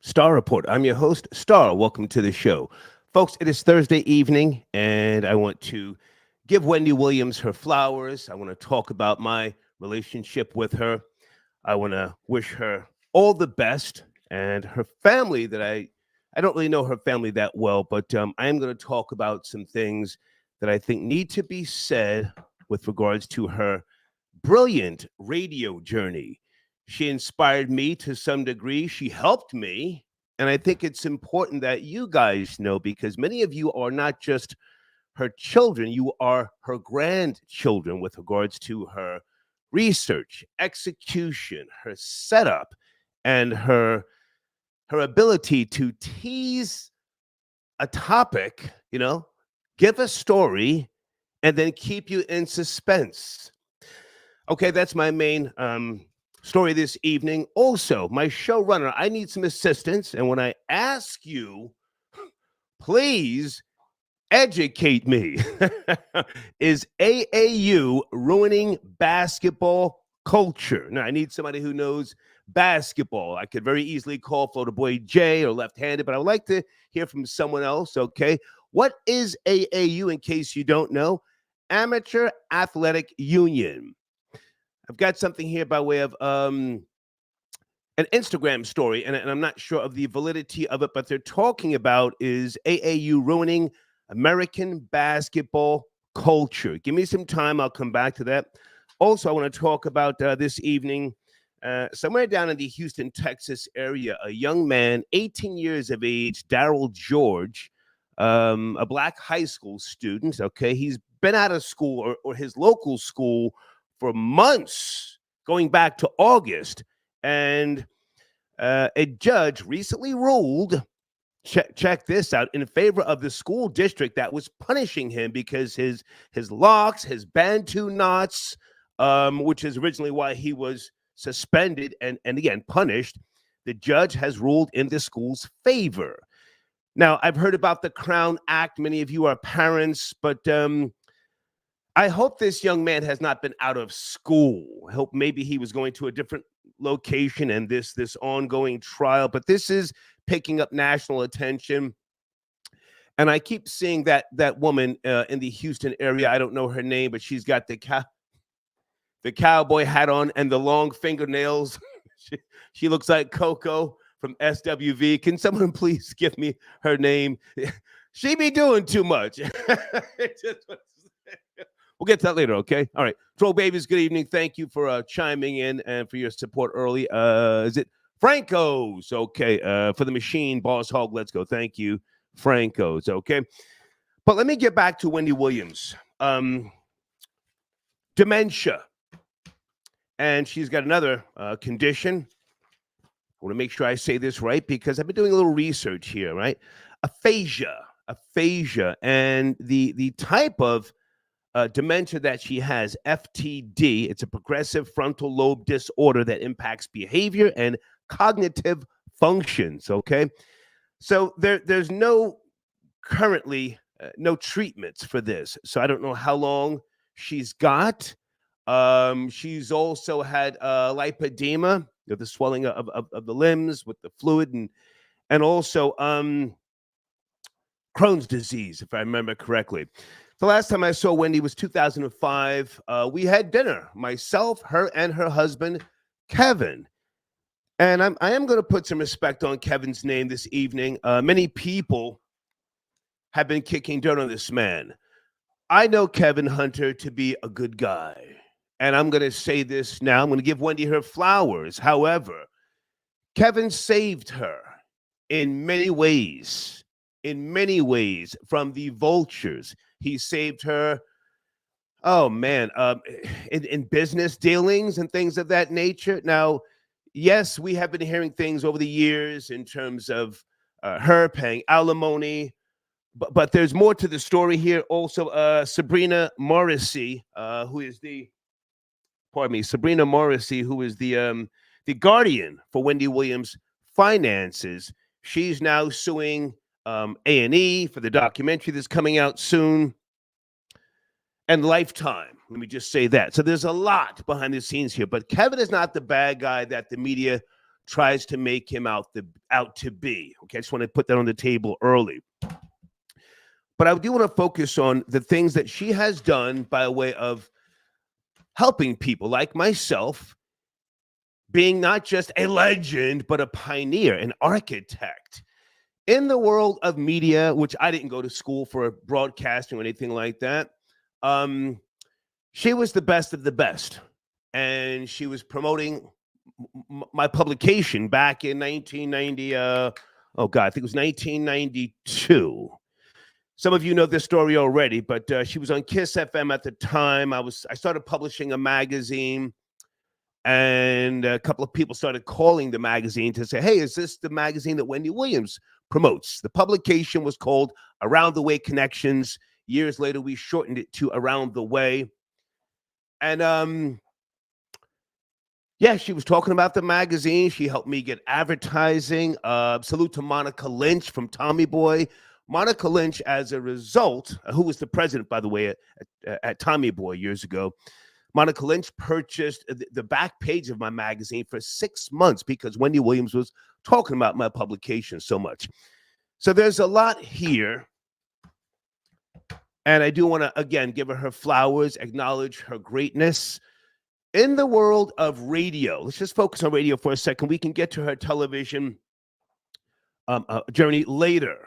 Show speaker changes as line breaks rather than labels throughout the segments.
Star Report. I'm your host, Star. Welcome to the show. Folks, it is Thursday evening, and I want to give Wendy Williams her flowers. I want to talk about my relationship with her. I want to wish her all the best and her family that I don't really know her family that well, but I am going to talk about some things that I think need to be said with regards to her brilliant radio journey. She inspired me to some degree. She helped me. And I think it's important that you guys know because many of you are not just her children, you are her grandchildren with regards to her research, execution, her setup, and her ability to tease a topic, give a story, and then keep you in suspense. Okay, that's my main story this evening. Also, my showrunner, I need some assistance. And when I ask you, please educate me. Is AAU ruining basketball culture? Now, I need somebody who knows basketball. I could very easily call for the boy Jay or left-handed, but I would like to hear from someone else, okay? What is AAU, in case you don't know? Amateur Athletic Union. I've got something here by way of an Instagram story, and I'm not sure of the validity of it, but they're talking about is AAU ruining American basketball culture. Give me some time. I'll come back to that. Also, I want to talk about this evening, somewhere down in the Houston, Texas area, a young man, 18 years of age, Daryl George, a black high school student, okay? He's been out of school or his local school for months, going back to August. And a judge recently ruled, check this out, in favor of the school district that was punishing him because his locks, his Bantu knots, which is originally why he was suspended and again punished, the judge has ruled in the school's favor. Now, I've heard about the Crown Act. Many of you are parents, but I hope this young man has not been out of school. I hope maybe he was going to a different location and this ongoing trial, but this is picking up national attention. And I keep seeing that woman in the Houston area. I don't know her name, but she's got the cowboy hat on and the long fingernails. she looks like Coco from SWV. Can someone please give me her name? She be doing too much. We'll get to that later, okay? All right. Troll Babies, good evening. Thank you for chiming in and for your support early. Is it Franco's? Okay. For the machine, Boss Hog, let's go. Thank you, Franco's, okay? But let me get back to Wendy Williams. Dementia. And she's got another condition. I want to make sure I say this right because I've been doing a little research here, right? Aphasia. And the type of dementia that she has, FTD. It's a progressive frontal lobe disorder that impacts behavior and cognitive functions, okay? So there's currently no treatments for this. So I don't know how long she's got. She's also had lipedema, the swelling of the limbs with the fluid, and also Crohn's disease, if I remember correctly. The last time I saw Wendy was 2005. We had dinner, myself, her, and her husband, Kevin. And I am going to put some respect on Kevin's name this evening. Many people have been kicking dirt on this man. I know Kevin Hunter to be a good guy. And I'm going to say this now. I'm going to give Wendy her flowers. However, Kevin saved her in many ways from the vultures. He saved her, in business dealings and things of that nature. Now, yes, we have been hearing things over the years in terms of her paying alimony, but there's more to the story here. Also, Sabrina Morrissey, who is the guardian for Wendy Williams' finances. She's now suing A&E for the documentary that's coming out soon, and Lifetime. Let me just say that. So there's a lot behind the scenes here, but Kevin is not the bad guy that the media tries to make him out to be. Okay, I just want to put that on the table early. But I do want to focus on the things that she has done by way of helping people like myself, being not just a legend, but a pioneer, an architect in the world of media, which I didn't go to school for broadcasting or anything like that. She was the best of the best. And she was promoting my publication back in 1990. I think it was 1992. Some of you know this story already, but she was on Kiss FM at the time. I started publishing a magazine, and a couple of people started calling the magazine to say, hey, is this the magazine that Wendy Williams promotes? The publication was called Around the Way Connections. Years later, we shortened it to Around the Way. And yeah, she was talking about the magazine. She helped me get advertising. Salute to Monica Lynch from Tommy Boy. Monica Lynch, as a result, who was the president, by the way, at Tommy Boy years ago, Monica Lynch purchased the back page of my magazine for 6 months because Wendy Williams was talking about my publication so much. So there's a lot here. And I do want to, again, give her flowers, acknowledge her greatness. In the world of radio, let's just focus on radio for a second. We can get to her television journey later.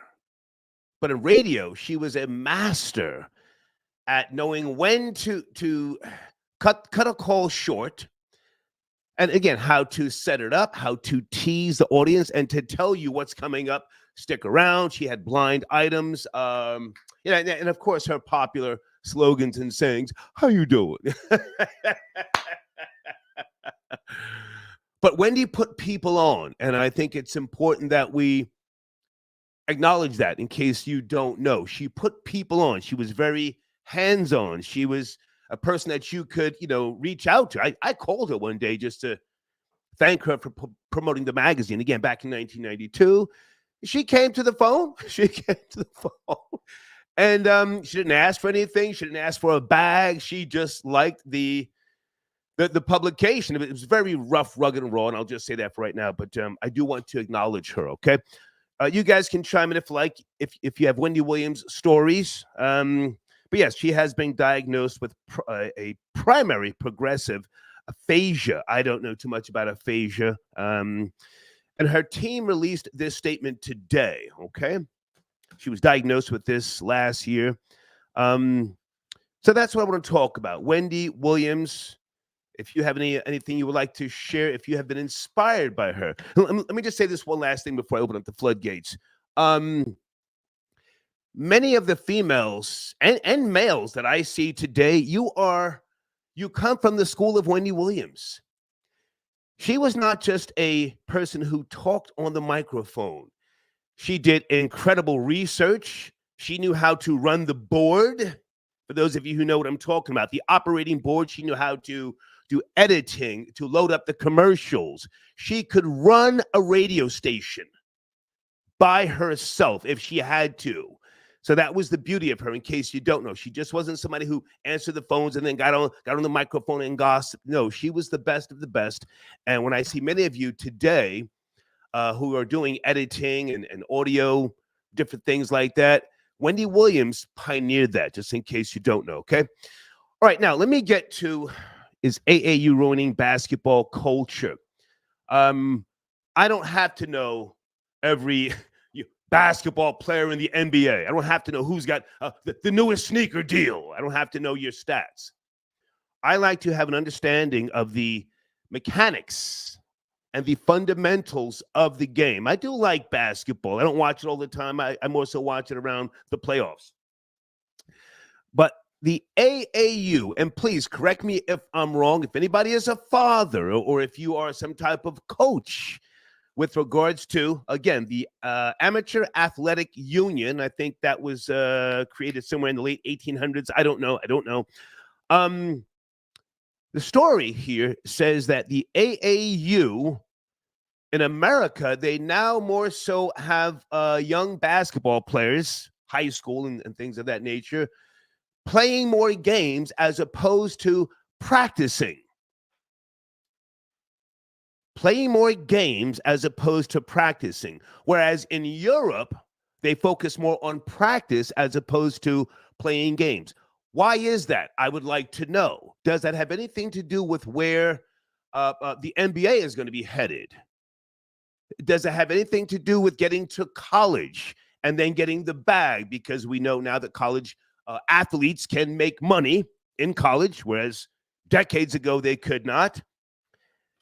But in radio, she was a master at knowing when to cut a call short. And again, how to set it up, how to tease the audience, and to tell you what's coming up. Stick around. She had blind items. And of course, her popular slogans and sayings, how you doing? But Wendy put people on, and I think it's important that we acknowledge that in case you don't know. She put people on. She was very hands-on. She was a person that you could, reach out to. I called her one day just to thank her for promoting the magazine. Again, back in 1992. She came to the phone. And she didn't ask for anything. She didn't ask for a bag. She just liked the publication. It was very rough, rugged, and raw, and I'll just say that for right now. But I do want to acknowledge her, okay? You guys can chime in if you have Wendy Williams stories. But yes, she has been diagnosed with a primary progressive aphasia. I don't know too much about aphasia. And her team released this statement today, okay? She was diagnosed with this last year. So that's what I want to talk about. Wendy Williams, if you have anything you would like to share, if you have been inspired by her. Let me just say this one last thing before I open up the floodgates. Many of the females and males that I see today, you come from the school of Wendy Williams. She was not just a person who talked on the microphone. She did incredible research. She knew how to run the board. For those of you who know what I'm talking about, the operating board, she knew how to do editing, to load up the commercials. She could run a radio station by herself if she had to. So that was the beauty of her, in case you don't know. She just wasn't somebody who answered the phones and then got on the microphone and gossiped. No, she was the best of the best. And when I see many of you today who are doing editing and audio, different things like that, Wendy Williams pioneered that, just in case you don't know, okay? All right, now let me get to, is AAU ruining basketball culture? I don't have to know every basketball player in the NBA. I don't have to know who's got the newest sneaker deal. I don't have to know your stats. I like to have an understanding of the mechanics and the fundamentals of the game. I do like basketball. I don't watch it all the time. I more so watch it around the playoffs. But the AAU, and please correct me if I'm wrong, if anybody is a father or if you are some type of coach with regards to, again, the Amateur Athletic Union. I think that was created somewhere in the late 1800s. I don't know. The story here says that the AAU in America, they now more so have young basketball players, high school and things of that nature, playing more games as opposed to practicing. playing more games as opposed to practicing. Whereas in Europe, they focus more on practice as opposed to playing games. Why is that? I would like to know. Does that have anything to do with where the NBA is going to be headed? Does it have anything to do with getting to college and then getting the bag? Because we know now that college athletes can make money in college, whereas decades ago they could not.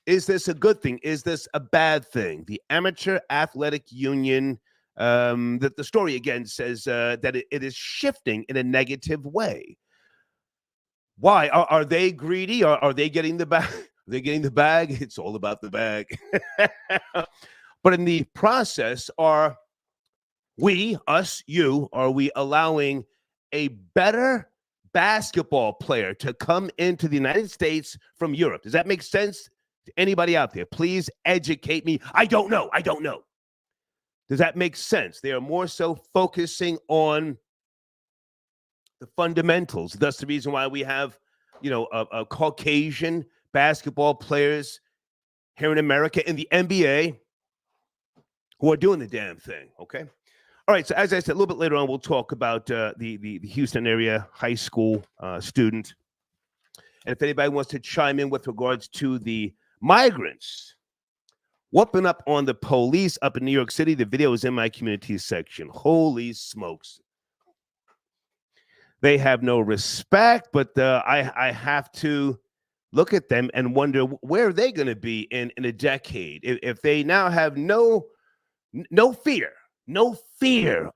Is this a good thing? Is this a bad thing? The Amateur Athletic Union, that the story again says that it is shifting in a negative way. Why? Are they greedy? Are they getting the bag? Are they getting the bag? It's all about the bag. But in the process, are we, us, you, are we allowing a better basketball player to come into the United States from Europe? Does that make sense to anybody out there? Please educate me. I don't know. Does that make sense? They are more so focusing on the fundamentals. That's the reason why we have, a Caucasian basketball players here in America in the NBA who are doing the damn thing, okay? All right, so as I said, a little bit later on, we'll talk about the Houston area high school student. And if anybody wants to chime in with regards to the migrants whooping up on the police up in New York City, the video is in my community section. Holy smokes. They have no respect, but I have to look at them and wonder where are they going to be in a decade if they now have no fear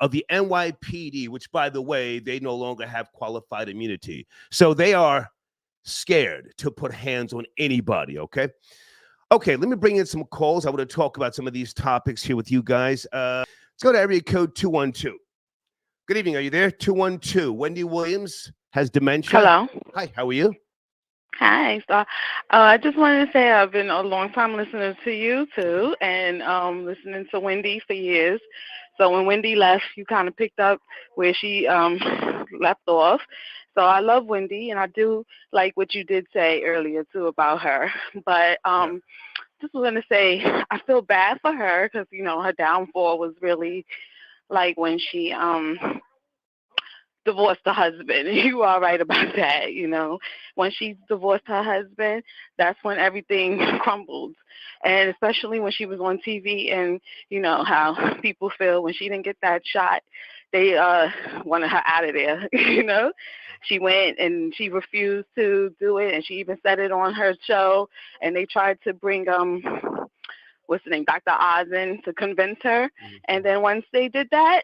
of the NYPD, which, by the way, they no longer have qualified immunity. So they are scared to put hands on anybody, okay? Okay, let me bring in some calls. I want to talk about some of these topics here with you guys. Let's go to area code 212. Good evening. Are you there? 212. Wendy Williams has dementia.
Hello.
Hi, how are you?
Hi. So I just wanted to say I've been a long time listener to you too, and listening to Wendy for years. So when Wendy left, you kind of picked up where she left off. So I love Wendy, and I do like what you did say earlier too about her. But just want to say I feel bad for her because her downfall was really like when she divorced her husband. You are right about that. When she divorced her husband, that's when everything crumbled. And especially when she was on TV, and how people feel when she didn't get that shot, they wanted her out of there. She went and she refused to do it, and she even said it on her show, and they tried to bring what's the name, Dr. Oz in to convince her. And then once they did that,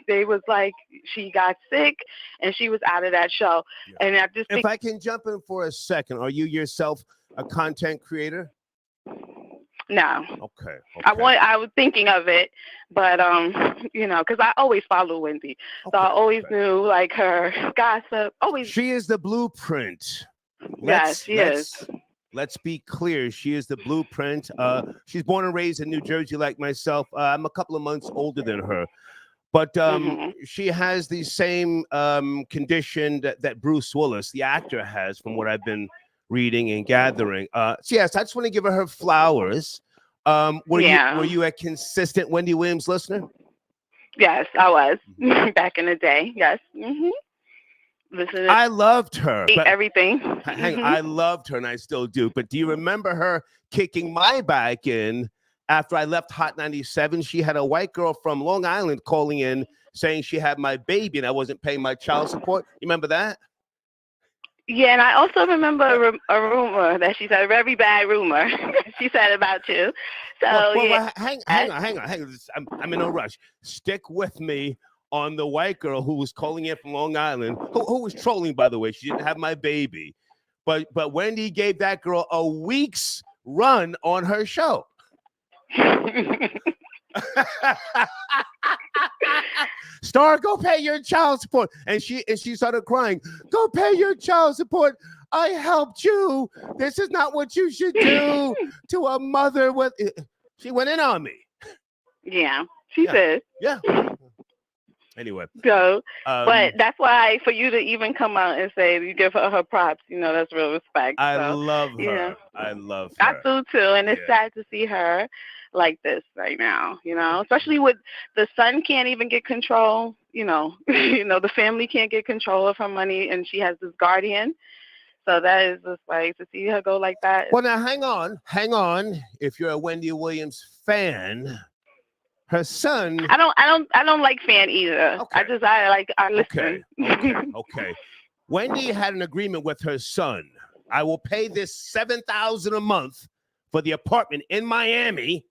they was like, she got sick and she was out of that show. Yeah. And I just
if I can jump in for a second, are you yourself a content creator?
No.
Okay.
I was thinking of it, but because I always follow Wendy, so I always knew like her gossip. Always.
She is the blueprint.
Yes, she is.
Let's be clear. She is the blueprint. She's born and raised in New Jersey like myself. I'm a couple of months older than her. But she has the same condition that Bruce Willis, the actor, has, from what I've been reading and gathering. So yes, I just want to give her flowers. Were you a consistent Wendy Williams listener?
Yes, I was. Back in the day, yes. Listening.
I loved her.
Everything.
Hang on, I loved her, and I still do. But do you remember her kicking my back in after I left Hot 97? She had a white girl from Long Island calling in saying she had my baby and I wasn't paying my child support. You remember that?
Yeah, and I also remember a rumor that she said, a very bad rumor she said about you. So
hang on. I'm in no rush. Stick with me on the white girl who was calling in from Long Island, who was trolling, by the way. She didn't have my baby. But Wendy gave that girl a week's run on her show. Star, go pay your child support. And she started crying. Go pay your child support. I helped you. This is not what you should do to a mother She went in on me.
Yeah, she said.
Yeah. Anyway,
So, but
um,
that's why for you to even come out and say you give her props, that's real respect.
I
So,
love
you know,
her. I love
I
her.
do too, and it's
Yeah.
sad to see her like this right now. Especially with the son can't even get control. The family can't get control of her money, and she has this guardian. So that is just like to see her go like that.
Well, now hang on. If you're a Wendy Williams fan, her son.
I don't like fan either.
Okay,
I
okay,
listen.
okay, okay. Wendy had an agreement with her son. I will pay this $7,000 a month for the apartment in Miami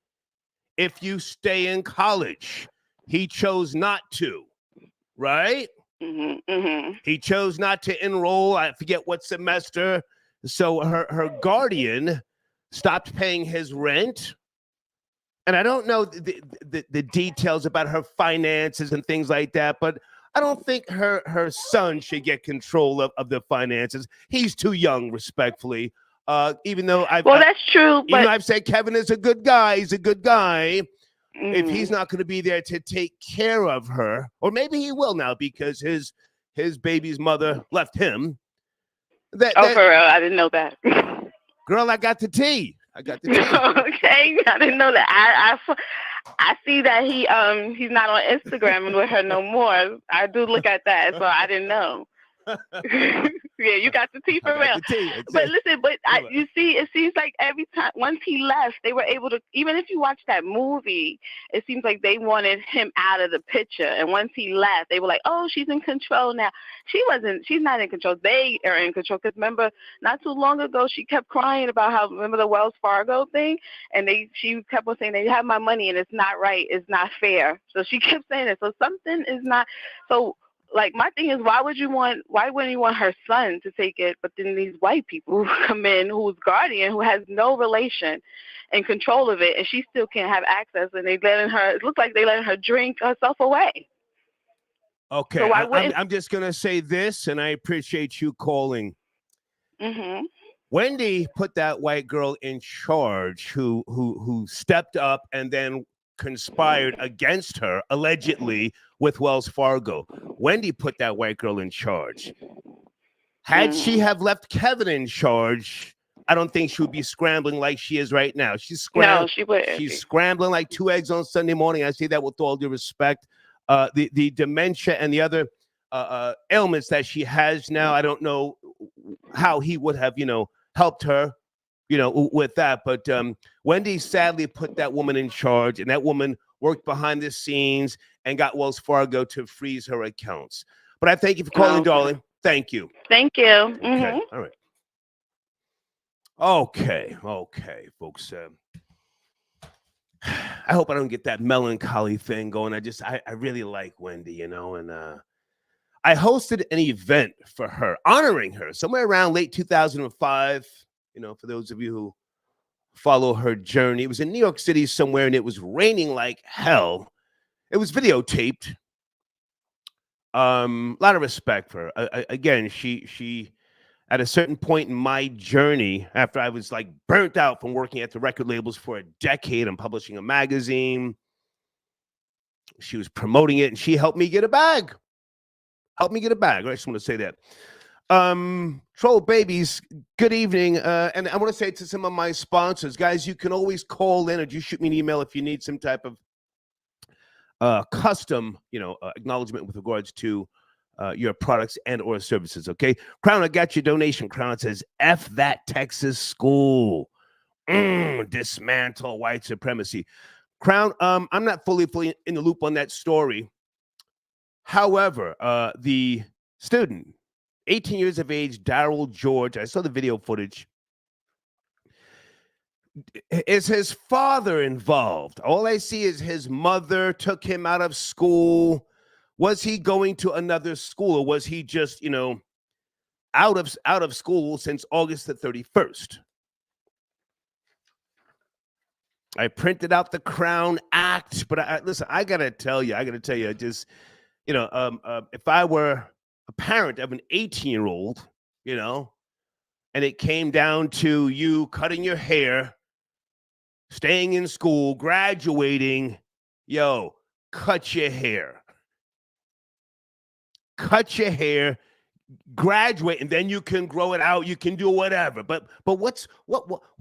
if you stay in college. He chose not to, right?
Mhm.
He chose not to enroll. I forget what semester. So her guardian stopped paying his rent. And I don't know the details about her finances and things like that, but I don't think her son should get control of the finances. He's too young, respectfully. Even though
Well, that's true,
even
but
though I've said Kevin is a good guy, he's a good guy. If he's
mhm.
not going to be there to take care of her, or maybe he will now because his baby's mother left him. That
Oh,
that
for real, I didn't know that.
girl, I got the tea. I got the tea.
Okay, I didn't know that. I see that he's not on Instagram with her no more. I do look at that, so I didn't know. Yeah, you got the tea
I
for
got
real.
the tea. That's
But
it.
listen,
Yeah,
you see, it seems like every time once he left, they were able to. Even if you watch that movie, it seems like they wanted him out of the picture. And once he left, they were like, "Oh, she's in control now." She wasn't. She's not in control. They are in control. Because remember, not too long ago, she kept crying about how remember the Wells Fargo thing, and she kept on saying they have my money and it's not right, it's not fair. So she kept saying it. So something is not. So like my thing is why wouldn't you want her son to take it, but then these white people who come in who's guardian who has no relation and control of it, and she still can't have access, and they letting her, it looks like they letting her drink herself away. So
okay,
why
I'm
wouldn't
I'm just gonna say this, and I appreciate you calling.
mhm
Wendy put that white girl in charge, who stepped up and then conspired against her allegedly with Wells Fargo. Wendy put that white girl in charge. Had she
mhm
have left Kevin in charge, I don't think she would be scrambling like she is right now.
no, she wouldn't
She's
be.
scrambling like two eggs on Sunday morning. I say that with all due respect. The dementia and the other ailments that she has now, I don't know how he would have helped her with that. But Wendy sadly put that woman in charge, and that woman worked behind the scenes and got Wells Fargo to freeze her accounts. But I thank you for calling,
Okay,
darling. Thank you.
thank you.
Okay.
Mhm.
All right. Okay. Okay, folks. I hope I don't get that melancholy thing going. I really like Wendy, and I hosted an event for her, honoring her somewhere around late 2005. For those of you who follow her journey, it was in New York City somewhere, and it was raining like hell. It was videotaped. A lot of respect for her. Again, she at a certain point in my journey, after I was like burnt out from working at the record labels for a decade and publishing a magazine, she was promoting it and she helped me get a bag. Helped me get a bag. I just want to say that. Troll babies, good evening. And I want to say to some of my sponsors, guys, you can always call in or just shoot me an email if you need some type of custom, acknowledgement with regards to your products and or services. Okay, Crown, I got your donation. Crown says, "F that Texas school, dismantle white supremacy." Crown, I'm not fully in the loop on that story. However, the student, 18 years of age, Daryl George, I saw the video footage. Is his father involved? All I see is his mother took him out of school. Was he going to another school, or was he just, out of school since August the 31st? I printed out the Crown Act, but listen, I gotta tell you, just if I were a parent of an 18-year-old, and it came down to you cutting your hair, staying in school, graduating, cut your hair. cut your hair, graduate, and then you can grow it out. You can do whatever. But what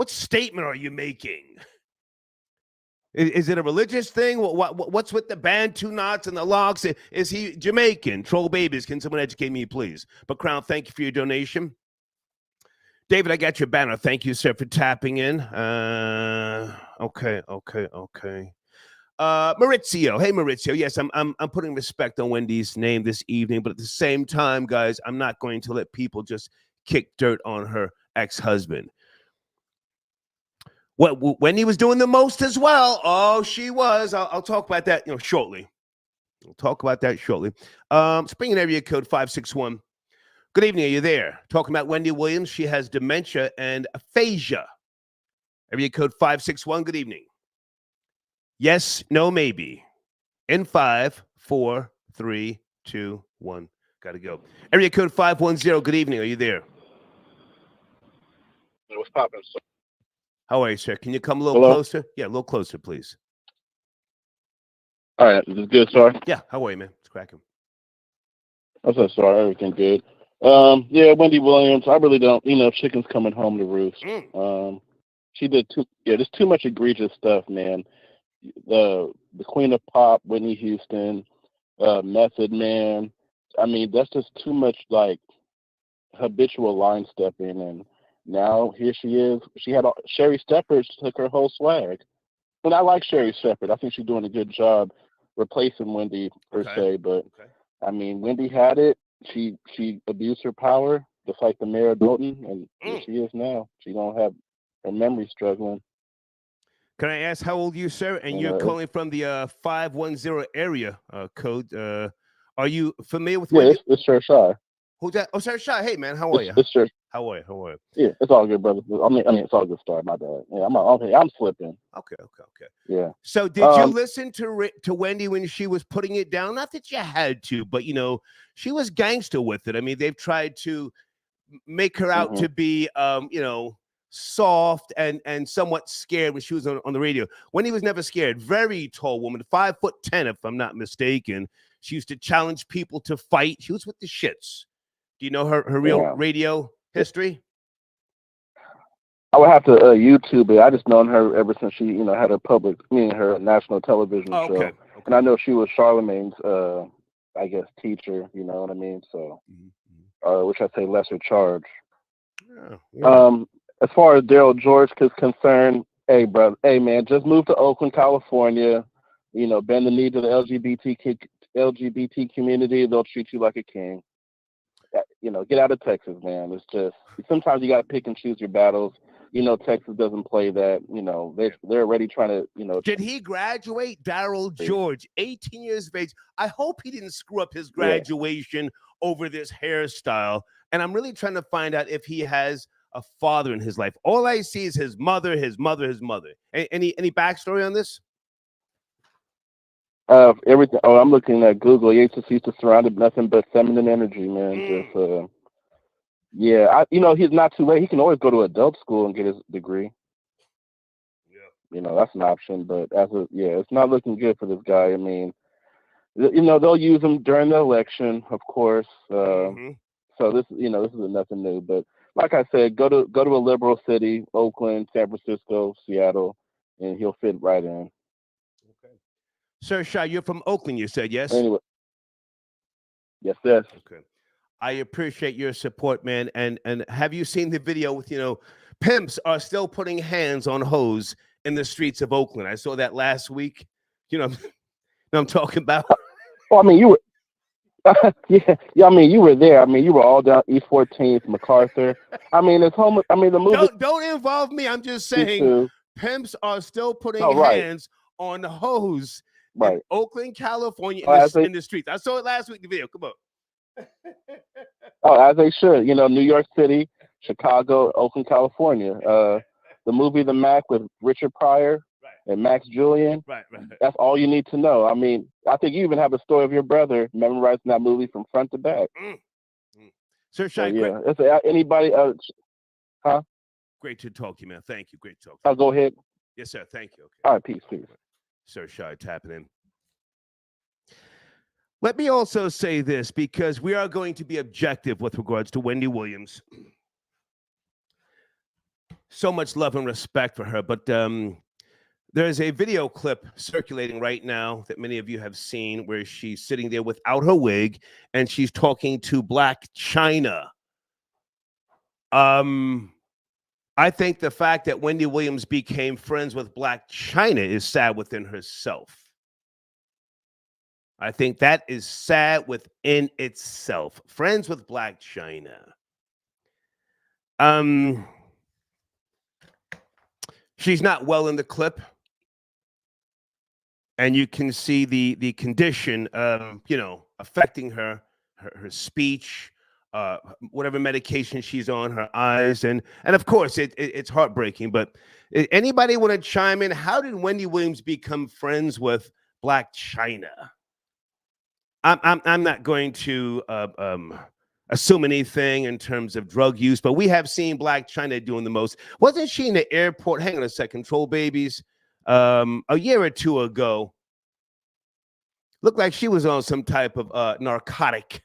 statement are you making? Is it a religious thing? What's with the Bantu knots and the locks? Is he Jamaican? Troll babies. Can someone educate me, please? But Crown, thank you for your donation. David, I got your banner. Thank you, sir, for tapping in. Okay. Maurizio. Hey, Maurizio. Yes, I'm putting respect on Wendy's name this evening, but at the same time, guys, I'm not going to let people just kick dirt on her ex-husband. Wendy was doing the most as well. Oh, she was. I'll talk about that, shortly. We'll talk about that shortly. Spring area code 561. Good evening. Are you there? Talking about Wendy Williams. She has dementia and aphasia. Area code 561. Good evening. Yes, no, maybe. In 5, 4, 3, 2, 1. Got to go. Area code 510. Good evening. Are you there?
What's popping, sir?
How are you, sir? Can you come a little closer? Yeah, a little closer, please.
All right. Is this good, sir?
Yeah. How are you, man? It's cracking.
I'm so sorry. Everything good. Yeah, Wendy Williams. I really don't. Chicken's coming home to roost. She did there's too much egregious stuff, man. The Queen of Pop, Whitney Houston, Method Man. I mean, that's just too much like habitual line stepping, and now here she is. She had Sherry Shepherd took her whole swag, and I like Sherry Shepherd. I think she's doing a good job replacing Wendy per se. But I mean, Wendy had it. She abused her power, just like the mayor of Dalton, and here she is now. She don't have her memory struggling.
Can I ask how old you, sir? And you're calling from the 510 area code. Are you familiar with?
Yeah, it's Sir Shy.
Who's that? Oh, Sir Shy. Hey, man, how are you?
It's Sir.
How are you?
Yeah, it's all good, brother. I mean, it's all good. Start. My bad. Yeah, I'm slipping.
Okay.
Yeah.
So, did you listen to Wendy when she was putting it down? Not that you had to, but she was gangster with it. I mean, they've tried to make her out to be, soft and somewhat scared when she was on the radio. Wendy was never scared. Very tall woman, 5'10", if I'm not mistaken. She used to challenge people to fight. She was with the shits. Do you know her real radio history?
I would have to YouTube it. I just known her ever since she, had her national television show.
Okay.
And I know she was Charlemagne's, I guess, teacher. You know what I mean? So, which I say lesser charge.
Yeah.
As far as Daryl George is concerned, hey, brother, hey, man, just move to Oakland, California. Bend the knee to the LGBT community. They'll treat you like a king. Get out of Texas, man. It's just sometimes you got to pick and choose your battles. Texas doesn't play that. They're already trying to.
Did he graduate? Daryl George, 18 years of age. I hope he didn't screw up his graduation over this hairstyle. And I'm really trying to find out if he has a father in his life. All I see is his mother. Any backstory on this?
Everything. Oh, I'm looking at Google. He used to surrounded nothing but feminine energy, man. Just he's not too late. He can always go to adult school and get his degree. Yeah, that's an option. But it's not looking good for this guy. I mean, they'll use him during the election, of course. So this is nothing new. But like I said, go to a liberal city, Oakland, San Francisco, Seattle, and he'll fit right in.
Sir Shy, you're from Oakland, you said, yes?
Anyway. Yes.
Okay. I appreciate your support, man. And have you seen the video with, pimps are still putting hands on hoes in the streets of Oakland? I saw that last week. I'm talking about.
Well, I mean, you were. I mean, you were there. I mean, you were all down East 14th, MacArthur. I mean, it's home. I mean, the movie.
Don't involve me. I'm just saying, pimps are still putting hands on hoes in Oakland, California, in the streets. I saw it last week. The video. Come on.
As they should. New York City, Chicago, Oakland, California. The movie The Mac with Richard Pryor and Max Julian.
Right.
That's all you need to know. I mean, I think you even have a story of your brother memorizing that movie from front to back.
Sir Shine,
anybody? Huh?
Great to talk to you, man. Thank you. Great to talk.
I'll go ahead.
Yes, sir. Thank you. Okay.
All right, peace.
Sir Shine tapping in. Let me also say this, because we are going to be objective with regards to Wendy Williams. So much love and respect for her, but there's a video clip circulating right now that many of you have seen where she's sitting there without her wig and she's talking to Black China. I think the fact that Wendy Williams became friends with Black China is sad within herself. I think that is sad within itself. Friends with Black China. She's not well in the clip, and you can see the condition, affecting her speech, whatever medication she's on, her eyes, and of course it's heartbreaking. But anybody want to chime in? How did Wendy Williams become friends with Black China? I'm not going to assume anything in terms of drug use, but we have seen Black China doing the most. Wasn't she in the airport? Hang on a second, Troll Babies. A year or two ago, looked like she was on some type of narcotic.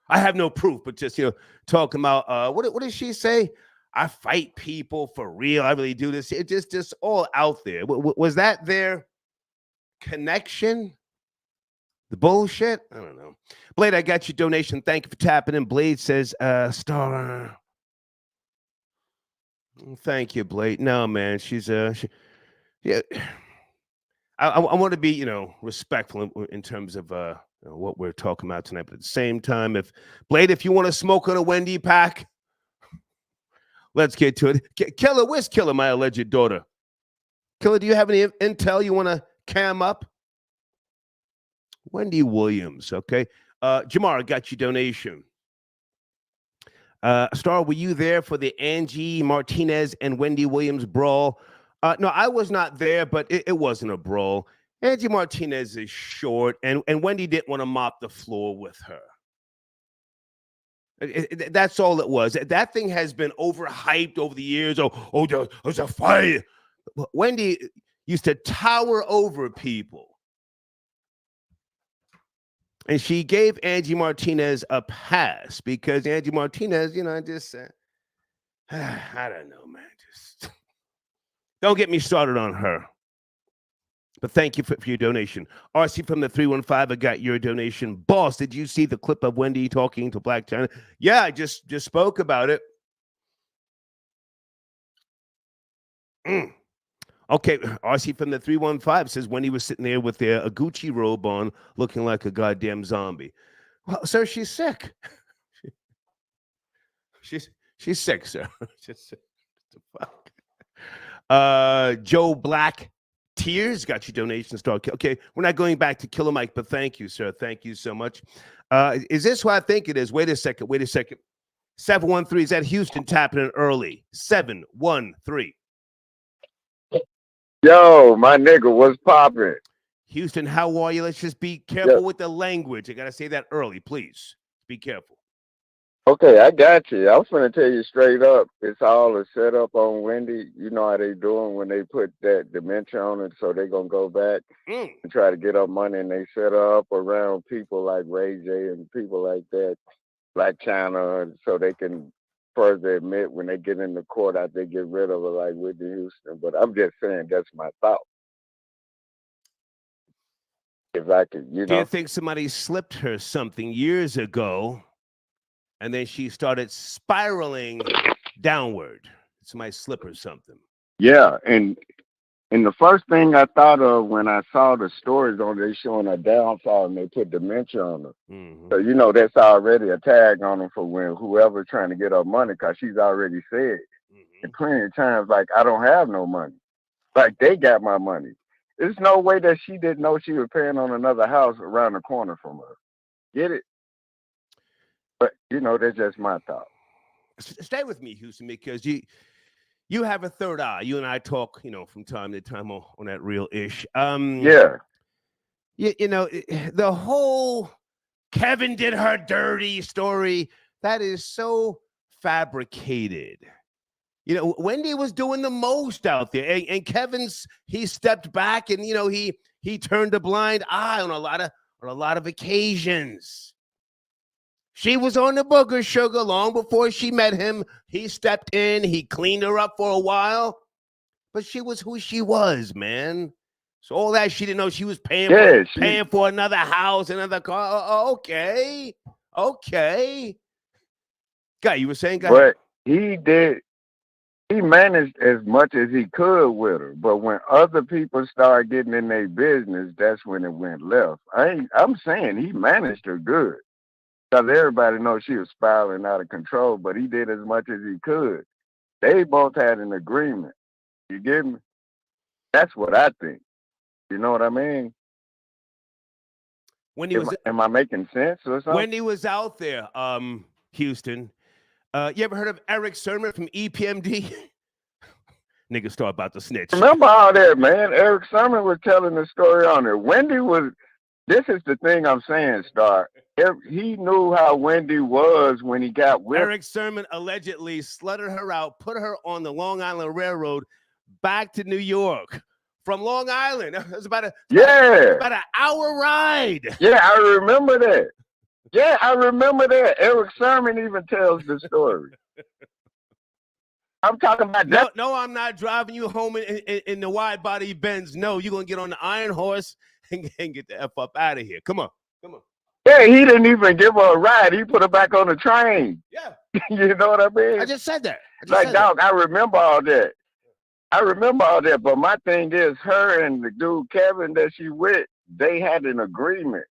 I have no proof, but just talking about what did she say? I fight people for real. I really do this. It just all out there. Was that their connection? The bullshit? I don't know. Blade, I got your donation. Thank you for tapping in. Blade says, Star. Thank you, Blade. No, man, she's yeah. I want to be, respectful in terms of what we're talking about tonight. But at the same time, if you want to smoke on a Wendy pack, let's get to it. Killer, where's Killer, my alleged daughter? Killer, do you have any intel you want to cam up? Wendy Williams, okay. Jamar, I got your donation. Star, were you there for the Angie Martinez and Wendy Williams brawl? No, I was not there, but it wasn't a brawl. Angie Martinez is short, and Wendy didn't want to mop the floor with her. That's all it was. That thing has been overhyped over the years. There's a fight. Wendy used to tower over people. And she gave Angie Martinez a pass because Angie Martinez, I just said, I don't know, man. Just don't get me started on her. But thank you for your donation. RC from the 315, I got your donation. Boss, did you see the clip of Wendy talking to Black China? Yeah, I just spoke about it. Okay, RC from the 315 says Wendy was sitting there with a Gucci robe on, looking like a goddamn zombie. Well, sir, she's sick. she's sick, sir. Joe Black Tears got your donation star. Okay, we're not going back to Killer Mike, but thank you, sir. Thank you so much. Is this what I think it is? Wait a second. 713, is that Houston tapping in early? 713.
Yo, my nigga, what's poppin'?
Houston, how are you? Let's just be careful with the language. I got to say that early, please. Be careful.
Okay, I got you. I was going to tell you straight up, it's all a setup on Wendy. You know how they doing when they put that dementia on it, so they're going to go back and try to get up money, and they set up around people like Ray J and people like that, Black China, so they can further admit when they get in the court out, they get rid of it like Whitney Houston. But I'm just saying that's my thought. If I could,
Do you think somebody slipped her something years ago and then she started spiraling downward? Somebody slip her something.
Yeah, and the first thing I thought of when I saw the stories on they showing her downfall and they put dementia on her.
Mm-hmm.
So, that's already a tag on them for when whoever's trying to get her money, because she's already said in plenty of times, like, I don't have no money. Like, they got my money. There's no way that she didn't know she was paying on another house around the corner from her. Get it? But, that's just my thought.
Stay with me, Houston, because you have a third eye. You and I talk, from time to time on that real ish.
Yeah.
The whole Kevin did her dirty story, that is so fabricated. Wendy was doing the most out there, and he stepped back and he turned a blind eye on a on a lot of occasions. She was on the booger sugar long before she met him. He stepped in. He cleaned her up for a while. But she was who she was, man. So all that she didn't know she was paying for another house, another car. Okay. Guy, you were saying, guy?
But he managed as much as he could with her. But when other people started getting in their business, that's when it went left. I'm saying he managed her good. Because everybody knows she was spiraling out of control, but he did as much as he could. They both had an agreement. You get me? That's what I think. You know what I mean? Am I making sense or something?
When he was out there, Houston, you ever heard of Eric Sermon from EPMD? Niggas start about to snitch.
Remember all that, man. Eric Sermon was telling the story on it. This is the thing I'm saying, Star. He knew how Wendy was when he got with
Eric Sermon allegedly slutted her out, put her on the Long Island Railroad back to New York from Long Island. It was about an hour ride.
Yeah, I remember that. Eric Sermon even tells the story. I'm talking about that.
No, I'm not driving you home in the wide body Benz. No, you're going to get on the Iron Horse and get the F up out of here. Come on.
Yeah, he didn't even give her a ride. He put her back on the train.
Yeah.
You know what I mean?
I just said that.
I remember all that. But my thing is, her and the dude Kevin that she with, they had an agreement.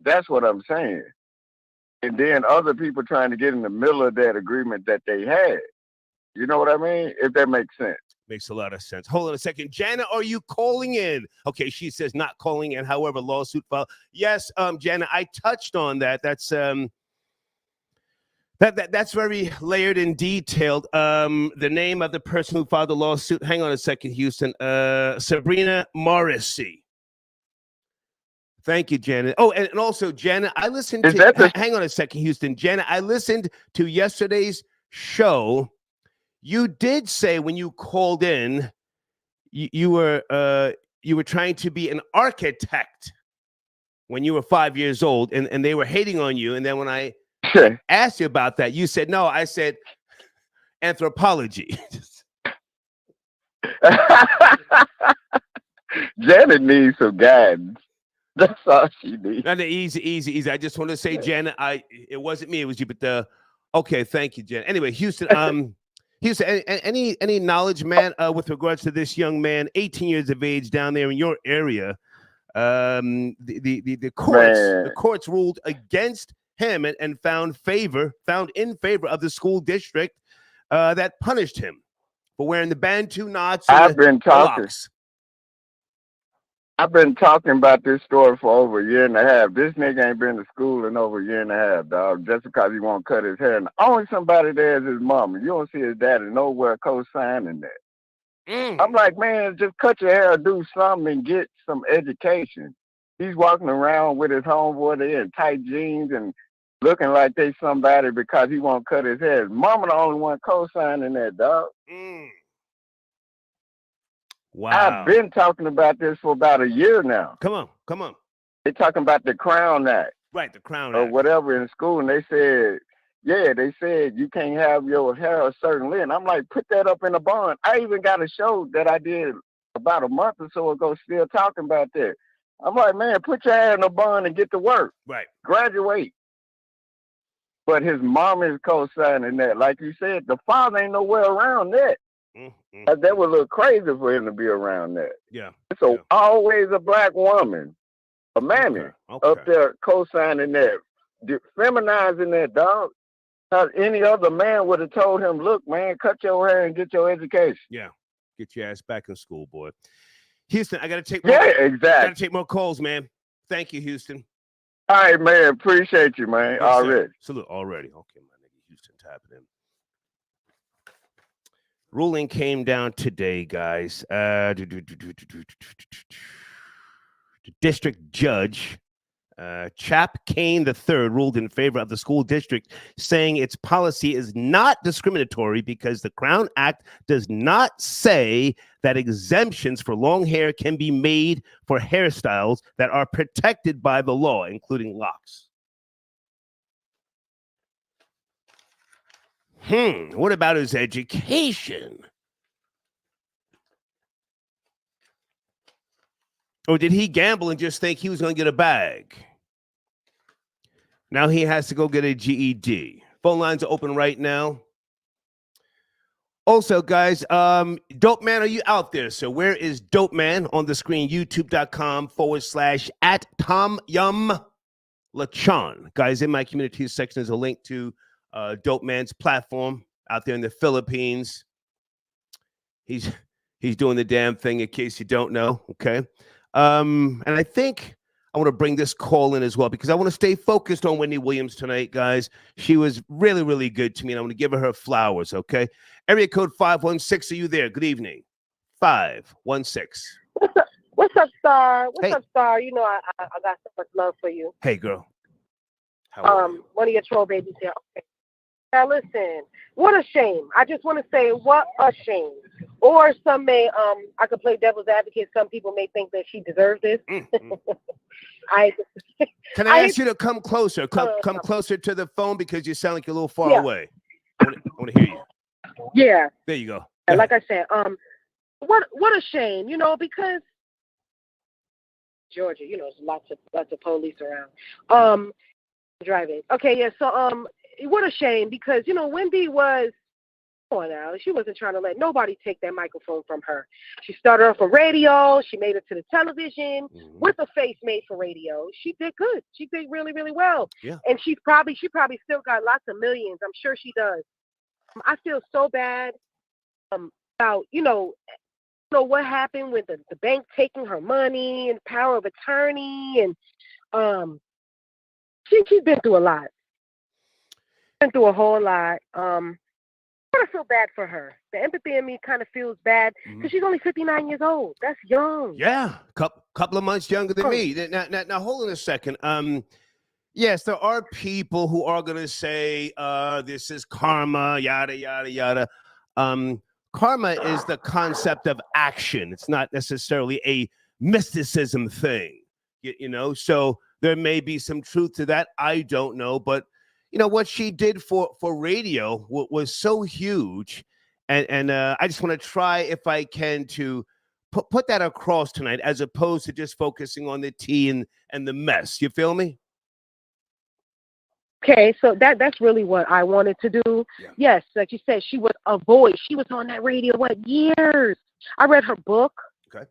That's what I'm saying. And then other people trying to get in the middle of that agreement that they had. You know what I mean? If that makes sense.
Makes a lot of sense. Hold on a second. Jana, are you calling in? Okay, she says not calling in. However, lawsuit filed. Yes, Jana, I touched on that. That's that's very layered and detailed. The name of the person who filed the lawsuit. Hang on a second, Houston. Sabrina Morrissey. Thank you, Janet. Oh, and also, Janet, I listened to. Hang on a second, Houston. Janet, I listened to yesterday's show. You did say when you called in, you were trying to be an architect when you were 5 years old, and they were hating on you. And then when I asked you about that, you said no. I said anthropology.
Janet needs some guidance. That's all she needs.
Not easy. I just want to say, Janet, it wasn't me, it was you. But okay, thank you, Janet. Anyway, Houston, Houston, any knowledge, man, with regards to this young man, 18 years of age, down there in your area? The courts ruled against him and found in favor of the school district that punished him for wearing the Bantu knots.
I've been talking about this story for over a year and a half. This nigga ain't been to school in over a year and a half, dog, just because he won't cut his hair. And only somebody there is his mama. You don't see his daddy nowhere co-signing that. I'm like, man, just cut your hair, do something, and get some education. He's walking around with his homeboy there in tight jeans and looking like they somebody because he won't cut his hair. His mama the only one co-signing that, dog.
Wow.
I've been talking about this for about a year now.
Come on.
They're talking about the Crown Act.
Right, the Crown
Act. Or
Act.
whatever in school. And they said you can't have your hair a certain length. I'm like, put that up in a bond. I even got a show that I did about a month or so ago still talking about that. I'm like, man, put your hair in a bond and get to work.
Right.
Graduate. But his mom is co-signing that. Like you said, the father ain't nowhere around that. That would look crazy for him to be around that.
Yeah.
So always a black woman, a mammy, up there co-signing that, feminizing that, dog. Because any other man would have told him, look, man, cut your hair and get your education.
Yeah. Get your ass back in school, boy. Houston, I got to take take more calls, man. Thank you, Houston.
All right, man. Appreciate you, man.
Yes,
already.
Salute already. Okay, my nigga Houston tapping in. Ruling came down today, guys. The district judge Chap Kane III ruled in favor of the school district, saying its policy is not discriminatory because the Crown Act does not say that exemptions for long hair can be made for hairstyles that are protected by the law, including locks. What about his education? Or did he gamble and just think he was going to get a bag? Now he has to go get a GED. Phone lines are open right now. Also, guys, Dope Man, are you out there? So where is Dope Man? On the screen, youtube.com/@TomYumLachon. Guys, in my community section is a link to Dope Man's platform out there in the Philippines. He's doing the damn thing, in case you don't know, okay? And I think I want to bring this call in as well because I want to stay focused on Wendy Williams tonight, guys. She was really, really good to me, and I want to give her flowers, okay? Area code 516, are you there? Good evening. 516.
What's up, Star?
Hey.
What's up, Star? You know I got so much love for you.
Hey, girl. How are you?
One of your troll babies here. Okay. Now listen, what a shame. I just want to say what a shame. Or some may, I could play devil's advocate. Some people may think that she deserves this.
Can I ask you to come closer? Come closer to the phone because you sound like you're a little far away. I want to hear you.
Yeah.
There you go.
Like I said, what a shame, you know, because Georgia, you know, there's lots of police around. Driving. Okay, yeah, so what a shame because, you know, Wendy was, she wasn't trying to let nobody take that microphone from her. She started off on radio. She made it to the television with a face made for radio. She did good. She did really, really well. Yeah. And she probably still got lots of millions. I'm sure she does. I feel so bad about, you know what happened with the bank taking her money and power of attorney. And she's been through a lot. Been through a whole lot. I feel bad for her. The empathy in me kind of feels bad because she's only 59 years old. That's young.
Yeah, couple of months younger than me. Now, hold on a second. Yes, there are people who are going to say this is karma, yada, yada, yada. Karma is the concept of action. It's not necessarily a mysticism thing, you know? So there may be some truth to that. I don't know. But, you know, what she did for radio was so huge. And I just want to try, if I can, to put that across tonight as opposed to just focusing on the tea and the mess. You feel me?
Okay, so that's really what I wanted to do. Yeah. Yes, like you said, she was a voice. She was on that radio, years? I read her book.
Okay.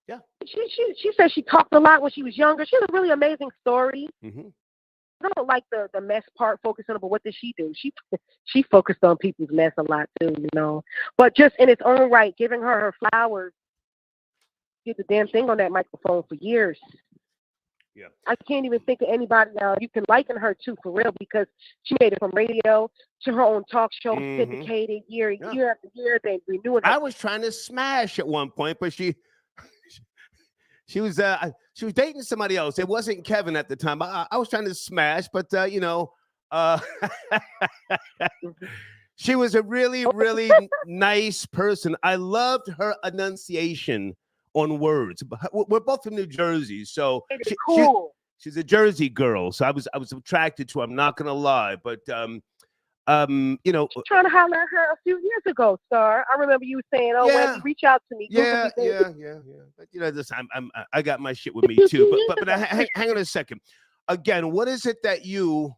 Yeah.
She said she talked a lot when she was younger. She has a really amazing story. I don't like the mess part, focusing on, but what did she do? She focused on people's mess a lot too, you know. But just in its own right, giving her flowers, did the damn thing on that microphone for years. Yeah. I can't even think of anybody now you can liken her to for real because she made it from radio to her own talk show, syndicated year after year. They renewed her.
I was trying to smash at one point, but she was dating somebody else. It wasn't Kevin at the time. I was trying to smash, but you know, she was a really, really nice person. I loved her enunciation on words. We're both from New Jersey, so
cool.
She's a Jersey girl. So I was attracted to her. I'm not gonna lie, but you know,
trying to holler at her a few years ago, Star. I remember you saying, "Oh, Wendy, reach out to me."
Yeah. But you know, this I got my shit with me too. But hang on a second. Again, what is it that you,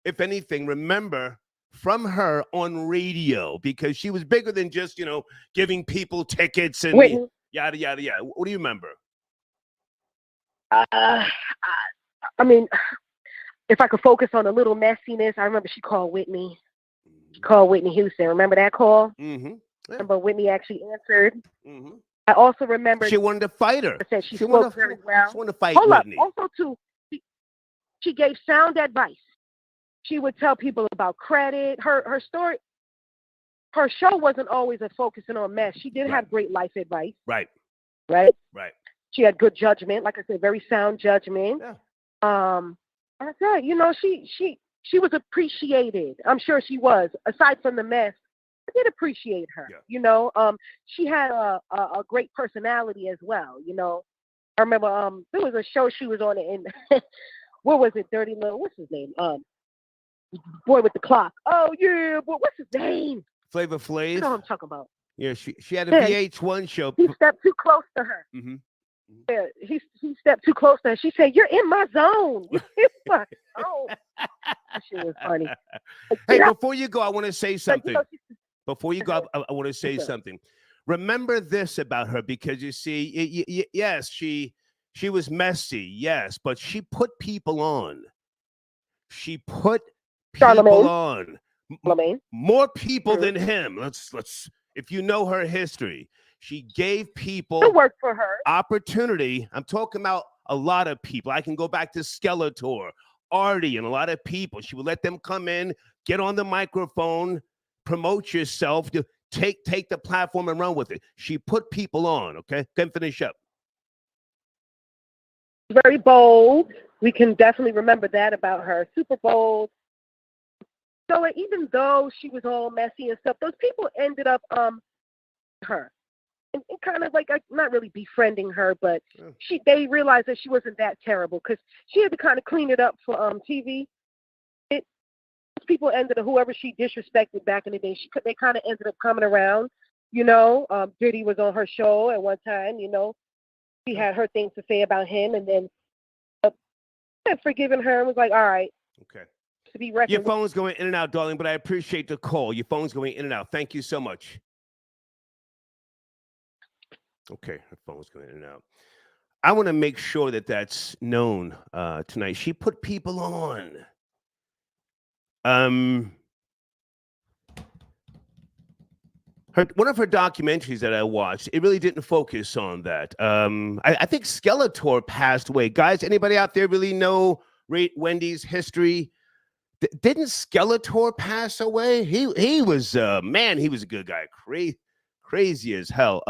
if anything, remember from her on radio? Because she was bigger than just, you know, giving people tickets and yada, yada, yada. What do you remember?
I mean, if I could focus on a little messiness, I remember she called Whitney. She called Whitney Houston. Remember that call? Yeah. Remember Whitney actually answered? I also remember
she wanted to fight her.
Said she spoke very well.
She wanted to fight
Whitney. Also, too, she gave sound advice. She would tell people about credit. Her story, her show wasn't always a focusing on mess. She did have great life advice.
Right.
She had good judgment. Like I said, very sound judgment. Yeah. That's right. You know, she was appreciated. I'm sure she was. Aside from the mess, I did appreciate her.
Yeah.
You know, she had a great personality as well. You know, I remember there was a show she was on in what was it? Dirty Little. What's his name? Boy with the clock. Oh yeah, boy. What's his name?
Flavor Flav.
You know what I'm talking about.
Yeah, she had a VH1 show.
He stepped too close to her.
Mm-hmm.
Yeah, he stepped too close to her. She said, "You're in my zone. You're in my zone." That shit was funny.
Hey, before you go, I want to say something. Before you go, I want to say something. Remember this about her, because you see, yes, she was messy, yes, but she put people on. She put people on. More people than him. Let's. If you know her history, she gave people
work for her
opportunity. I'm talking about a lot of people. I can go back to Skeletor, Artie, and a lot of people. She would let them come in, get on the microphone, promote yourself, to take the platform and run with it. She put people on. Okay, can finish up.
Very bold. We can definitely remember that about her. Super bold. So even though she was all messy and stuff, those people ended up her and kind of like not really befriending her, but they realized that she wasn't that terrible because she had to kind of clean it up for TV. People ended up, whoever she disrespected back in the day, they kind of ended up coming around. You know, Diddy was on her show at one time. You know, she had her things to say about him, and then had forgiven her and was like, all right.
Okay.
To be reckoned.
Your phone's going in and out, darling, but I appreciate the call. Your phone's going in and out. Thank you so much. Okay, her phone's going in and out. I want to make sure that that's known tonight. She put people on. One of her documentaries that I watched, it really didn't focus on that. I think Skeletor passed away. Guys, anybody out there really know Wendy's history? Didn't Skeletor pass away? He was man, he was a good guy. Crazy as hell.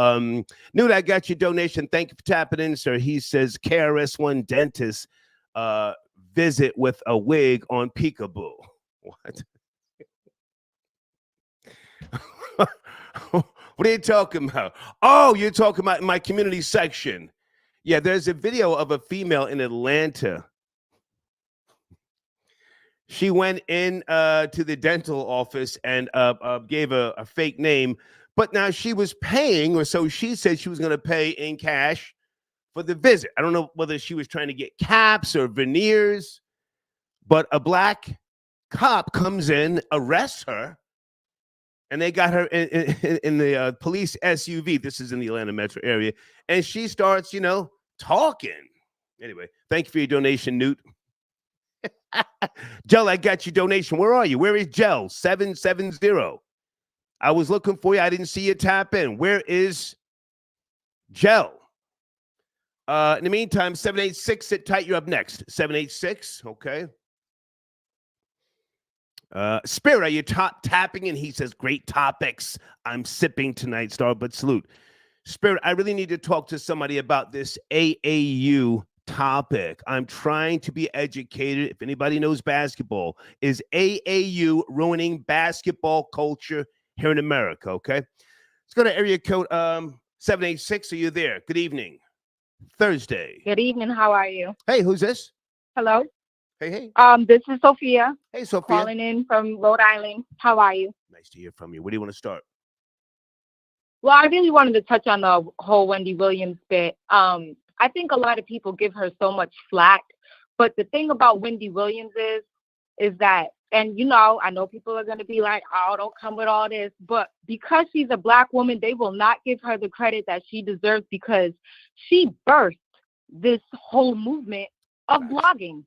Newt, I got your donation. Thank you for tapping in, sir. He says KRS-One dentist visit with a wig on Peekaboo. What? What are you talking about? Oh, you're talking about my community section. Yeah, there's a video of a female in Atlanta. She went in to the dental office and gave a fake name, but now she was paying, or so she said she was going to pay in cash for the visit. I don't know whether she was trying to get caps or veneers, but a black cop comes in, arrests her, and they got her in the police SUV. This is in the Atlanta metro area. And she starts, talking. Anyway, thank you for your donation, Newt. Jell, I got your donation. Where are you? Where is Jell? 770. I was looking for you. I didn't see you tap in. Where is Jell? In the meantime, 786, sit tight. You're up next. 786. Okay. Spirit, are you tapping? And he says, great topics. I'm sipping tonight, Star, but salute. Spirit, I really need to talk to somebody about this AAU topic. I'm trying to be educated. If anybody knows basketball, is AAU ruining basketball culture here in America? Okay. Let's go to area code 786. Are you there? Good evening. Thursday.
Good evening. How are you?
Hey, who's this?
Hello.
Hey.
This is Sophia.
Hey, Sophia.
Calling in from Rhode Island. How are you?
Nice to hear from you. Where do you want to start?
Well, I really wanted to touch on the whole Wendy Williams bit. I think a lot of people give her so much flack, but the thing about Wendy Williams is that, and I know people are going to be like, oh, don't come with all this, but because she's a Black woman, they will not give her the credit that she deserves because she birthed this whole movement of blogging,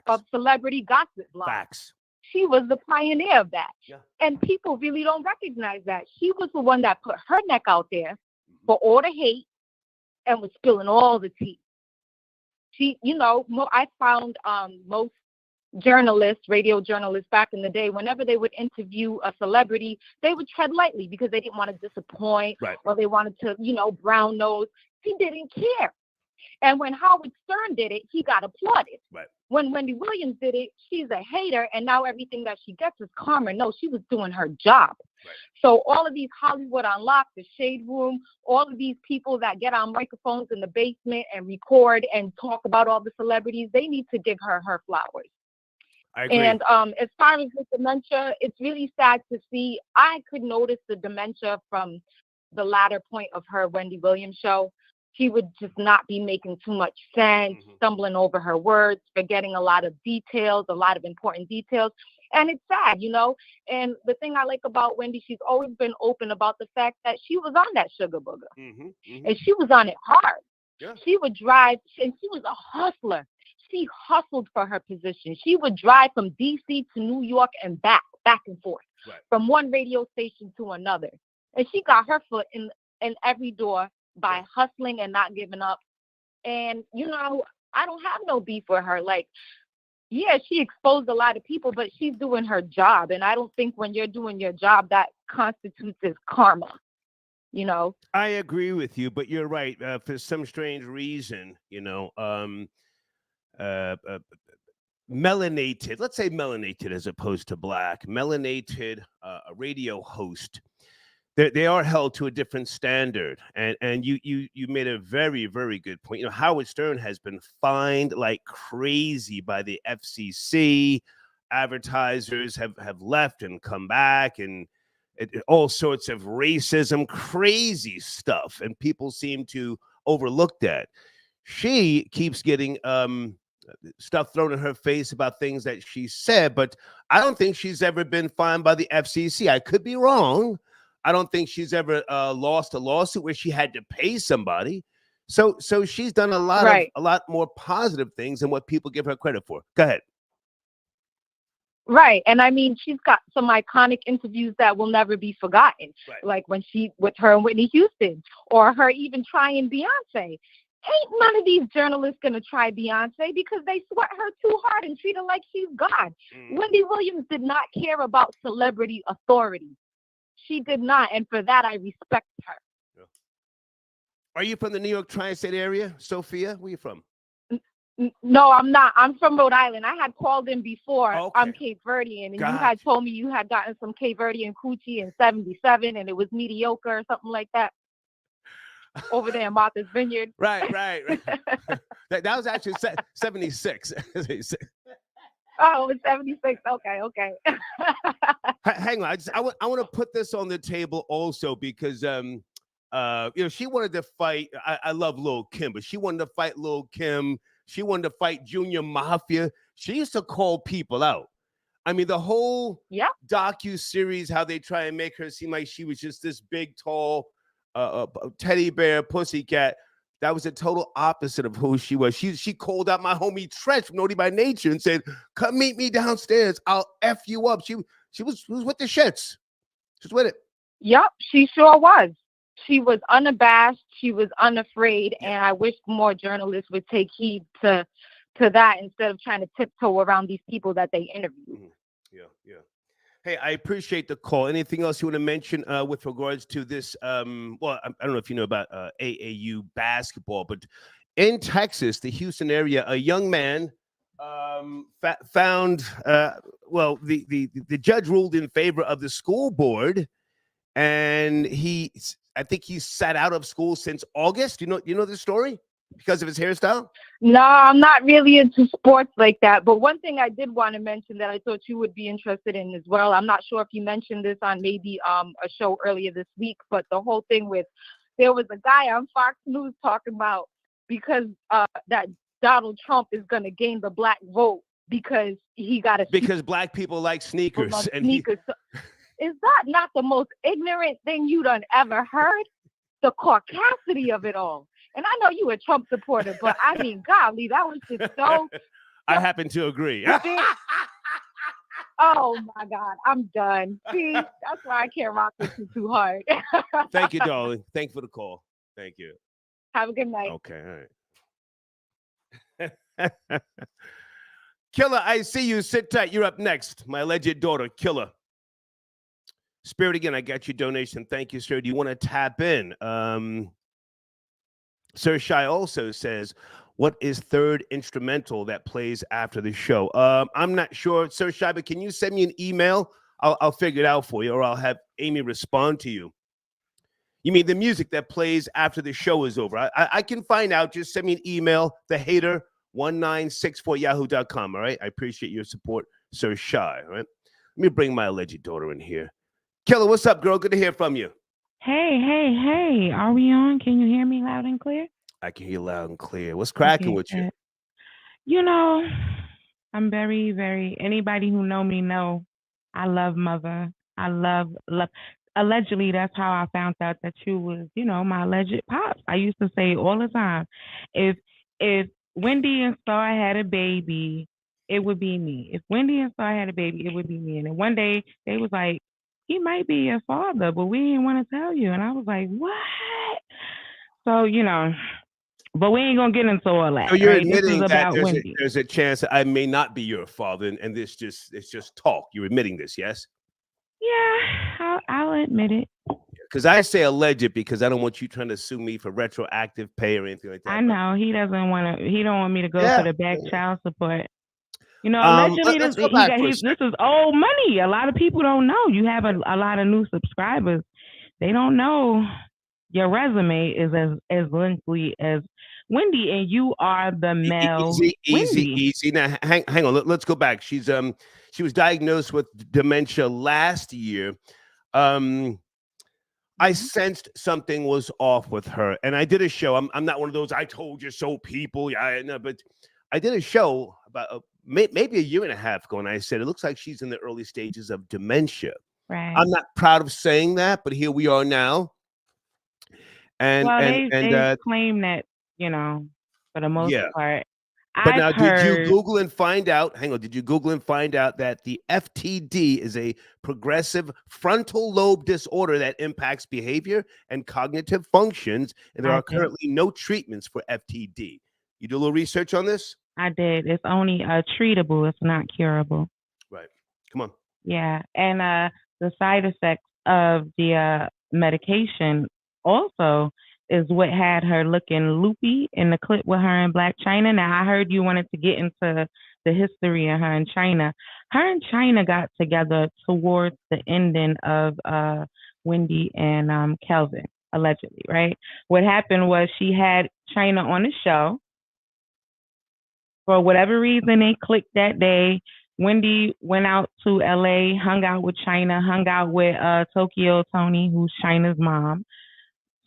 of celebrity gossip blogs. She was the pioneer of that. Yeah. And people really don't recognize that. She was the one that put her neck out there for all the hate and was spilling all the tea. She, I found most journalists, radio journalists back in the day, whenever they would interview a celebrity, they would tread lightly because they didn't want to disappoint or they wanted to, brown nose. She didn't care. And when Howard Stern did it, he got applauded.
Right.
When Wendy Williams did it, she's a hater, and now everything that she gets is karma. No, she was doing her job.
Right.
So all of these Hollywood Unlocked, the Shade Room, all of these people that get on microphones in the basement and record and talk about all the celebrities, they need to give her her flowers.
I agree.
And as far as the dementia, it's really sad to see. I could notice the dementia from the latter point of her Wendy Williams show. She would just not be making too much sense, stumbling over her words, forgetting a lot of details, a lot of important details. And it's sad, you know. And the thing I like about Wendy, she's always been open about the fact that she was on that sugar booger. And she was on it hard.
Yeah.
She would drive, and she was a hustler. She hustled for her position. She would drive from D.C. to New York and back and forth, from one radio station to another. And she got her foot in every door by hustling and not giving up. And, you know, I don't have no beef with her. Like, yeah, she exposed a lot of people, but she's doing her job. And I don't think when you're doing your job, that constitutes as karma, you know?
I agree with you, but you're right. For some strange reason, you know, melanated, let's say melanated as opposed to black, melanated a radio host, they are held to a different standard. And you made a very, very good point. You know, Howard Stern has been fined like crazy by the FCC. Advertisers have left and come back, and all sorts of racism, crazy stuff. And people seem to overlook that. She keeps getting stuff thrown in her face about things that she said, but I don't think she's ever been fined by the FCC. I could be wrong. I don't think she's ever lost a lawsuit where she had to pay somebody. So she's done a lot more positive things than what people give her credit for. Go ahead.
Right. And I mean, she's got some iconic interviews that will never be forgotten.
Right.
Like when she, with her and Whitney Houston, or her even trying Beyonce. Ain't none of these journalists going to try Beyonce because they sweat her too hard and treat her like she's God. Wendy Williams did not care about celebrity authority. She did not. And for that, I respect her.
Yeah. Are you from the New York tri-state area, Sophia? Where are you from?
No, I'm not. I'm from Rhode Island. I had called in before.
Okay.
I'm Cape Verdean, and you had told me you had gotten some Cape Verdean coochie in '77, and it was mediocre or something like that over there in Martha's Vineyard.
Right. that was actually 76.
Oh, it was 76. Okay.
Hang on. I want to put this on the table also because you know, she wanted to fight. I love Lil' Kim, but she wanted to fight Lil' Kim. She wanted to fight Junior Mafia. She used to call people out. I mean, the whole docu-series, how they try and make her seem like she was just this big, tall teddy bear pussycat. That was a total opposite of who she was. She called out my homie Treach from Naughty by Nature and said, "Come meet me downstairs. I'll F you up." She was with the shits. She's with it.
Yep, she sure was. She was unabashed. She was unafraid. And I wish more journalists would take heed to that instead of trying to tiptoe around these people that they interview.
Yeah. Hey, I appreciate the call. Anything else you want to mention with regards to this? Well, I don't know if you know about AAU basketball, but in Texas, the Houston area, a young man found, well, the judge ruled in favor of the school board, and I think he's sat out of school since August. You know the story? Because of his hairstyle?
No, I'm not really into sports like that. But one thing I did want to mention that I thought you would be interested in as well. I'm not sure if you mentioned this on maybe a show earlier this week, but the whole thing with there was a guy on Fox News talking about because that Donald Trump is going to gain the black vote because he got
because black people like sneakers.
Is that not the most ignorant thing you done ever heard? The caucasity of it all. And I know you a Trump supporter, but I mean, golly, that was just so.
I happen to agree.
Oh my God, I'm done. See, that's why I can't rock with you too hard.
Thank you, darling. Thank you for the call. Thank you.
Have a good night.
Okay, all right. Killer, I see you. Sit tight. You're up next. My alleged daughter, Killer. Spirit, again, I got your donation. Thank you, sir. Do you want to tap in? Sir Shy also says, what is third instrumental that plays after the show? I'm not sure, Sir Shy, but can you send me an email? I'll figure it out for you, or I'll have Amy respond to you. You mean the music that plays after the show is over? I can find out. Just send me an email, thehater1964yahoo.com. All right. I appreciate your support, Sir Shy. All right. Let me bring my alleged daughter in here. Killer, what's up, girl? Good to hear from you.
Hey. Are we on? Can you hear me loud and clear?
I can hear loud and clear. What's cracking with you?
You know, I'm very, very, anybody who know me know I love Mother. I love. Allegedly, that's how I found out that you was, my alleged pops. I used to say all the time, if Wendy and Star had a baby, it would be me. If Wendy and Star had a baby, it would be me. And then one day they was like, he might be your father, but we didn't want to tell you. And I was like, what? So, but we ain't gonna get into all that.
So you're
right?
admitting that
there's
a chance that I may not be your father, and it's just talk. You're admitting this, yes?
Yeah, I'll admit it.
Because I say alleged because I don't want you trying to sue me for retroactive pay or anything like that.
I know he doesn't want to. He don't want me to go for the back child support. Allegedly, this is old money. A lot of people don't know. You have a lot of new subscribers. They don't know your resume is as lengthy as Wendy, and you are the male.
Easy. Now, hang on. Let's go back. She was diagnosed with dementia last year. I sensed something was off with her, and I did a show. I'm not one of those I told you so people. Yeah, no, but I did a show about maybe a year and a half ago, and I said it looks like she's in the early stages of dementia.
Right.
I'm not proud of saying that, but here we are now. And
they claim that for the most part.
But now, did you Google and find out? Hang on, did you Google and find out that the FTD is a progressive frontal lobe disorder that impacts behavior and cognitive functions, and there are currently no treatments for FTD? You do a little research on this?
I did. It's only treatable. It's not curable.
Right. Come on.
Yeah, and the side effects of the medication also is what had her looking loopy in the clip with her in Black China. Now, I heard you wanted to get into the history of her in China. Her and China got together towards the ending of Wendy and Kelvin, allegedly, right? What happened was she had China on the show. For whatever reason, they clicked that day. Wendy went out to L.A., hung out with China, hung out with Tokyo Tony, who's China's mom.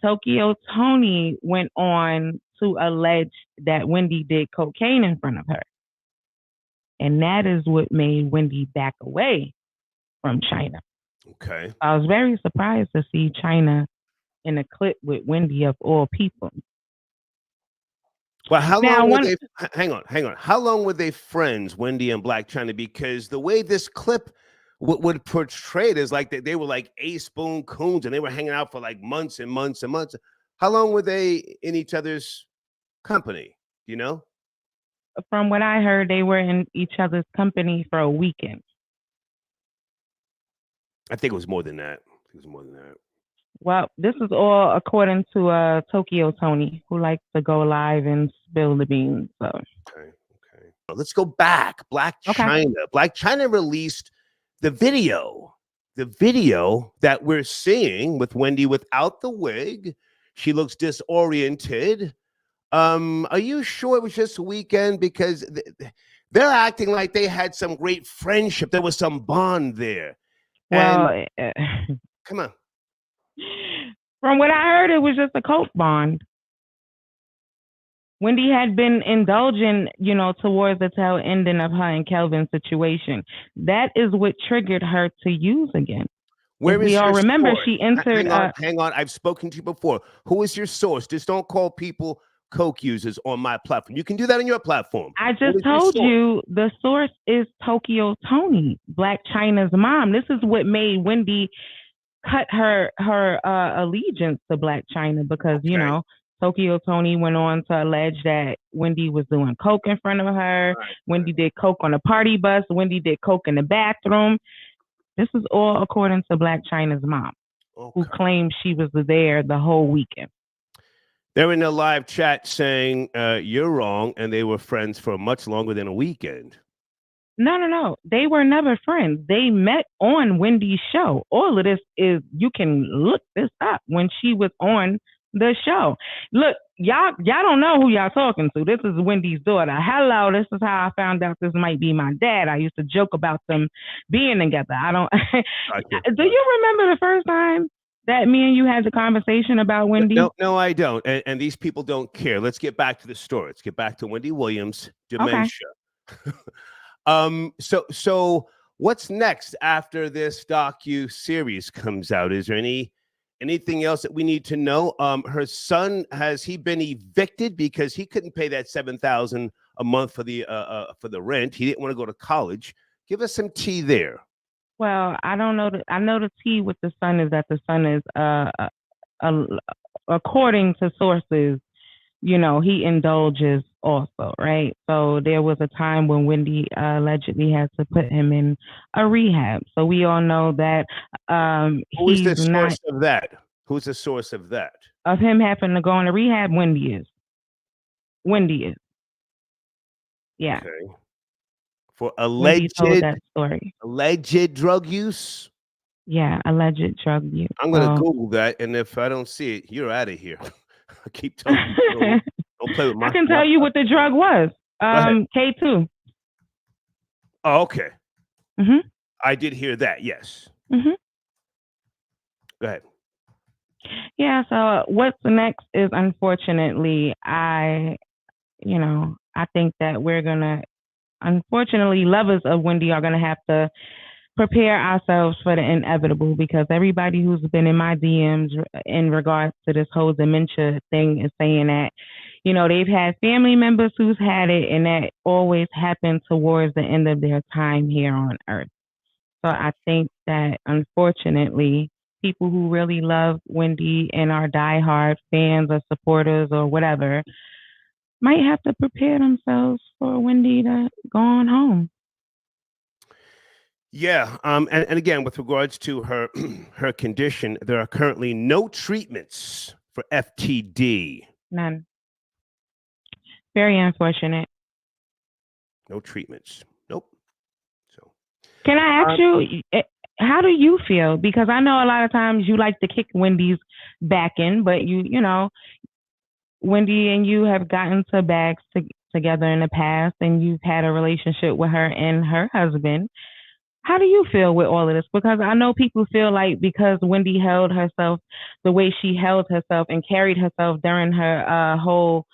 Tokyo Tony went on to allege that Wendy did cocaine in front of her. And that is what made Wendy back away from China.
Okay.
I was very surprised to see China in a clip with Wendy of all people.
Well, how long were they? Hang on. How long were they friends, Wendy and Black China? Because the way this clip would portray it is like they were like a spoon coons, and they were hanging out for like months and months and months. How long were they in each other's company? Do you know?
From what I heard, they were in each other's company for a weekend.
I think it was more than that.
Well, this is all according to Tokyo Tony, who likes to go live and spill the beans. So.
Okay. Let's go back. Black China. Black China released the video that we're seeing with Wendy without the wig. She looks disoriented. Are you sure it was just a weekend? Because they're acting like they had some great friendship. There was some bond there.
Well,
come on.
From what I heard, it was just a coke bond. Wendy had been indulging, towards the tail ending of her and Kelvin's situation. That is what triggered her to use again.
Where is your
remember
source?
She entered.
Hang on. I've spoken to you before. Who is your source? Just don't call people coke users on my platform. You can do that on your platform.
I just told you the source is Tokyo Tony, Black China's mom. This is what made Wendy cut her allegiance to Black China because, Tokyo Tony went on to allege that Wendy was doing coke in front of her. Right. Wendy did coke on a party bus. Wendy did coke in the bathroom. This is all according to Black China's mom, who claimed she was there the whole weekend.
They're in the live chat saying you're wrong, and they were friends for much longer than a weekend.
No. They were never friends. They met on Wendy's show. All of this is, you can look this up, when she was on the show. Look, y'all don't know who y'all talking to. This is Wendy's daughter. Hello, this is how I found out this might be my dad. I used to joke about them being together. I don't. Do you remember the first time that me and you had the conversation about Wendy?
No, I don't. And these people don't care. Let's get back to the story. Let's get back to Wendy Williams, dementia. Okay. So what's next after this docu-series comes out? Is there anything else that we need to know? Her son, has he been evicted because he couldn't pay that $7,000 a month for the rent? He didn't want to go to college. Give us some tea there.
Well, I don't know. I know the tea with the son is that the son is, according to sources, he indulges also, right? So there was a time when Wendy allegedly had to put him in a rehab. So we all know that
who's the source of that? Who's the source of that?
Of him having to go into rehab? Wendy is. Yeah.
Okay. For alleged drug use?
Yeah, alleged drug use.
I'm going to Google that, and if I don't see it, you're out of here. I keep telling you, don't play with my.
I can tell you what the drug was. K2.
Oh, okay.
Mm-hmm.
I did hear that, yes.
Mm-hmm.
Go ahead.
Yeah, so what's next is, unfortunately, I think that we're going to, unfortunately, lovers of Wendy are going to have to prepare ourselves for the inevitable, because everybody who's been in my DMs in regards to this whole dementia thing is saying that, they've had family members who's had it, and that always happened towards the end of their time here on Earth. So I think that, unfortunately, people who really love Wendy and are diehard fans or supporters or whatever might have to prepare themselves for Wendy to go on home.
Yeah, and again, with regards to her her condition, there are currently no treatments for FTD.
None. Very unfortunate.
No treatments. Nope. So,
can I ask you, how do you feel? Because I know a lot of times you like to kick Wendy's back in, but Wendy and you have gotten to bags together in the past, and you've had a relationship with her and her husband. How do you feel with all of this? Because I know people feel like, because Wendy held herself the way she held herself and carried herself during her whole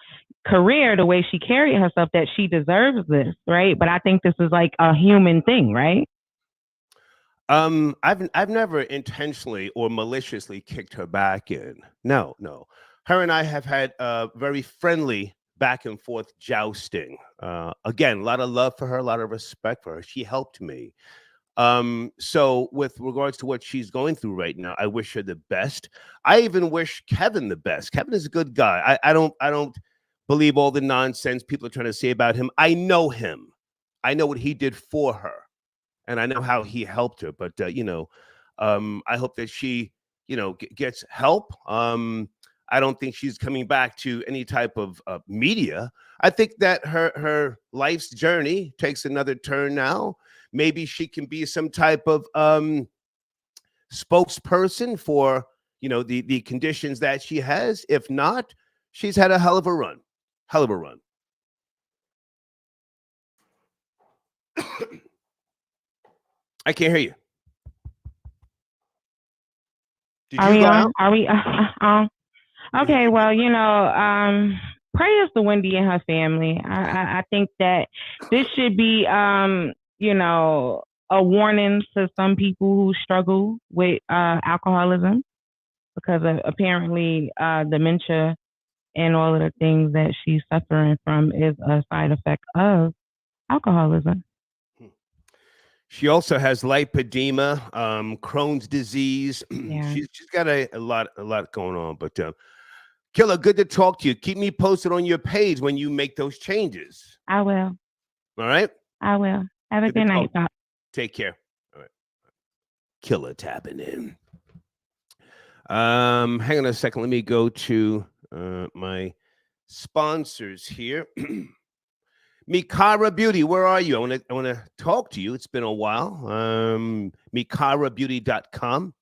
career, the way she carried herself, that she deserves this, right? But I think this is like a human thing, right?
I've never intentionally or maliciously kicked her back in. No. Her and I have had very friendly back and forth jousting. Again, a lot of love for her, a lot of respect for her. She helped me. So with regards to what she's going through right now, I wish her the best. I even wish Kevin the best. Kevin is a good guy. I don't believe all the nonsense people are trying to say about him. I know him. I know what he did for her, and I know how he helped her. But I hope that she gets help. I don't think she's coming back to any type of media. I think that her life's journey takes another turn now. Maybe she can be some type of spokesperson for, the conditions that she has. If not, she's had a hell of a run. I can't hear you.
Are we on? Are we okay, well, prayers to Wendy and her family. I think that this should be a warning to some people who struggle with alcoholism, because apparently dementia and all of the things that she's suffering from is a side effect of alcoholism.
She also has lipedema, Crohn's disease.
Yeah.
She's got a lot going on. But Killer, good to talk to you. Keep me posted on your page when you make those changes.
I will.
All right?
I will. Have a good night, Doc.
Take care. All right. Killer tapping in. Hang on a second. Let me go to my sponsors here. Mikara Beauty, where are you? I want to talk to you. It's been a while. MikaraBeauty.com,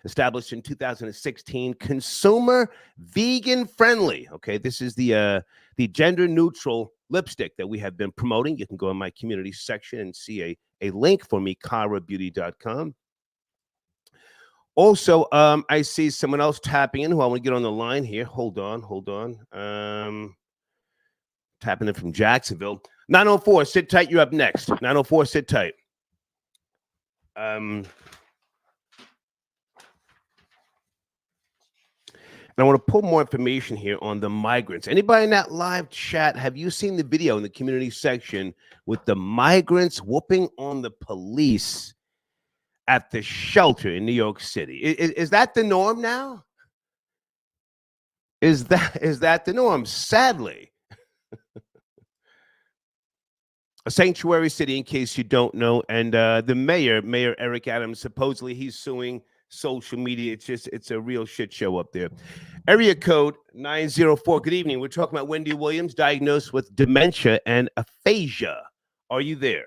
established in 2016, consumer vegan friendly. Okay, this is the gender neutral lipstick that we have been promoting. You can go in my community section and see a link for MikaraBeauty.com. Also, I see someone else tapping in who I want to get on the line here. Hold on. Tapping in from Jacksonville. 904, sit tight. You're up next. 904, sit tight. And I want to pull more information here on the migrants. Anybody in that live chat, have you seen the video in the community section with the migrants whooping on the police at the shelter in New York City? Is that the norm now? Is that the norm? Sadly. A sanctuary city, in case you don't know, and the Mayor Eric Adams, supposedly he's suing social media. It's a real shit show up there. Area code 904. Good evening. We're talking about Wendy Williams, diagnosed with dementia and aphasia. Are you there?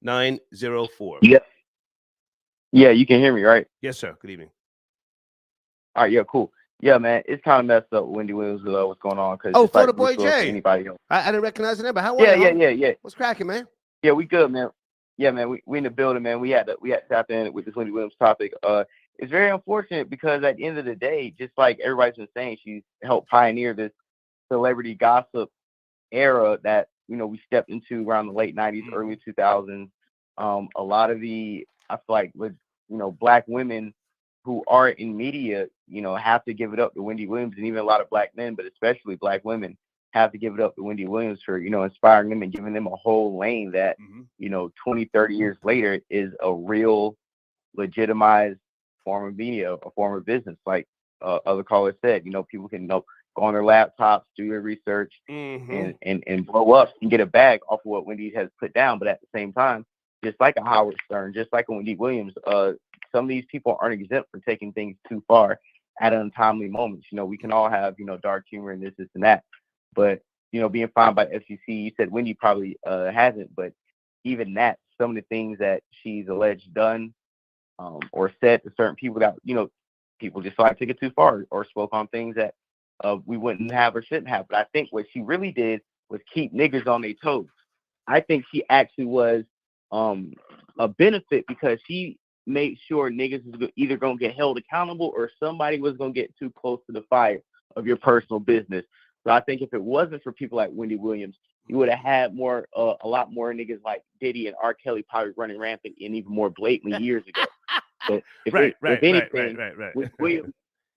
904.
Yeah. Yeah, you can hear me, right?
Yes, sir. Good evening.
All right, yeah, cool. Yeah, man, it's kind of messed up with Wendy Williams with what's going on.
Oh, Florida Boy
Jay.
Jay.
Anybody else.
I didn't recognize the number. How are you?
Yeah.
What's cracking, man?
Yeah, we good, man. Yeah, man, we in the building, man. We had to tap in with this Wendy Williams topic. It's very unfortunate because at the end of the day, just like everybody's been saying, she's helped pioneer this celebrity gossip era that, you know, we stepped into around the late 90s, early 2000s. A lot of the, I feel like, with, you know, Black women who are in media, you know, have to give it up to Wendy Williams, and even a lot of Black men, but especially Black women, have to give it up to Wendy Williams for, you know, inspiring them and giving them a whole lane that, you know, 20, 30 years later is a real legitimized form of media, a form of business. Like other callers said, you know, people can go on their laptops, do their research, and blow up and get a bag off of what Wendy has put down. But at the same time, just like a Howard Stern, just like a Wendy Williams, some of these people aren't exempt from taking things too far at untimely moments. You know, we can all have, you know, dark humor and this and that. But, you know, being fined by FCC, you said Wendy probably hasn't. But even that, some of the things that she's alleged done or said to certain people that, you know, people just thought took it too far or spoke on things that we wouldn't have or shouldn't have. But I think what she really did was keep niggas on their toes. I think she actually was a benefit because she made sure niggas was either going to get held accountable or somebody was going to get too close to the fire of your personal business. So I think if it wasn't for people like Wendy Williams, you would have had more, a lot more niggas like Diddy and R. Kelly probably running rampant and even more blatantly years ago. So if anything, with Williams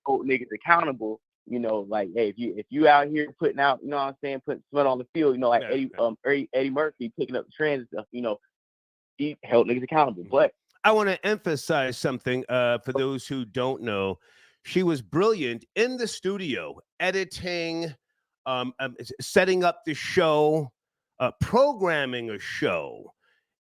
hold niggas accountable, you know, like, hey, if you out here putting out, you know what I'm saying, putting sweat on the field, you know, like Eddie Murphy picking up the trends and stuff, you know, he held niggas accountable. But
I want to emphasize something for those who don't know. She was brilliant in the studio, editing, setting up the show, programming a show,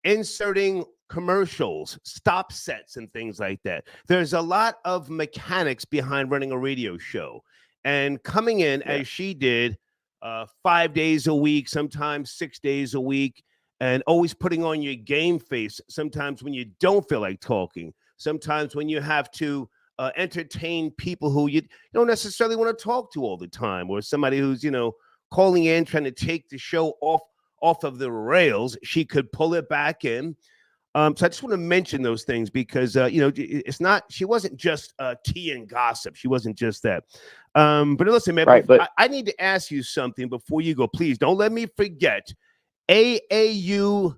inserting commercials, stop sets, and things like that. There's a lot of mechanics behind running a radio show. And coming in as she did 5 days a week, sometimes 6 days a week, and always putting on your game face, sometimes when you don't feel like talking, sometimes when you have to entertain people who you don't necessarily want to talk to all the time, or somebody who's, you know, calling in, trying to take the show off of the rails. She could pull it back in. So I just want to mention those things because, you know, it's not, she wasn't just tea and gossip. She wasn't just that. But listen, man, I need to ask you something before you go. Please don't let me forget. AAU,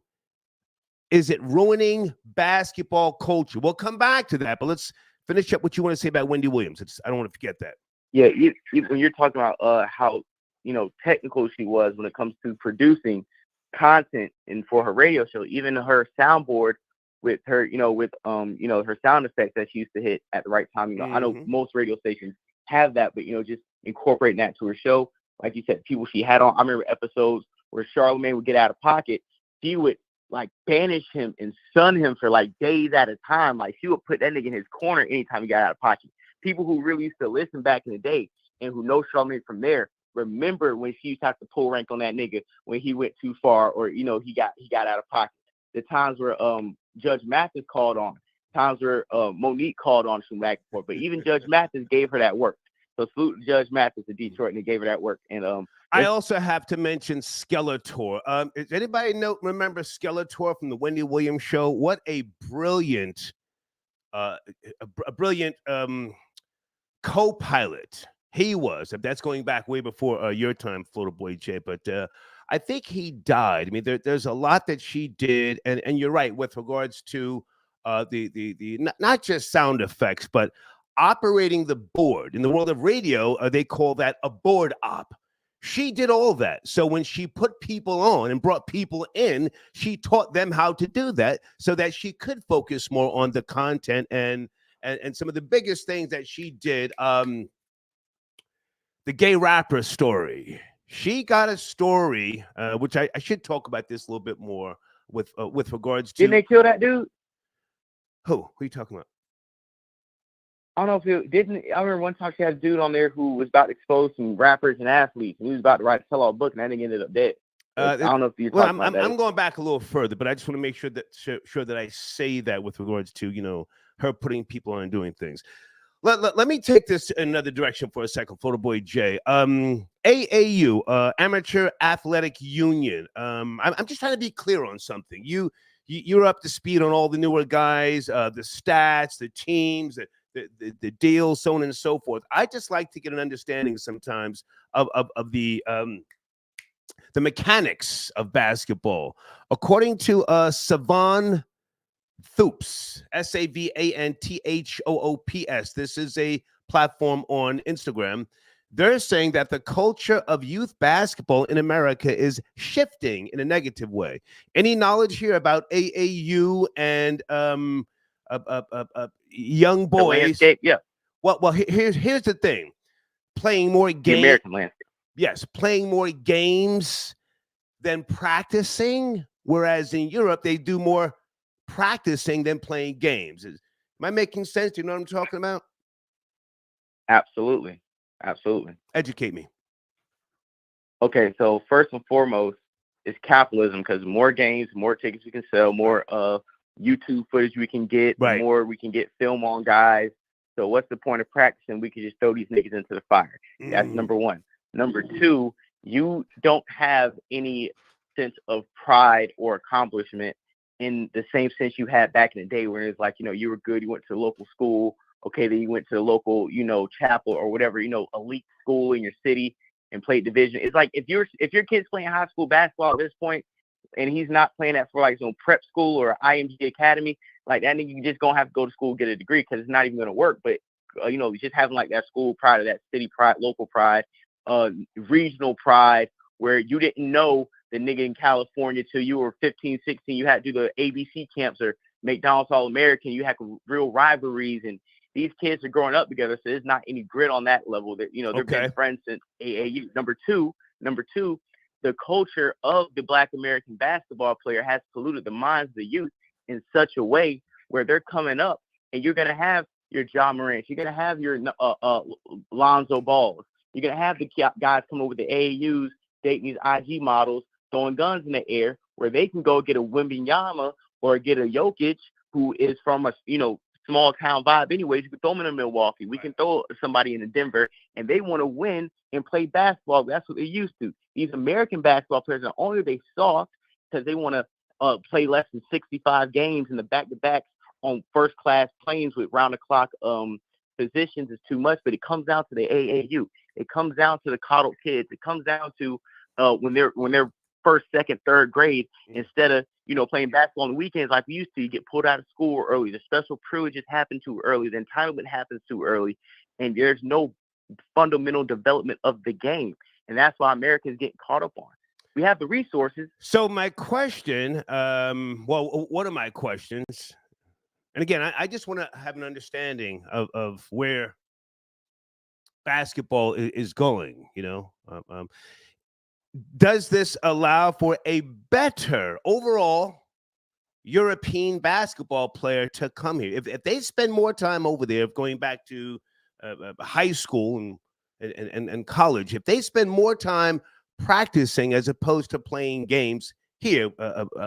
is it ruining basketball culture? We'll come back to that, but let's finish up what you want to say about Wendy Williams. I don't want to forget that.
Yeah, when you're talking about how, you know, technical she was when it comes to producing content and for her radio show, even her soundboard with her, you know, with you know, her sound effects that she used to hit at the right time. You know, I know most radio stations have that, but, you know, just incorporating that to her show, like you said, people she had on. I remember episodes where Charlamagne would get out of pocket. She would like banish him and sun him for like days at a time. Like she would put that nigga in his corner anytime he got out of pocket. People who really used to listen back in the day, and who knows Charlamagne from there, remember when she used to have to pull rank on that nigga when he went too far, or he got out of pocket. The times where Judge Mathis called on, times where Monique called on some back and forth, but even Judge Mathis gave her that work. So salute Judge Mathis in Detroit, and he gave her that work. And
I also have to mention Skeletor. Does anybody remember Skeletor from the Wendy Williams show? What a brilliant, co-pilot he was. That's going back way before your time, Floater Boy J. But I think he died. I mean, there's a lot that she did, and you're right with regards to the not just sound effects, but operating the board. In the world of radio, they call that a board op. She did all that. So when she put people on and brought people in, she taught them how to do that so that she could focus more on the content and some of the biggest things that she did. The gay rapper story. She got a story, which I should talk about this a little bit more with regards to.
Didn't they kill that dude?
Who are you talking about?
I don't know if it didn't. I remember one time she had a dude on there who was about to expose some rappers and athletes, and he was about to write a tell-all book, and that nigga ended up dead. I don't know if you're talking about that.
I'm going back a little further, but I just want to make sure that I say that with regards to her putting people on and doing things. Let me take this in another direction for a second, Photo Boy J. AAU, Amateur Athletic Union. I'm just trying to be clear on something. You're up to speed on all the newer guys, the stats, the teams, the deals, so on and so forth. I just like to get an understanding sometimes of the mechanics of basketball. According to Savan Thoops, SAVANTHOOPS, this is a platform on Instagram. They're saying that the culture of youth basketball in America is shifting in a negative way. Any knowledge here about AAU and young boys?
The landscape, yeah.
Well, here's the thing: playing more games.
The American landscape.
Yes, playing more games than practicing. Whereas in Europe, they do more practicing than playing games. Am I making sense? Do you know what I'm talking about?
Absolutely.
Educate me.
Okay, so first and foremost is capitalism, because more games, more tickets we can sell, more YouTube footage we can get,
right.
More we can get film on guys. So what's the point of practicing? We could just throw these niggas into the fire. That's number one. Number two, you don't have any sense of pride or accomplishment in the same sense you had back in the day, where it's like, you were good, you went to the local school, okay, then you went to the local, chapel or whatever, elite school in your city and played division. It's like if your kid's playing high school basketball at this point and he's not playing that for like some prep school or IMG academy, like that nigga, you just gonna have to go to school, get a degree, because it's not even gonna work. But just having like that school pride or that city pride, local pride, regional pride, where you didn't know the nigga in California till you were 15, 16, you had to do the ABC camps or McDonald's All-American, you had real rivalries, and these kids are growing up together, so there's not any grit on that level. That they've been friends since AAU. Number two, the culture of the Black American basketball player has polluted the minds of the youth in such a way where they're coming up, and you're gonna have your John Morant, you're gonna have your Lonzo Balls, you're gonna have the guys coming over the AAUs dating these IG models, throwing guns in the air, where they can go get a Wembanyama or get a Jokic, who is from a small town vibe anyways. You can throw them in Milwaukee. We can throw somebody in Denver, and they want to win and play basketball. That's what they're used to. These American basketball players, not only are they soft because they want to play less than 65 games in the back-to-backs on first-class planes with round-the-clock positions is too much, but it comes down to the AAU. It comes down to the coddled kids. It comes down to when they're first, second, third grade, instead of playing basketball on the weekends like we used to, you get pulled out of school early. The special privileges happen too early. The entitlement happens too early, and there's no fundamental development of the game, and that's why America is getting caught up on. We have the resources.
So my question, one of my questions, and again, I just want to have an understanding of where basketball is going. Does this allow for a better overall European basketball player to come here? If they spend more time over there, going back to high school and and college, if they spend more time practicing as opposed to playing games here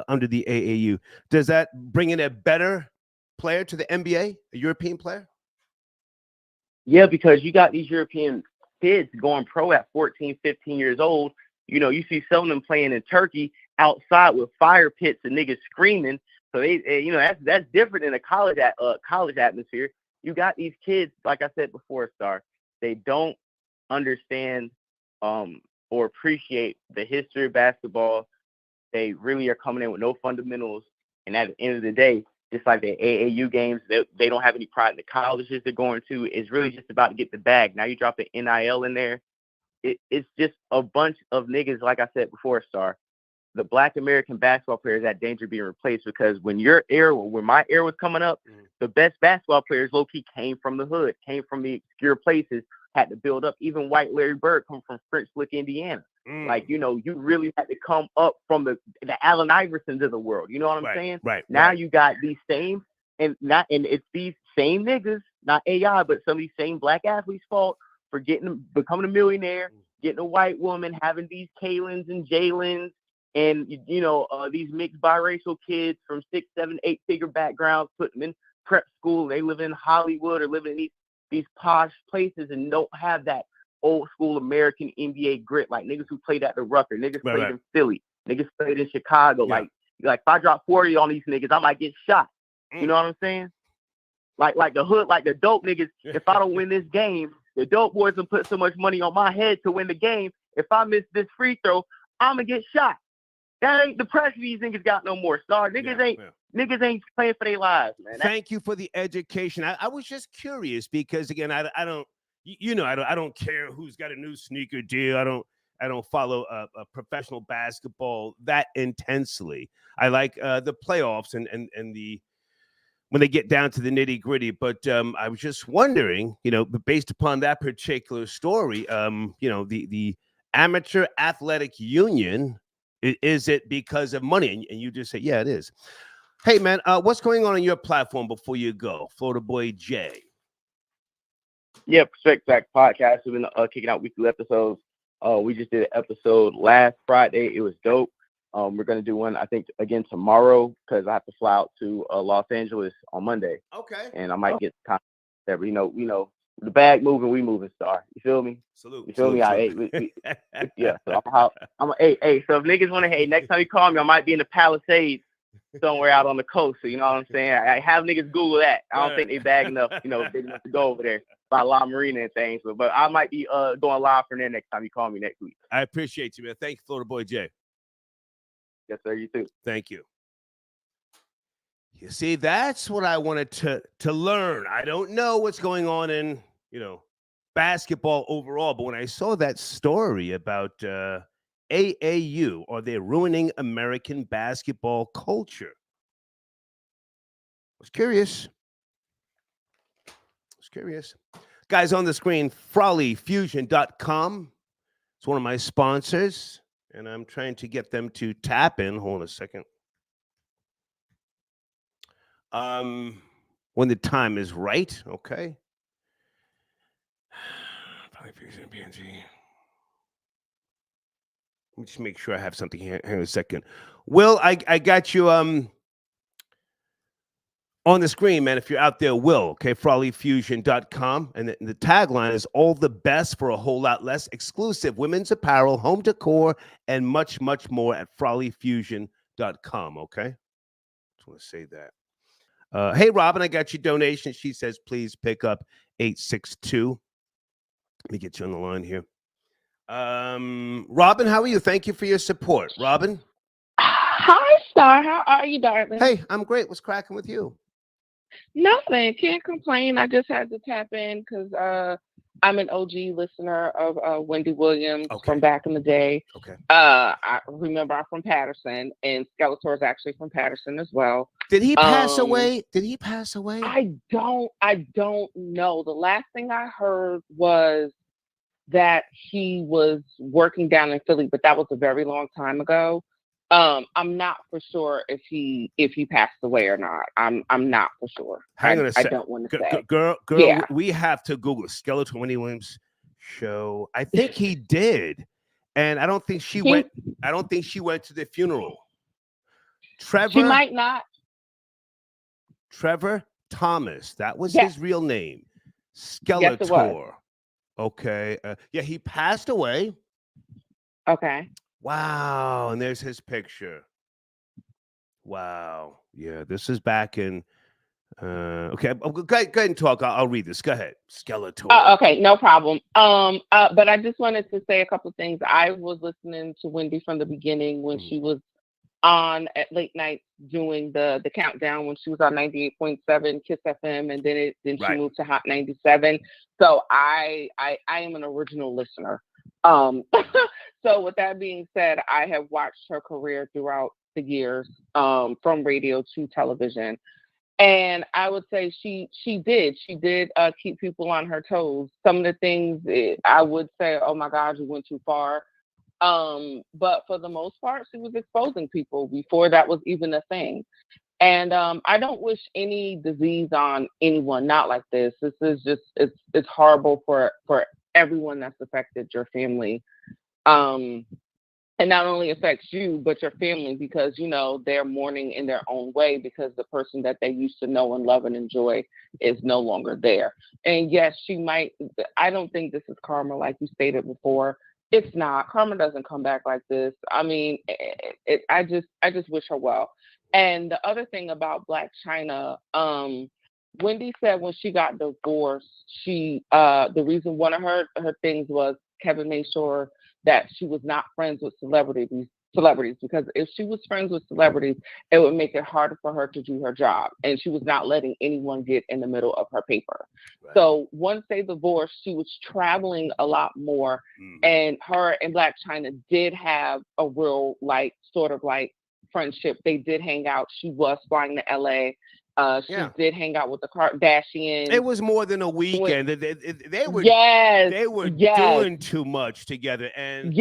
under the AAU, does that bring in a better player to the NBA, a European player?
Yeah, because you got these European kids going pro at 14, 15 years old. You know, you see some of them playing in Turkey outside with fire pits and niggas screaming. So they you know, that's different in a college atmosphere. You got these kids, like I said before, Star, they don't understand or appreciate the history of basketball. They really are coming in with no fundamentals. And at the end of the day, just like the AAU games, they don't have any pride in the colleges they're going to. It's really just about to get the bag. Now you drop the NIL in there. It's just a bunch of niggas, like I said before, Star. The Black American basketball players at danger of being replaced, because when my era was coming up, the best basketball players low-key came from the hood, came from the obscure places, had to build up. Even white Larry Bird come from French Lick, Indiana. Like, you know, you really had to come up from the Allen Iversons of the world. You know what I'm saying?
Right.
Now you got these same, and it's these same niggas, not AI, but some of these same black athletes' fault for becoming a millionaire, getting a white woman, having these Kaylins and Jaylins, and you know, these mixed biracial kids from 6, 7, 8-figure backgrounds, putting them in prep school. They live in Hollywood or living in these posh places and don't have that old school American NBA grit, like niggas who played at the Rucker, niggas played in Philly, niggas played in Chicago. Like if I drop 40 on these niggas, I might get shot. You know what I'm saying? Like the hood, like the dope niggas. If I don't win this game, the dope boys will put so much money on my head to win the game. If I miss this free throw, I'm gonna get shot. That ain't the pressure these niggas got no more. Star niggas ain't playing for their lives, man.
Thank you for the education. I was just curious because again, I don't, you know, I don't care who's got a new sneaker deal. I don't follow a professional basketball that intensely. I like the playoffs and the when they get down to the nitty gritty. But I was just wondering, you know, based upon that particular story, you know, the Amateur Athletic Union, is it because of money? And you just say, yeah, it is. Hey, man, what's going on your platform before you go? Florida Boy J.
Yeah, Perspective Fact Podcast. We've been kicking out weekly episodes. We just did an episode last Friday. It was dope. We're going to do one, I think, again tomorrow because I have to fly out to Los Angeles on Monday. Okay. And I might get time there. But, you know, the bag moving, we moving, Star. You feel me?
Salute.
You feel me? Yeah. So I'm hey, so if niggas want to, hey, next time you call me, I might be in the Palisades somewhere out on the coast. So you know what I'm saying? I have niggas Google that. I don't think they bag enough, you know, big enough to go over there by La Marina and things. But I might be going live from there next time you call me next week.
I appreciate you, man. Thank you, Florida Boy J.
Yes, sir. You too.
Thank you. You see, that's what I wanted to learn. I don't know what's going on in, you know, basketball overall, but when I saw that story about AAU, are they ruining American basketball culture? I was curious. Guys, on the screen, FrawleyFusion.com. It's one of my sponsors, and I'm trying to get them to tap in. Hold on a second. When the time is right, okay. Let me just make sure I have something here. Hang on a second. Will, I got you on the screen, man. If you're out there, Will, okay, FrawleyFusion.com. And the tagline is all the best for a whole lot less. Exclusive women's apparel, home decor, and much, much more at FrawleyFusion.com, okay? Just want to say that. Hey, Robin, I got your donation. She says, please pick up 862. Let me get you on the line here. Robin, how are you? Thank you for your support. Robin?
Hi, Star. How are you, darling?
Hey, I'm great. What's cracking with you?
Nothing. Can't complain. I just had to tap in because I'm an OG listener of Wendy Williams from back in the day.
Okay.
I remember I'm from Patterson, and Skeletor is actually from Patterson as well.
Did he pass away?
I don't know. The last thing I heard was that he was working down in Philly, but that was a very long time ago. I'm not for sure if he passed away or not. I'm not for sure.
Hang on a second.
I don't want to say.
Girl,
yeah.
We have to Google Skeletor Wendy Williams show. I think he did, and I don't think she went. I don't think she went to the funeral. Trevor.
She might not.
Trevor Thomas. That was his real name. Skeletor.
Yes, it was.
Okay. Yeah, he passed away.
Okay.
Wow. And there's his picture. Wow. Yeah, this is back in. Okay. Go ahead and talk. I'll read this. Go ahead. Skeletor.
Okay, no problem. But I just wanted to say a couple of things. I was listening to Wendy from the beginning when she was on at late night doing the countdown when she was on 98.7 Kiss FM, and then she moved to Hot 97. So I am an original listener. So with that being said, I have watched her career throughout the years, from radio to television. And I would say she did keep people on her toes. Some of the things I would say, oh my God, you went too far. But for the most part, she was exposing people before that was even a thing. And I don't wish any disease on anyone, not like this. This is just, it's horrible for everyone that's affected, your family. And not only affects you, but your family, because, you know, they're mourning in their own way because the person that they used to know and love and enjoy is no longer there. And yes, I don't think this is karma, like you stated before. It's not. Karma doesn't come back like this. I mean, I just wish her well. And the other thing about Black China, Wendy said when she got divorced, the reason one of her things was Kevin made sure that she was not friends with celebrities, because if she was friends with celebrities, it would make it harder for her to do her job. And she was not letting anyone get in the middle of her paper. Right. So once they divorced, she was traveling a lot more. And her and Black China did have a real, sort of friendship. They did hang out. She was flying to LA. She did hang out with the Kardashians.
It was more than a weekend. They were doing too much together. And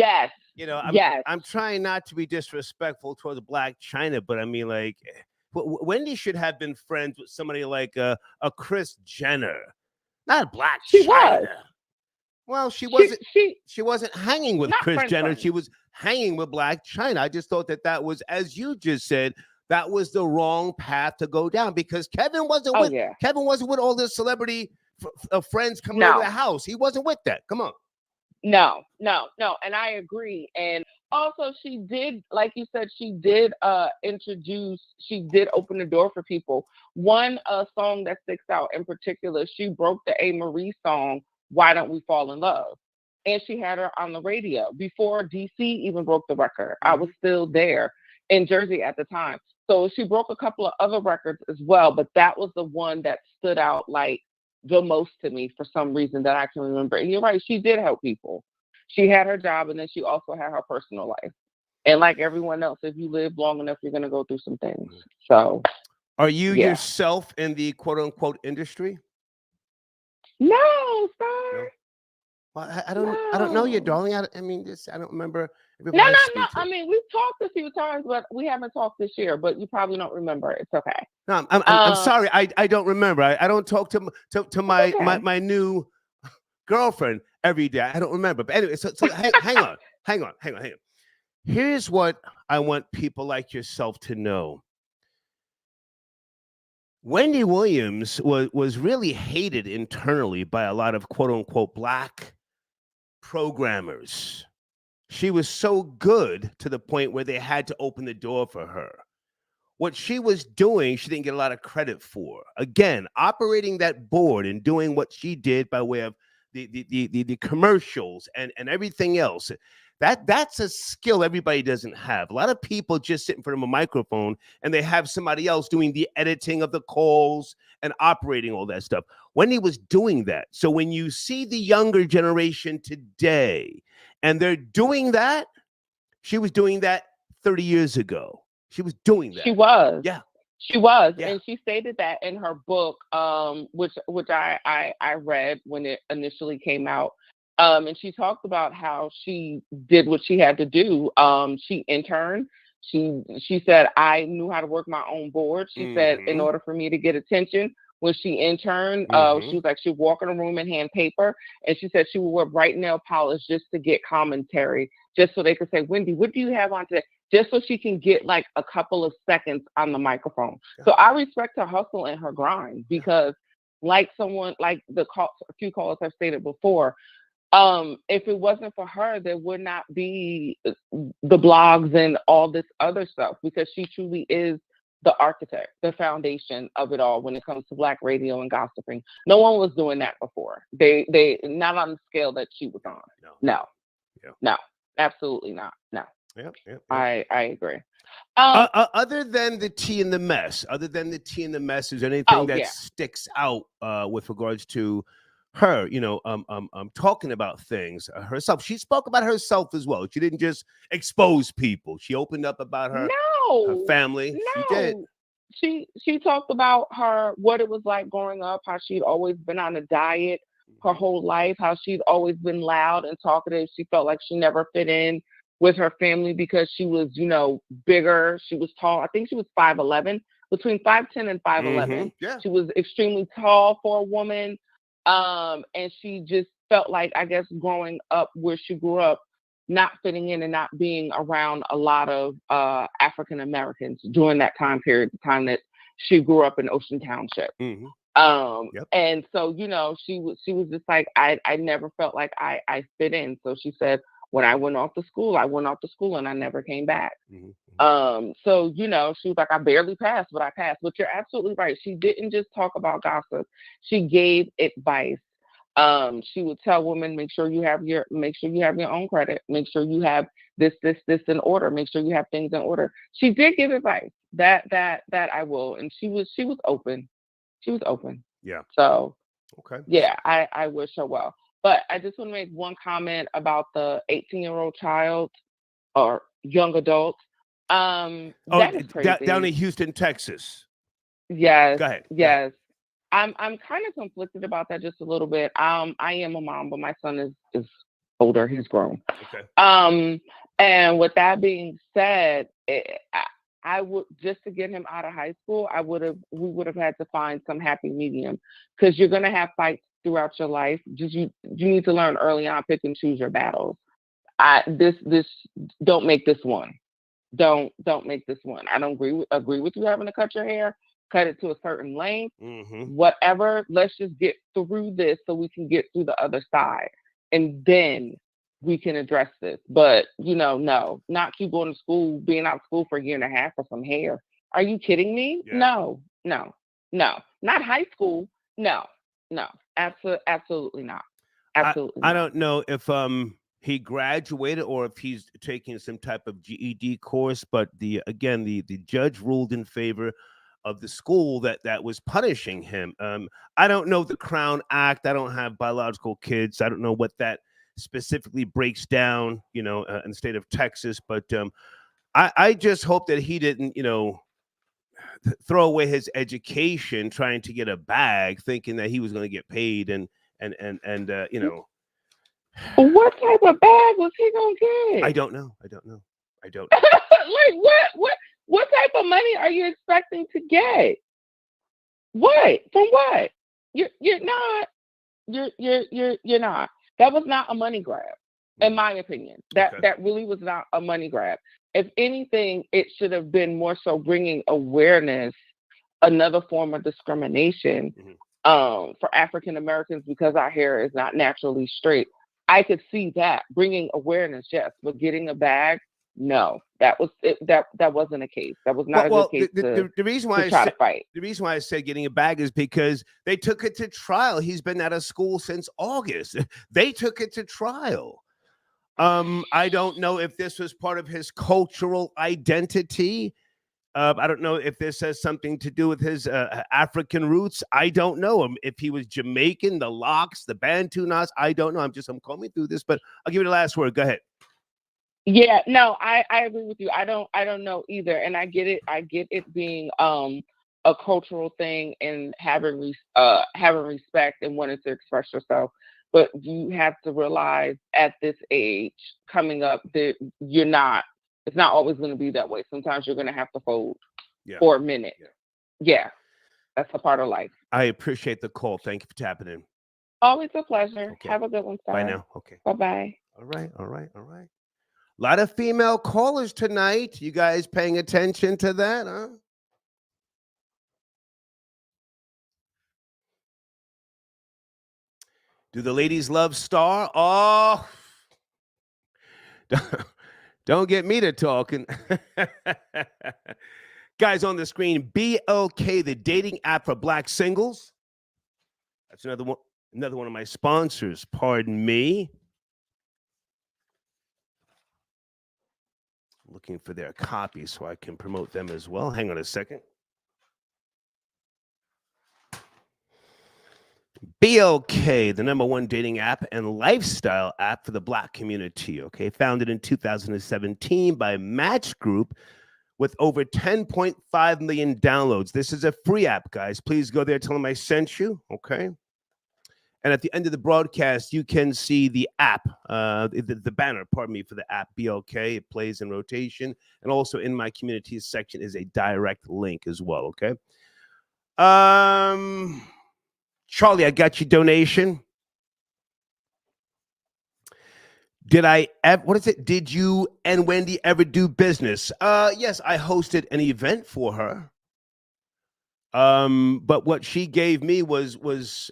you know, I'm trying not to be disrespectful towards Black China, but I mean, Wendy should have been friends with somebody like a Kris Jenner, not Black China. Well, she wasn't hanging with Kris Jenner. She was hanging with Black China. I just thought that was, as you just said, that was the wrong path to go down, because Kevin wasn't with all the celebrity friends coming over the house. He wasn't with that. Come on.
No. And I agree. And also she did, like you said, she did open the door for people. One song that sticks out in particular, she broke the A. Marie song, Why Don't We Fall in Love? And she had her on the radio before DC even broke the record. I was still there in Jersey at the time. So she broke a couple of other records as well, but that was the one that stood out the most to me for some reason that I can remember. And you're right, she did help people. She had her job, and then she also had her personal life. And like everyone else, if you live long enough, you're going to go through some things. So,
are you yourself in the quote unquote industry?
No, sir.
No. Well, I don't know you, darling. I don't remember.
No. I mean, we've talked a few times, but we haven't talked this year. But you probably don't remember. It's okay.
No, I'm sorry. I don't remember. I don't talk to my new girlfriend every day. I don't remember. But anyway, so hang on. Here's what I want people like yourself to know. Wendy Williams was really hated internally by a lot of quote unquote Black programmers. She was so good to the point where they had to open the door for her. What she was doing, she didn't get a lot of credit for. Again, operating that board and doing what she did by way of the commercials and everything else. That's a skill everybody doesn't have. A lot of people just sit in front of a microphone and they have somebody else doing the editing of the calls and operating all that stuff. Wendy was doing that. So when you see the younger generation today and they're doing that, she was doing that 30 years ago. She was doing that.
She was.
Yeah.
She was. Yeah. And she stated that in her book, which I read when it initially came out. And she talked about how she did what she had to do. She interned. She said, I knew how to work my own board. She said, in order for me to get attention, when she interned.
Mm-hmm.
She was like, she'd walk in a room and hand paper, and she said she would wear bright nail polish just to get commentary, just so they could say, Wendy, what do you have on today? Just so she can get like a couple of seconds on the microphone. Yeah. So I respect her hustle and her grind, because like someone, like a few callers have stated before, if it wasn't for her, there would not be the blogs and all this other stuff, because she truly is the architect, the foundation of it all when it comes to Black radio and gossiping. No one was doing that before. They not on the scale that she was on. No, absolutely not. No.
Yep.
I agree.
Other than the tea in the mess, is there anything that sticks out with regards to her, talking about things herself? She spoke about herself as well. She didn't just expose people. She opened up about her family.
No.
She did.
She talked about what it was like growing up, how she'd always been on a diet her whole life, how she'd always been loud and talkative. She felt like she never fit in with her family because she was, bigger. She was tall. I think she was 5'11", between 5'10" and 5'11".
Mm-hmm. Yeah.
She was extremely tall for a woman. And she just felt like, I guess, growing up where she grew up, not fitting in and not being around a lot of African Americans during that time period, the time that she grew up in Ocean Township.
Mm-hmm.
And so, she was just like, I never felt like I fit in. So she said, when I went off to school and I never came back.
Mm-hmm.
So, she was like, I barely passed, but I passed. But you're absolutely right. She didn't just talk about gossip. She gave advice. She would tell women, make sure you have your own credit. Make sure you have this in order. Make sure you have things in order. She did give advice. That I will. And she was open. She was open.
Yeah.
So,
okay.
Yeah, I wish her well. But I just want to make one comment about the 18-year-old child or young adult. That is crazy.
Down in Houston, Texas.
Yes.
Go ahead.
Yes. I'm kind of conflicted about that just a little bit. I am a mom, but my son is older. He's grown.
Okay.
And with that being said, I would, just to get him out of high school, we would have had to find some happy medium, because you're gonna have fights throughout your life. Just you need to learn early on, pick and choose your battles. Don't make this one. Don't make this one. I don't agree with you having to cut your hair, cut it to a certain length, whatever. Let's just get through this so we can get through the other side, and then we can address this. But no, not keep going to school, being out of school for a year and a half for some hair. Are you kidding me?
Yeah.
No, not high school. No, absolutely not. Absolutely.
I don't know if he graduated or if he's taking some type of GED course, but the judge ruled in favor of the school that was punishing him. I don't know the Crown Act. I don't have biological kids. I don't know what that specifically breaks down, in the state of Texas. But I just hope that he didn't, throw away his education trying to get a bag, thinking that he was going to get paid and.
What type of bag was he gonna get?
I don't know.
Like what type of money are you expecting to get? What? From what? You're not. That was not a money grab, in my opinion. That really was not a money grab. If anything, it should have been more so bringing awareness, another form of discrimination for African Americans, because our hair is not naturally straight. I could see that bringing awareness, yes, but getting a bag, no, that was it. That wasn't a case. That was not a good case.
The reason why
to fight.
The reason why I said getting a bag is because they took it to trial. He's been out of school since August. They took it to trial. I don't know if this was part of his cultural identity. I don't know if this has something to do with his African roots. I don't know if he was Jamaican, the locks, the Bantu knots. I don't know. I'm combing through this, but I'll give you the last word. Go ahead.
Yeah, no, I agree with you. I don't know either, and I get it. I get it being a cultural thing and having respect and wanting to express yourself. But you have to realize at this age, coming up, that it's not always going to be that way. Sometimes you're going to have to fold for a minute. Yeah. That's a part of life.
I appreciate the call. Thank you for tapping in.
Always a pleasure.
Okay.
Have a good one, Star.
Bye now. Okay.
Bye-bye.
All right. A lot of female callers tonight. You guys paying attention to that, huh? Do the ladies love Star? Oh, don't get me to talking. Guys on the screen, BLK, the dating app for black singles. That's another one of my sponsors. Pardon me. Looking for their copy so I can promote them as well. Hang on a second. BLK, the #1 dating app and lifestyle app for the black community. Okay, founded in 2017 by Match Group with over 10.5 million downloads. This is a free app, guys. Please go there, tell them I sent you. Okay. And at the end of the broadcast, you can see the app, the banner, pardon me, for the app BLK. It plays in rotation. And also in my communities section is a direct link as well, okay? Charlie, I got your donation. Did you and Wendy ever do business? Yes, I hosted an event for her. But what she gave me was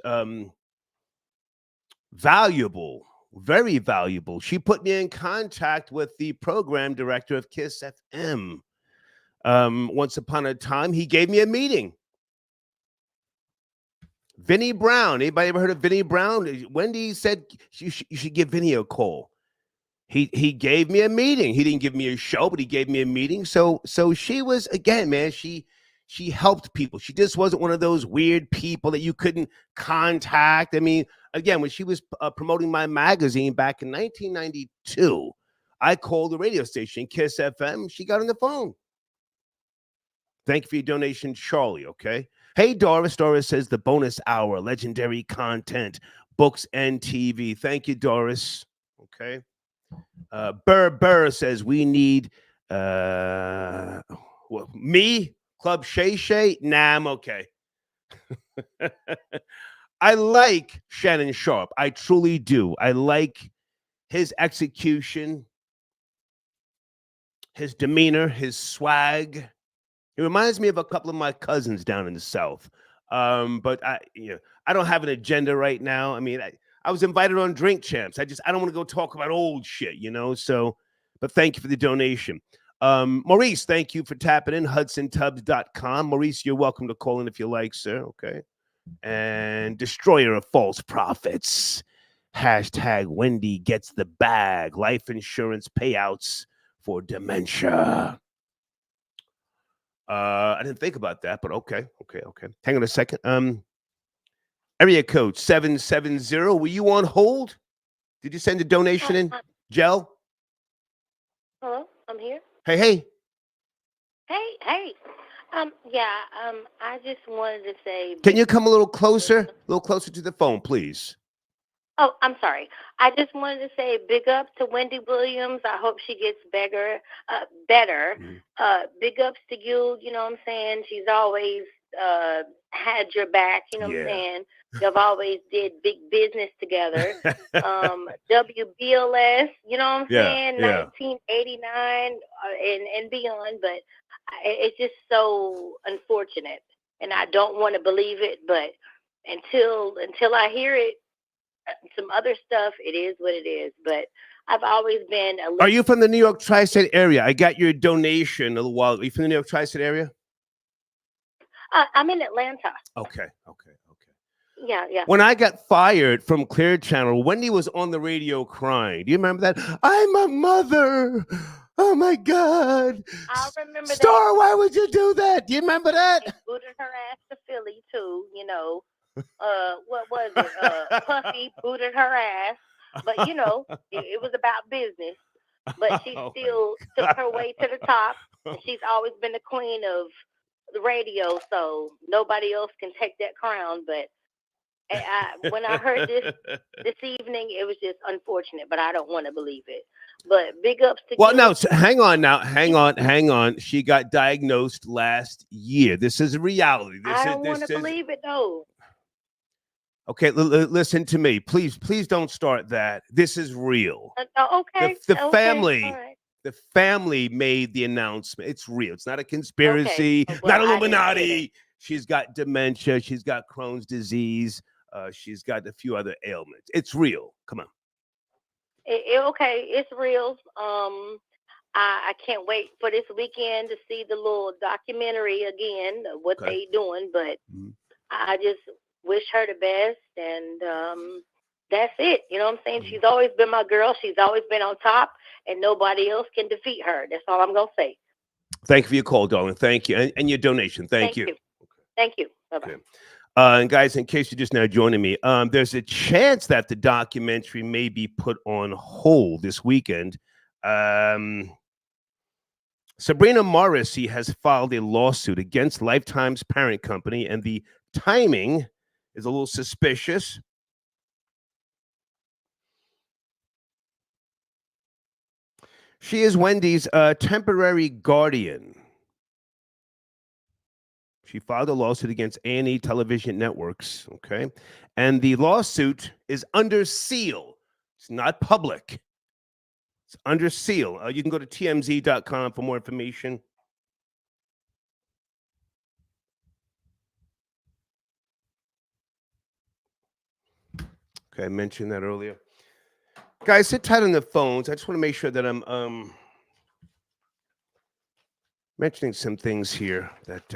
valuable, very valuable. She put me in contact with the program director of KISS FM. Once upon a time, he gave me a meeting. Vinny Brown. Anybody ever heard of Vinny Brown? Wendy said you should give Vinny a call. He gave me a meeting. He didn't give me a show, but he gave me a meeting. So she was, again, man, she helped people. She just wasn't one of those weird people that you couldn't contact. I mean, again, when she was promoting my magazine back in 1992, I called the radio station, KISS FM. She got on the phone. Thank you for your donation, Charlie, okay? Hey, Doris. Doris says the bonus hour, legendary content, books and TV. Thank you, Doris. Okay. Burr says we need me, Club Shay Shay. Nah, I'm okay. I like Shannon Sharp. I truly do. I like his execution, his demeanor, his swag. It reminds me of a couple of my cousins down in the South. But I don't have an agenda right now. I mean, I was invited on Drink Champs. I don't want to go talk about old shit, So, but thank you for the donation. Maurice, thank you for tapping in. HudsonTubs.com. Maurice, you're welcome to call in if you like, sir. Okay. And Destroyer of False Prophets. Hashtag Wendy gets the bag. Life insurance payouts for dementia. I didn't think about that, but okay. Hang on a second. Area code 770. Were you on hold? Did you send a donation in? Jel?
Hello, I'm here.
Hey.
Hey. I just wanted to say.
Can you come a little closer to the phone, please?
Oh, I'm sorry. I just wanted to say big up to Wendy Williams. I hope she gets better. Big ups to you. You know what I'm saying? She's always had your back. You know what I'm saying? You've always did big business together. WBLS. You know what I'm saying? 1989 and beyond. But it's just so unfortunate, and I don't want to believe it. But until I hear it. Some other stuff, it is what it is, but I've always been
Are you from the New York tri-state area? I got your donation a little while ago. Are you from the New York tri-state area?
I'm in Atlanta.
Okay.
Yeah.
When I got fired from Clear Channel, Wendy was on the radio crying. Do you remember that? I'm a mother. Oh my God.
I remember
Star, why would you do that? Do you remember that?
They booted her ass to Philly too, what was it? Puffy booted her ass, but it was about business. But she still took her way to the top, and she's always been the queen of the radio. So nobody else can take that crown. But When I heard this evening, it was just unfortunate, but I don't want to believe it. But big ups to
Well,
you.
no, hang on. She got diagnosed last year. This is a reality.
I don't want to believe it, though.
Okay, listen to me. Please don't start that. This is real.
Okay.
The family,
right.
the family made the announcement. It's real. It's not a conspiracy, not Illuminati. She's got dementia. She's got Crohn's disease. She's got a few other ailments. It's real. Come on.
Okay, it's real. I can't wait for this weekend to see the little documentary again, what they doing. But I just wish her the best, and that's it. You know what I'm saying? She's always been my girl. She's always been on top, and nobody else can defeat her. That's all I'm gonna say.
Thank you for your call, darling. Thank you, and your donation. Thank you.
Thank you. Bye-bye.
Okay. And guys, in case you're just now joining me, there's a chance that the documentary may be put on hold this weekend. Sabrina Morrissey has filed a lawsuit against Lifetime's parent company, and the timing is a little suspicious. She is Wendy's temporary guardian. She filed a lawsuit against A&E Television Networks, okay? And the lawsuit is under seal. It's not public. It's under seal. You can go to tmz.com for more information. Okay, I mentioned that earlier. Guys, sit tight on the phones. I just want to make sure that I'm mentioning some things here that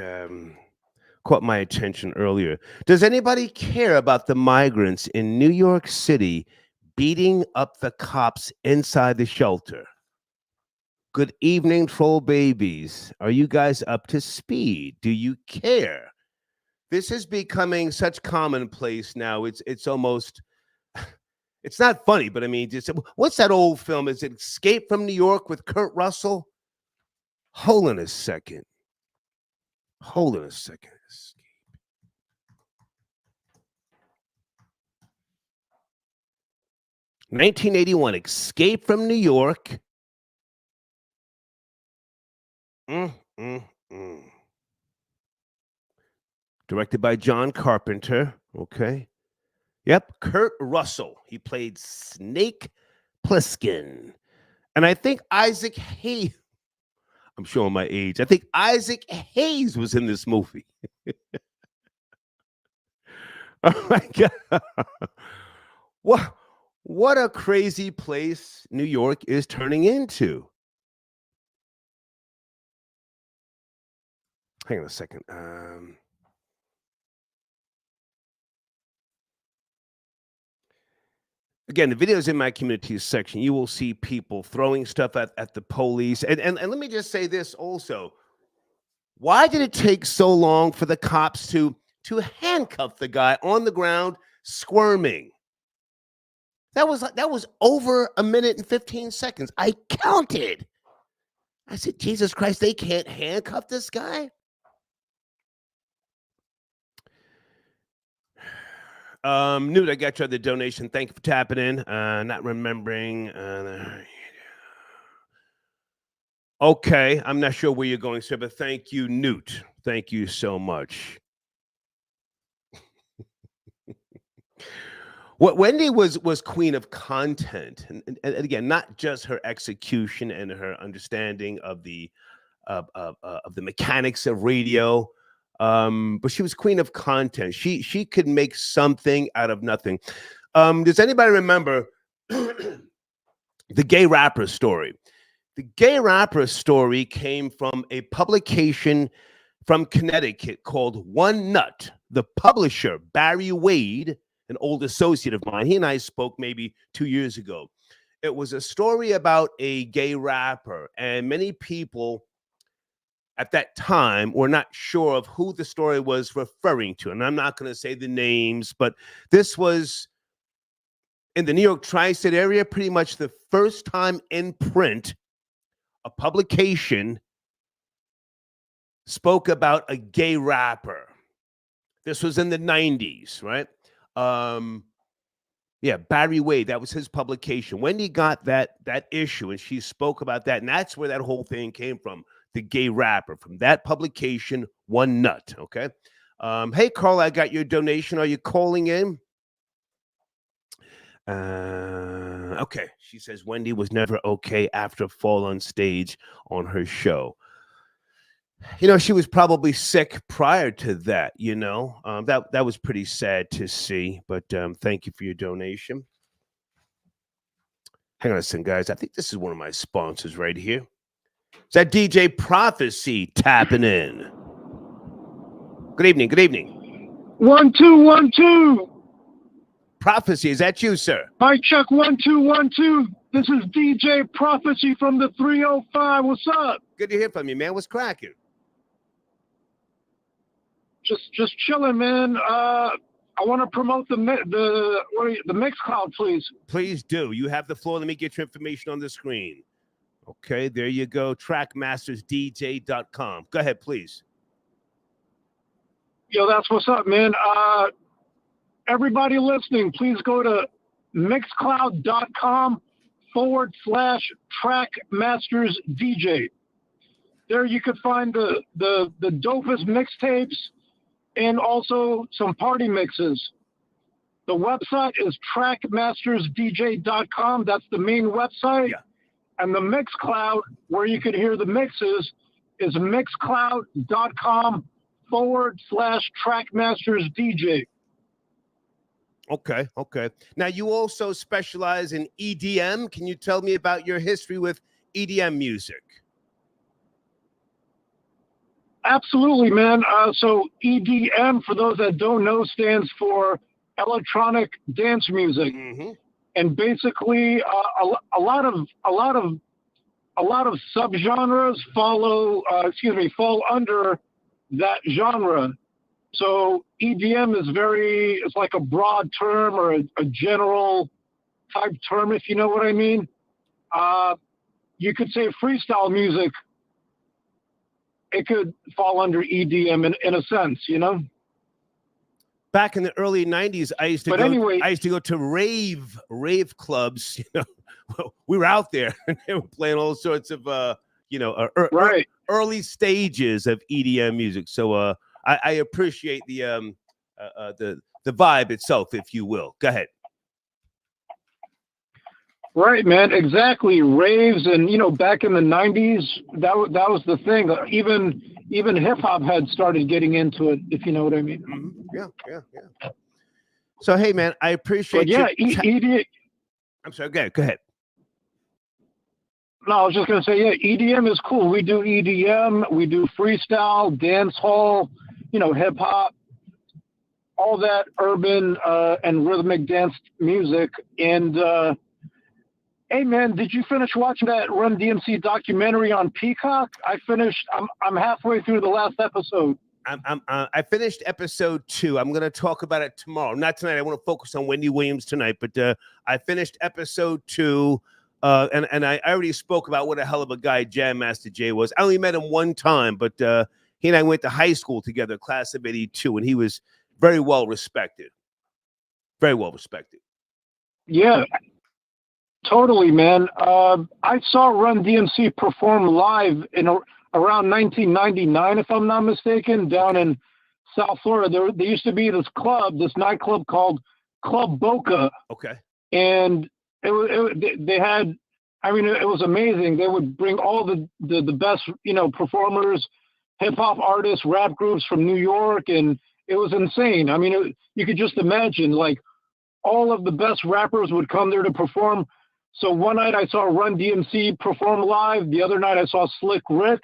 caught my attention earlier. Does anybody care about the migrants in New York City beating up the cops inside the shelter? Good evening, troll babies. Are you guys up to speed? Do you care? This is becoming such commonplace now. It's almost, it's not funny, but I mean, just, what's that old film? Is it Escape from New York with Kurt Russell? Hold on a second. 1981, Escape from New York. Directed by John Carpenter. Okay. Yep, Kurt Russell. He played Snake Plissken. And I think Isaac Hayes, I'm showing my age. I think Isaac Hayes was in this movie. Oh my God. What a crazy place New York is turning into. Hang on a second. Again, the video is in my communities section. You will see people throwing stuff at the police. And let me just say this also. Why did it take so long for the cops to handcuff the guy on the ground squirming? That was over a minute and 15 seconds. I counted. I said, Jesus Christ, they can't handcuff this guy? Newt, I got you the donation. Thank you for tapping in. Not remembering. Okay, I'm not sure where you're going, sir, but thank you, Newt. Thank you so much. What Wendy was queen of content, and again, not just her execution and her understanding of the mechanics of radio. But she was queen of content. She could make something out of nothing. Does anybody remember the gay rapper story? The gay rapper story came from a publication from Connecticut called One Nut. The publisher, Barry Wade, an old associate of mine, he and I spoke maybe 2 years ago. It was a story about a gay rapper, and many people at that time were not sure of who the story was referring to. And I'm not going to say the names, but this was in the New York tri-state area, pretty much the first time in print a publication spoke about a gay rapper. This was in the 90s, right? Yeah, Barry Wade, that was his publication. Wendy got that issue, and she spoke about that, and that's where that whole thing came from, the gay rapper, from that publication, One Nut, okay? Hey, Carl, I got your donation. Are you calling in? Okay, she says Wendy was never okay after a fall on stage on her show. You know, she was probably sick prior to that, you know. That was pretty sad to see, but thank you for your donation. Hang on a second, guys. I think this is one of my sponsors right here. Is that DJ Prophecy tapping in? Good evening, good evening.
1 2 1 2.
Prophecy, is that you, sir?
Mic check 1 2 1 2. This is DJ Prophecy from the 305. What's up?
Good to hear from you, man. What's cracking?
Just chilling, man. I want to promote the Mixcloud, please.
Please do. You have the floor. Let me get your information on the screen. Okay, there you go. Trackmastersdj.com. Go ahead, please.
Yo, that's what's up, man. Everybody listening, please go to mixcloud.com/trackmastersdj. There you could find the dopest mixtapes and also some party mixes. The website is trackmastersdj.com. That's the main website.
Yeah.
And the Mixcloud, where you could hear the mixes, is mixcloud.com/trackmastersdj.
Okay. Now, you also specialize in EDM. Can you tell me about your history with EDM music?
Absolutely, man. So EDM, for those that don't know, stands for electronic dance music, and basically a lot of subgenres fall under that genre. So EDM is it's like a broad term or a general type term, if you know what I mean. You could say freestyle music. It could fall under EDM in a sense, you know.
Back in the early 90s, I used to go to rave clubs. You know, we were out there and they were playing all sorts of early stages of EDM music. So I appreciate the vibe itself, if you will. Go ahead.
Right, man. Exactly. Raves, and back in the 90s, that was the thing. Even hip hop had started getting into it, if you know what I mean.
Yeah. So hey, man, I appreciate you.
EDM.
I'm sorry. Go ahead.
No, I was just gonna say, EDM is cool. We do EDM, we do freestyle, dance hall, hip hop, all that urban and rhythmic dance music. And hey, man, did you finish watching that Run DMC documentary on Peacock? I finished. I'm halfway through the last episode.
I finished episode 2. I'm going to talk about it tomorrow. Not tonight. I want to focus on Wendy Williams tonight. But I finished episode 2, and I already spoke about what a hell of a guy Jam Master Jay was. I only met him one time, but he and I went to high school together, class of '82, and he was very well respected. Very well respected.
Yeah. Totally, man. I saw Run DMC perform live in around 1999, if I'm not mistaken, down in South Florida. There used to be this nightclub called Club Boca.
Okay.
And they had, it was amazing. They would bring all the best, performers, hip hop artists, rap groups from New York, and it was insane. You could just imagine, like, all of the best rappers would come there to perform. So one night I saw Run DMC perform live. The other night I saw Slick Rick.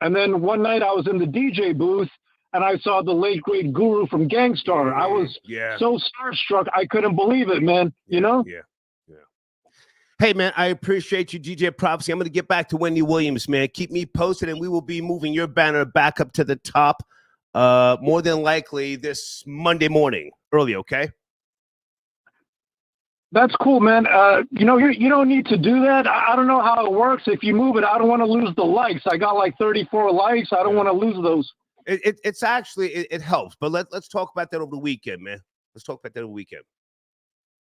And then one night I was in the DJ booth and I saw the late great Guru from Gangstar. I was so starstruck. I couldn't believe it, man.
Yeah. Hey, man, I appreciate you, DJ Prophecy. I'm going to get back to Wendy Williams, man. Keep me posted, and we will be moving your banner back up to the top more than likely this Monday morning early, okay?
That's cool, man. You don't need to do that. I don't know how it works. If you move it, I don't want to lose the likes. I got like 34 likes. I don't want to lose those.
It's actually, it helps. But let's talk about that over the weekend, man. Let's talk about that over the weekend.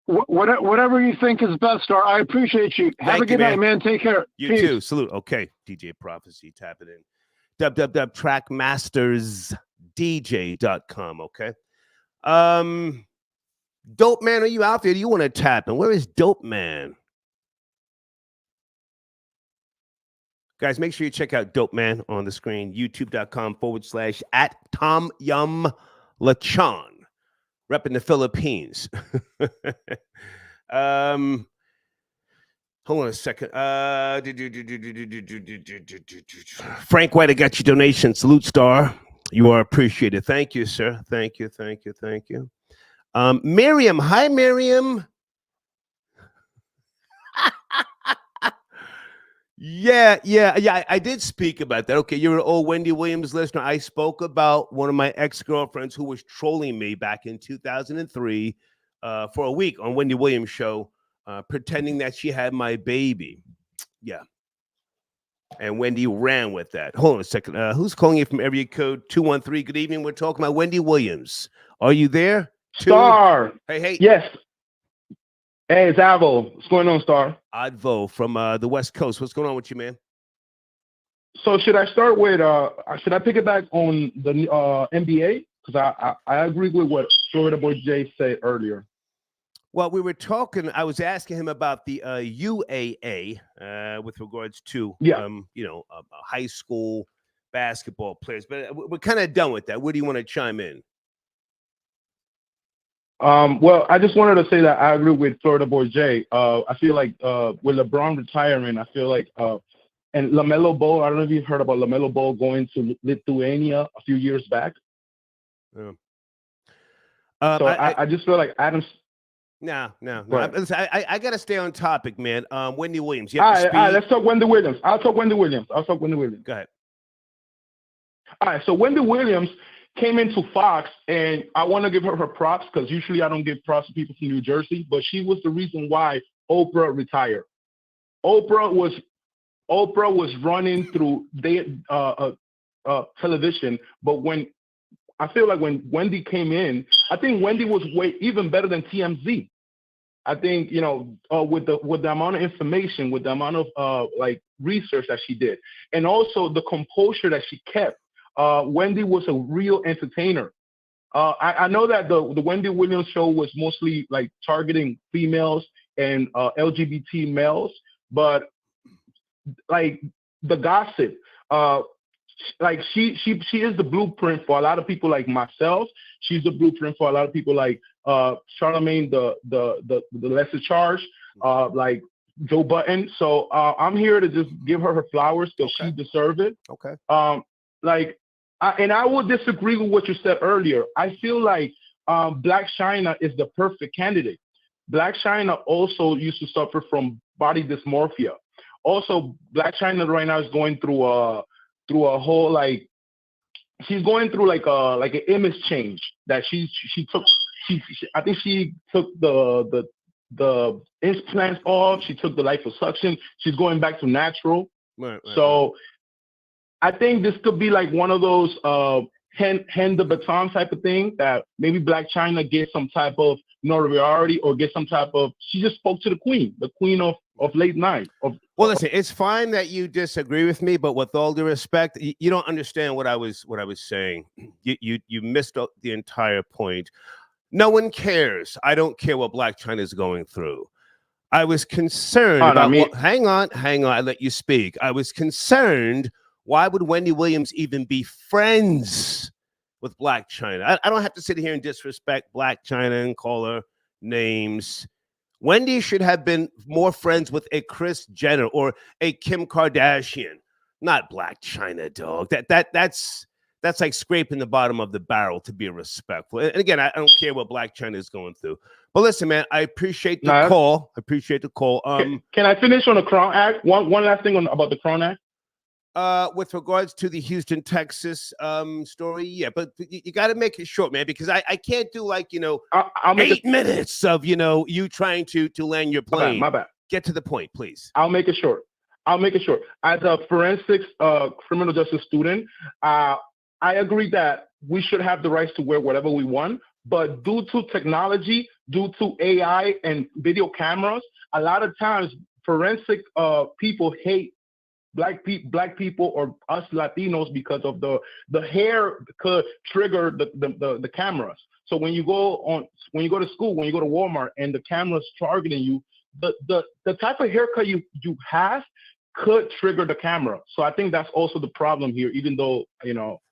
Whatever you think is best, Star. I appreciate you. Have a good night, man. Take care.
You
Peace.
too. Salute. Okay. DJ Prophecy, tap it in. www.trackmastersdj.com. Okay. Dope Man, are you out there? Do you want to tap in? Where is Dope Man? Guys, make sure you check out Dope Man on the screen, youtube.com/@TomYumLachon, repping the Philippines. Hold on a second. Frank White, I got your donation. Salute, Star. You are appreciated. Thank you, sir. Thank you. Miriam. Hi, Miriam. Yeah. I did speak about that. Okay, you're an old Wendy Williams listener. I spoke about one of my ex-girlfriends who was trolling me back in 2003 for a week on Wendy Williams' show, pretending that she had my baby. Yeah. And Wendy ran with that. Hold on a second. Who's calling you from area code 213? Good evening. We're talking about Wendy Williams. Are you there?
Star.
Hey.
Yes. Hey, it's Avo. What's going on, Star?
Advo from the West Coast. What's going on with you, man?
So should I start with, should I pick it back on the NBA? Because I agree with what Florida Boy Jay said earlier.
Well, we were talking, I was asking him about the UAA with regards to, high school basketball players. But we're kind of done with that. Where do you want to chime in?
Well, I just wanted to say that I agree with Florida Boy Jay. I feel like with LeBron retiring, I feel like, and LaMelo Ball, I don't know if you've heard about LaMelo Ball going to Lithuania a few years back.
Yeah.
So I just feel like Adams.
No.
Right.
I got to stay on topic, man. Wendy Williams.
All right, let's talk Wendy Williams. I'll talk Wendy Williams.
Go ahead.
All right, so Wendy Williams came into Fox, and I want to give her props because usually I don't give props to people from New Jersey, but she was the reason why Oprah retired. Oprah was running through television, but when Wendy came in, I think Wendy was way even better than TMZ. I think with the amount of information, with the amount of research that she did, and also the composure that she kept. Wendy was a real entertainer. I know that the Wendy Williams show was mostly like targeting females and LGBT males, but like the gossip, like she is the blueprint for a lot of people like myself. She's the blueprint for a lot of people like Charlamagne, the lesser charge, like Joe Button. So I'm here to just give her flowers because she deserves it.
Okay.
And I will disagree with what you said earlier. I feel like Black China is the perfect candidate. Black China also used to suffer from body dysmorphia. Also, Black China right now is going through a whole she's going through an image change that she took. I think she took the implants off. She took the liposuction. She's going back to natural.
Right.
So I think this could be like one of those hand the baton type of thing that maybe Black China gets some type of notoriety or get some type of. She just spoke to the queen of late night.
Well, listen, it's fine that you disagree with me, but with all due respect, you don't understand what I was saying. You missed the entire point. No one cares. I don't care what Black China is going through. I was concerned about. Hang on. I let you speak. I was concerned. Why would Wendy Williams even be friends with Black China? I don't have to sit here and disrespect Black China and call her names. Wendy should have been more friends with a Kris Jenner or a Kim Kardashian, not Black China, dog. That's like scraping the bottom of the barrel, to be respectful. And again, I don't care what Black China is going through. But listen, man, I appreciate the call.
Can I finish on the Crown Act? One last thing about the Crown Act.
With regards to the Houston, Texas story, yeah, but you got to make it short, man, because I can't do I'll 8 minutes of you trying to land your plane.
My bad.
Get to the point, please.
I'll make it short. As a forensics criminal justice student, I agree that we should have the rights to wear whatever we want, But due to technology, due to AI and video cameras, a lot of times forensic people hate black people or us Latinos because of the hair could trigger the cameras. So when you go to school, when you go to Walmart and the camera's targeting you, the type of haircut you have could trigger the camera. So I think that's also the problem here, even though,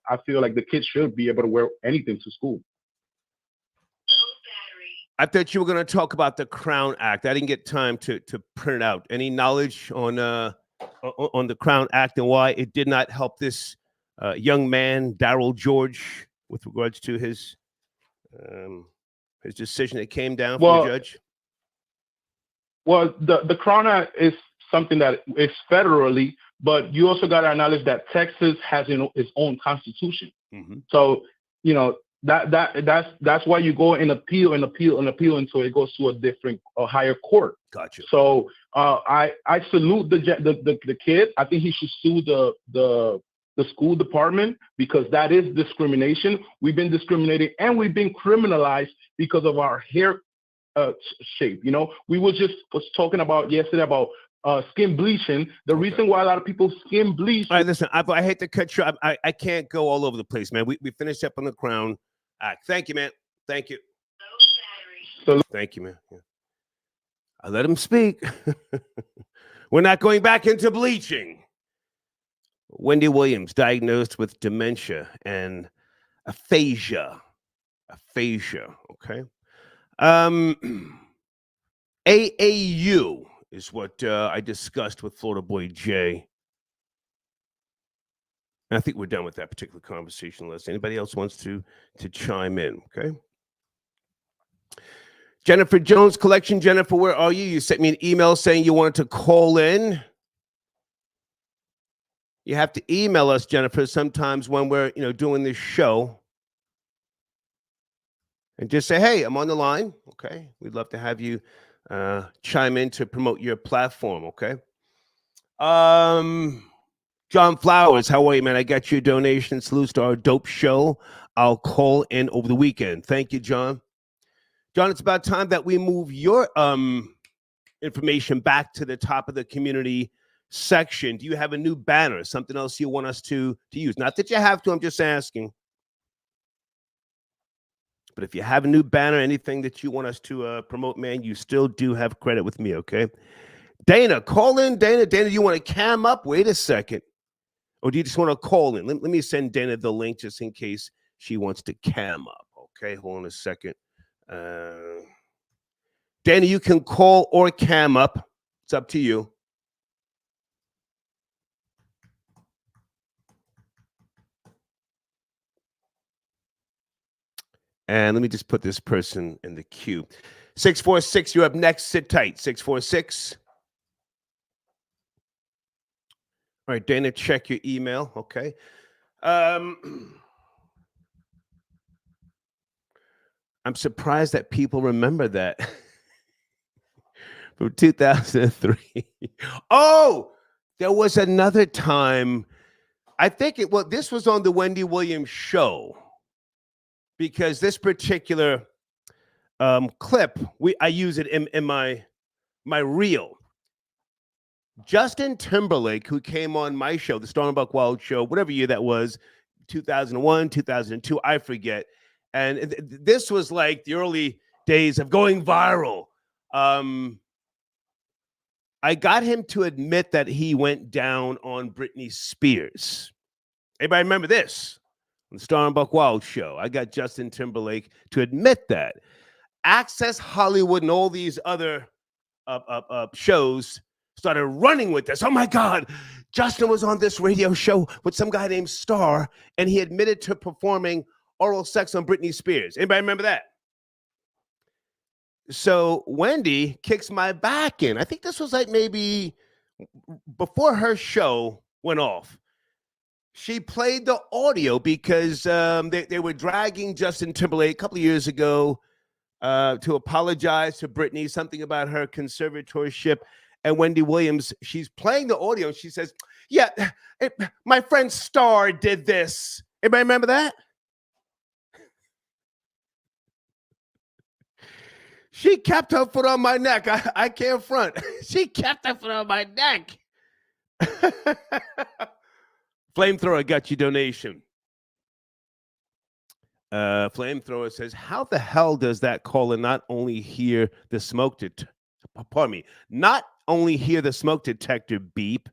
I feel like the kids should be able to wear anything to school.
I thought you were going to talk about the Crown Act. I didn't get time to print it out. Any knowledge on the Crown Act and why it did not help this young man, Darrell George, with regards to his decision that came down from the judge?
Well, the Crown Act is something that is federally, but you also got to acknowledge that Texas has its own constitution.
Mm-hmm.
So, that's why you go and appeal until it goes to a different higher court.
Gotcha.
So I salute the kid. I think he should sue the school department because that is discrimination. We've been discriminated and we've been criminalized because of our hair shape. We was talking about yesterday about skin bleaching. The reason why a lot of people skin bleach.
All right, listen, I hate to cut you. I can't go all over the place, man. We finished up on the Crown Act. Thank you, man. Thank you. Thank you, man. Yeah. I let him speak. We're not going back into bleaching. Wendy Williams diagnosed with dementia and aphasia. Okay. AAU is what I discussed with Florida Boy Jay. And I think we're done with that particular conversation unless anybody else wants to chime in, okay? Jennifer Jones Collection. Jennifer, where are you? You sent me an email saying you wanted to call in. You have to email us, Jennifer, sometimes when we're, doing this show. And just say, hey, I'm on the line, okay? We'd love to have you chime in to promote your platform, okay? John Flowers, how are you, man? I got your donation. Salute to our dope show. I'll call in over the weekend. Thank you, John. John, it's about time that we move your information back to the top of the community section. Do you have a new banner, something else you want us to use? Not that you have to, I'm just asking. But if you have a new banner, anything that you want us to promote, man, you still do have credit with me, okay? Dana, call in, Dana. Dana, do you want to cam up? Wait a second. Or do you just want to call in? Let me send Dana the link just in case she wants to cam up, okay? Hold on a second. Dana, you can call or cam up. It's up to you. And let me just put this person in the queue. 646, you're up next. Sit tight. 646. All right, Dana, check your email. Okay. I'm surprised that people remember that from 2003. Oh, there was another time. I think this was on the Wendy Williams show. Because this particular clip, I use it in my reel. Justin Timberlake, who came on my show, the Storm Buck Wild show, whatever year that was, 2001, 2002, I forget. And this was like the early days of going viral. I got him to admit that he went down on Britney Spears. Anybody remember this? On the Star and Buck Wild show, I got Justin Timberlake to admit that. Access Hollywood and all these other shows started running with this. Oh my God, Justin was on this radio show with some guy named Star, and he admitted to performing oral sex on Britney Spears. Anybody remember that? So Wendy kicks my back in. I think this was like maybe before her show went off. She played the audio because they were dragging Justin Timberlake a couple of years ago to apologize to Britney, something about her conservatorship. And Wendy Williams, she's playing the audio. And she says, yeah, my friend Star did this. Anybody remember that? She kept her foot on my neck. I can't front. She kept her foot on my neck. Flamethrower got your donation. Flamethrower says, how the hell does that caller not only hear the smoke not only hear the smoke detector beep,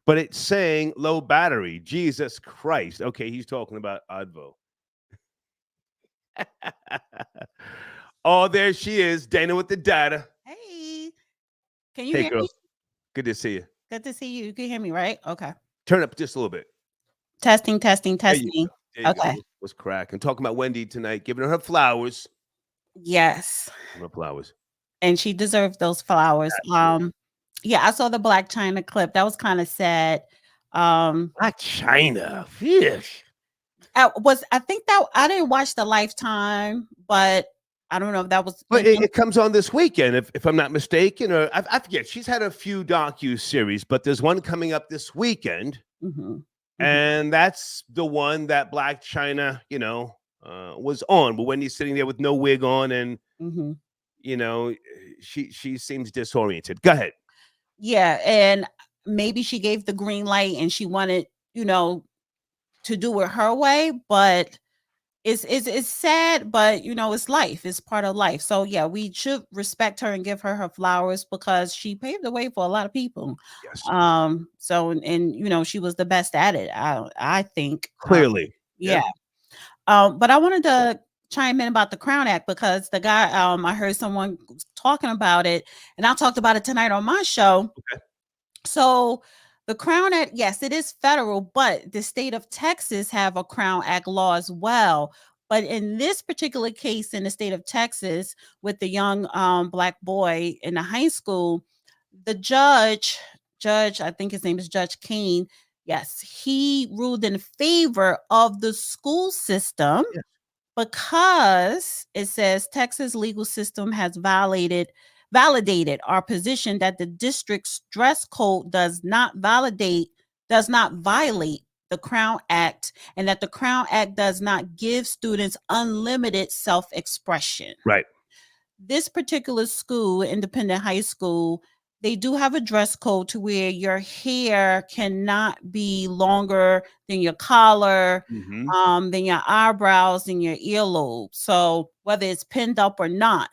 but it's saying low battery. Jesus Christ. Okay, he's talking about Advo. Oh, there she is, Dana with the data.
Hey, can you hear
girl.
me?
Good to see you.
Good to see you. You can hear me, right? Okay.
Turn up just a little bit.
Testing.
There you
Okay.
go. What's cracking? Talking about Wendy tonight, giving her flowers.
Yes.
Her flowers.
And she deserved those flowers. Yeah, I saw the Black China clip. That was kind of sad.
Black China. Fish.
I think that I didn't watch the Lifetime, but I don't know if that was.
But it comes on this weekend, if I'm not mistaken, or I forget. She's had a few docu-series, but there's one coming up this weekend, and that's the one that Black China, was on. But Wendy's sitting there with no wig on, and she seems disoriented. Go ahead.
Yeah, and maybe she gave the green light, and she wanted, to do it her way, but it's sad, but it's life. It's part of life. So yeah, we should respect her and give her her flowers because she paved the way for a lot of people.
Yes.
So and she was the best at it. I think
clearly.
Yeah. But I wanted to chime in about the Crown Act because the guy I heard someone talking about it, and I talked about it tonight on my show.
Okay.
So the Crown Act, yes, it is federal, but the state of Texas have a Crown Act law as well. But in this particular case, in the state of Texas, with the young Black boy in the high school, the judge, I think his name is Judge Kane. Yes, he ruled in favor of the school system because it says Texas legal system has validated our position that the district's dress code does not violate the Crown Act, and that the Crown Act does not give students unlimited self-expression.
Right.
This particular school, independent high school, they do have a dress code to where your hair cannot be longer than your collar, than your eyebrows and your earlobe. So whether it's pinned up or not.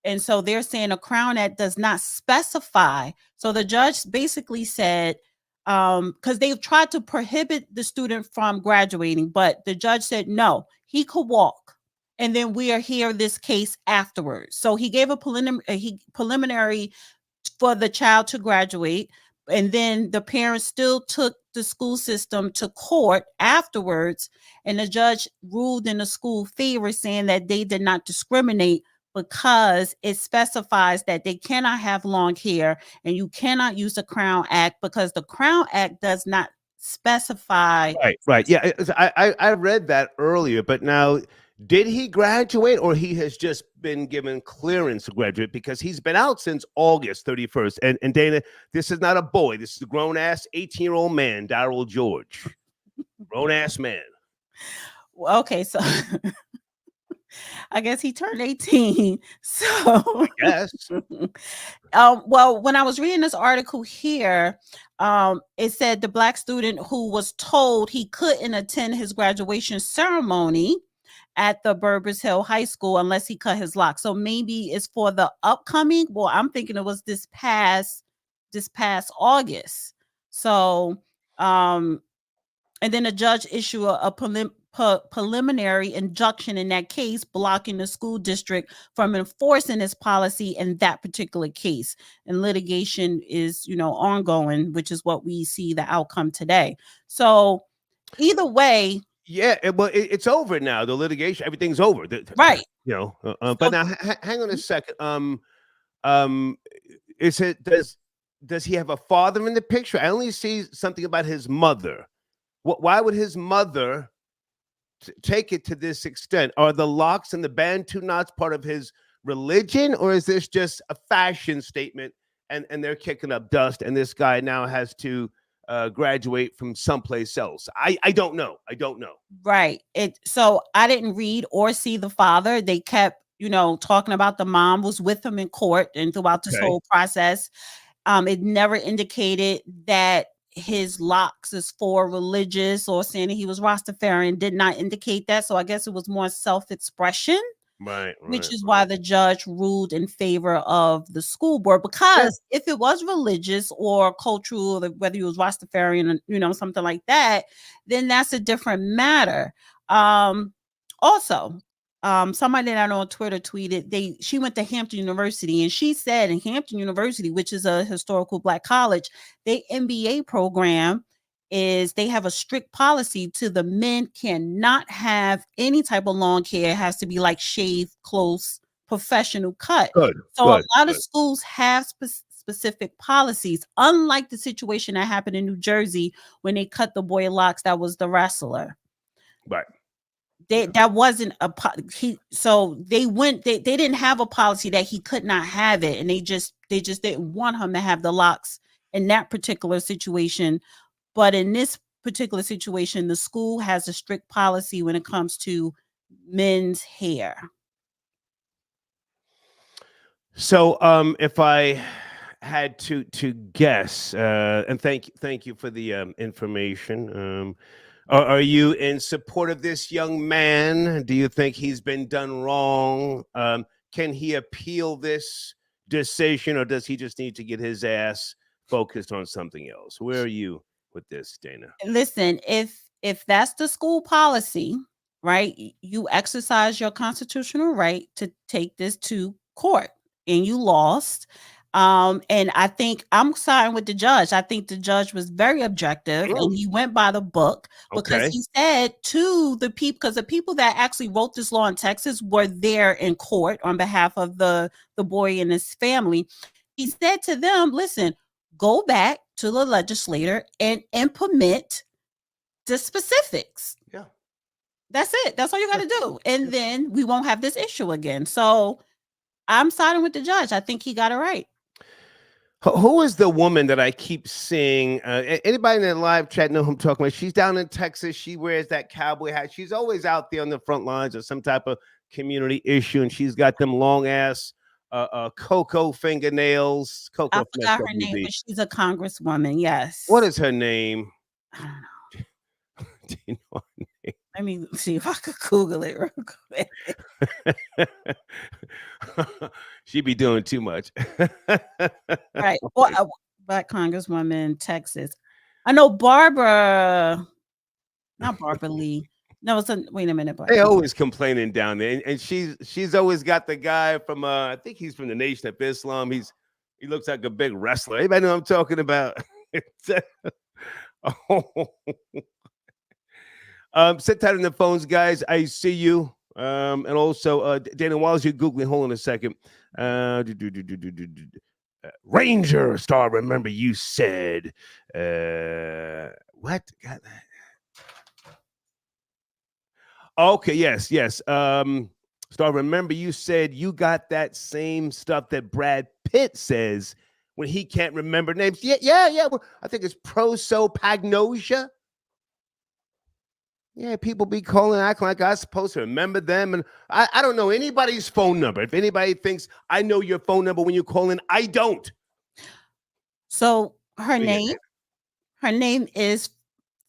And so they're saying a Crown Act does not specify. So the judge basically said, because they've tried to prohibit the student from graduating, but the judge said, no, he could walk. And then we'll hear this case afterwards. So he gave a preliminary for the child to graduate. And then the parents still took the school system to court afterwards. And the judge ruled in the school favor, saying that they did not discriminate because it specifies that they cannot have long hair and you cannot use the Crown Act because the Crown Act does not specify.
Right. Yeah, I read that earlier, but now did he graduate or he has just been given clearance to graduate because he's been out since August 31st? And Dana, this is not a boy. This is a grown-ass 18-year-old man, Darryl George. Grown-ass man.
Okay, so I guess he turned 18. So
yes.
Well, when I was reading this article here, it said the Black student who was told he couldn't attend his graduation ceremony at the Burbers Hill High School unless he cut his locks. So maybe it's for the upcoming. Well, I'm thinking it was this past August. So, and then the judge issued a preliminary injunction in that case, blocking the school district from enforcing this policy in that particular case. And litigation is, ongoing, which is what we see the outcome today. So either way.
Yeah, well, it's over now. The litigation, everything's over.
Right.
But now, hang on a second. Is it does he have a father in the picture? I only see something about his mother. Why would his mother take it to this extent? Are the locks and the Bantu knots part of his religion, or is this just a fashion statement? And they're kicking up dust, and this guy now has to graduate from someplace else. I don't know.
Right. So I didn't read or see the father. They kept talking about the mom was with him in court and throughout this whole process. It never indicated that his locks is for religious or saying that he was Rastafarian. Did not indicate that. So I guess it was more self-expression.
Right.
Which is why the judge ruled in favor of the school board, because if it was religious or cultural, whether he was Rastafarian, something like that, then that's a different matter. Also, somebody that I know on Twitter tweeted she went to Hampton University, and she said in Hampton University, which is a historical Black college, their MBA program is they have a strict policy to the men cannot have any type of long hair. It has to be like shaved, close, professional cut. A lot of schools have specific policies, unlike the situation that happened in New Jersey when they cut the boy locks. That was the wrestler.
Right.
That wasn't so they didn't have a policy that he could not have it, and they just didn't want him to have the locks in that particular situation. But in this particular situation, the school has a strict policy when it comes to men's hair.
So if I had to guess, and thank you for the information. Are you in support of this young man? Do you think he's been done wrong? Can he appeal this decision, or does he just need to get his ass focused on something else? Where are you with this, Dana?
Listen, if that's the school policy, right, you exercise your constitutional right to take this to court, and you lost. And I think I'm siding with the judge. I think the judge was very objective, and he went by the book, because he said to the people, because the people that actually wrote this law in Texas were there in court on behalf of the boy and his family. He said to them, listen, go back to the legislator and implement the specifics.
Yeah.
That's it. That's all you got to do. And then we won't have this issue again. So I'm siding with the judge. I think he got it right.
Who is the woman that I keep seeing? Anybody in the live chat know who I'm talking about? She's down in Texas. She wears that cowboy hat. She's always out there on the front lines of some type of community issue, and she's got them long ass cocoa fingernails.
I forgot her name, but she's a congresswoman. Yes.
What is her name?
I don't know.
Do you know her name?
Let me see if I could Google it real quick.
She be doing too much.
Right. Well, Black congresswoman in Texas. I know Barbara, not Barbara Lee. No, wait a minute.
They always complaining down there, and she's always got the guy from I think he's from the Nation of Islam. He looks like a big wrestler. Anybody know what I'm talking about? Sit tight on the phones, guys. I see you. And also, Dana, while you're Googling, hold on a second. Ranger Star, remember you said, what? God. Okay, yes. Star, remember you said you got that same stuff that Brad Pitt says when he can't remember names. Yeah. Well, I think it's prosopagnosia. Yeah, people be calling, acting like I'm supposed to remember them. And I don't know anybody's phone number. If anybody thinks I know your phone number when you call in, I don't.
So her name is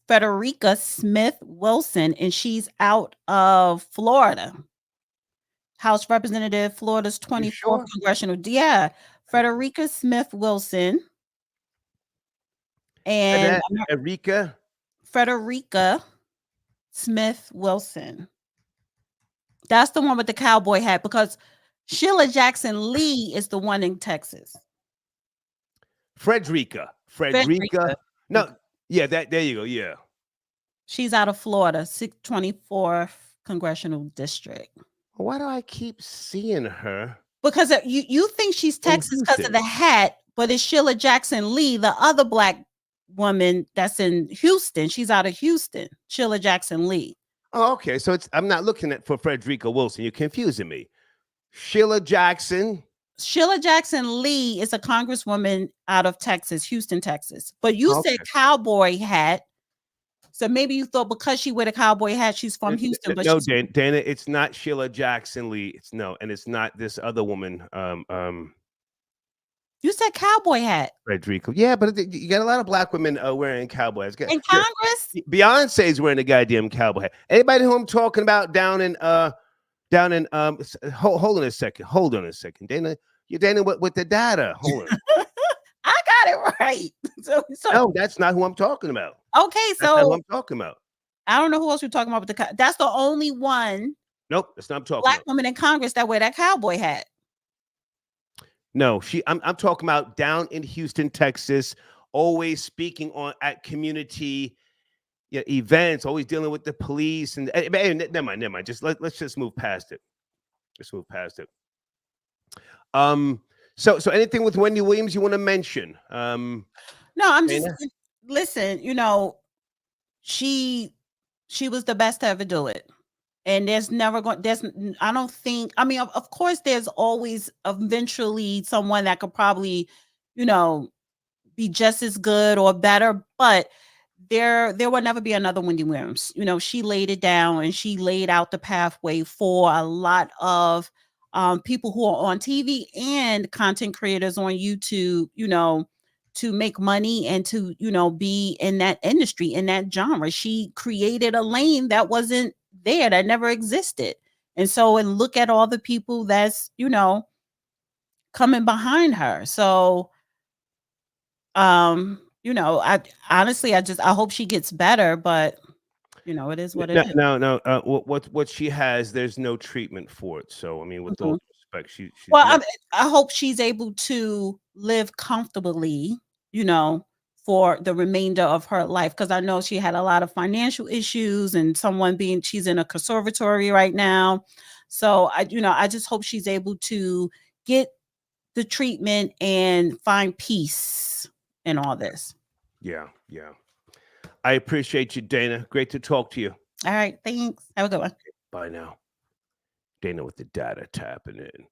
Frederica Smith Wilson, and she's out of Florida. House Representative, Florida's 24th congressional. Yeah, Frederica Smith Wilson. And Frederica Smith Wilson. That's the one with the cowboy hat, because Sheila Jackson Lee is the one in Texas.
Frederica. No, yeah, there you go. Yeah.
She's out of Florida, 624th congressional district.
Why do I keep seeing her?
Because you think she's Texas because of the hat, but it's Sheila Jackson Lee, the other Black woman that's in Houston. She's out of Houston, Sheila Jackson Lee.
Oh, okay. So I'm not looking for Frederica Wilson. You're confusing me. Sheila Jackson Lee is a congresswoman out of Texas, Houston, Texas. But you said cowboy hat.
So maybe you thought because she wear a cowboy hat, she's from Houston. But
no,
she's
Dana, it's not Sheila Jackson Lee. And it's not this other woman.
You said cowboy hat.
Frederico. Yeah, but you got a lot of black women wearing cowboy hats.
In Congress?
Beyonce's wearing a goddamn cowboy hat. Anybody who I'm talking about down in hold on a second. Dana, you're Dana with the data. Hold on.
I got it right. So
no, that's not who I'm talking about.
Okay,
that's not who I'm
so
talking about.
I don't know who else you're talking about with that's the only one.
Nope, that's not what I'm talking
black
about.
woman in Congress that wear that cowboy hat.
No, I'm talking about down in Houston, Texas, always speaking at community events, always dealing with the police and never mind. Just let's just move past it. Let's move past it. So anything with Wendy Williams you want to mention?
No, I'm just listen, she was the best to ever do it. And I don't think, I mean, of course, there's always eventually someone that could probably, be just as good or better, but there will never be another Wendy Williams. She laid it down and she laid out the pathway for a lot of people who are on TV and content creators on YouTube, to make money and to, be in that industry, in that genre. She created a lane that wasn't there, that never existed. And look at all the people that's, coming behind her. So, I honestly, I hope she gets better, but it is what it is.
No. What she has, there's no treatment for it. So, I mean, with all due respect, she's
I hope she's able to live comfortably, for the remainder of her life. Cause I know she had a lot of financial issues and she's in a conservatory right now. So I just hope she's able to get the treatment and find peace in all this.
Yeah. I appreciate you, Dana. Great to talk to you.
All right. Thanks. Have a good one.
Bye now. Dana with the data tapping in.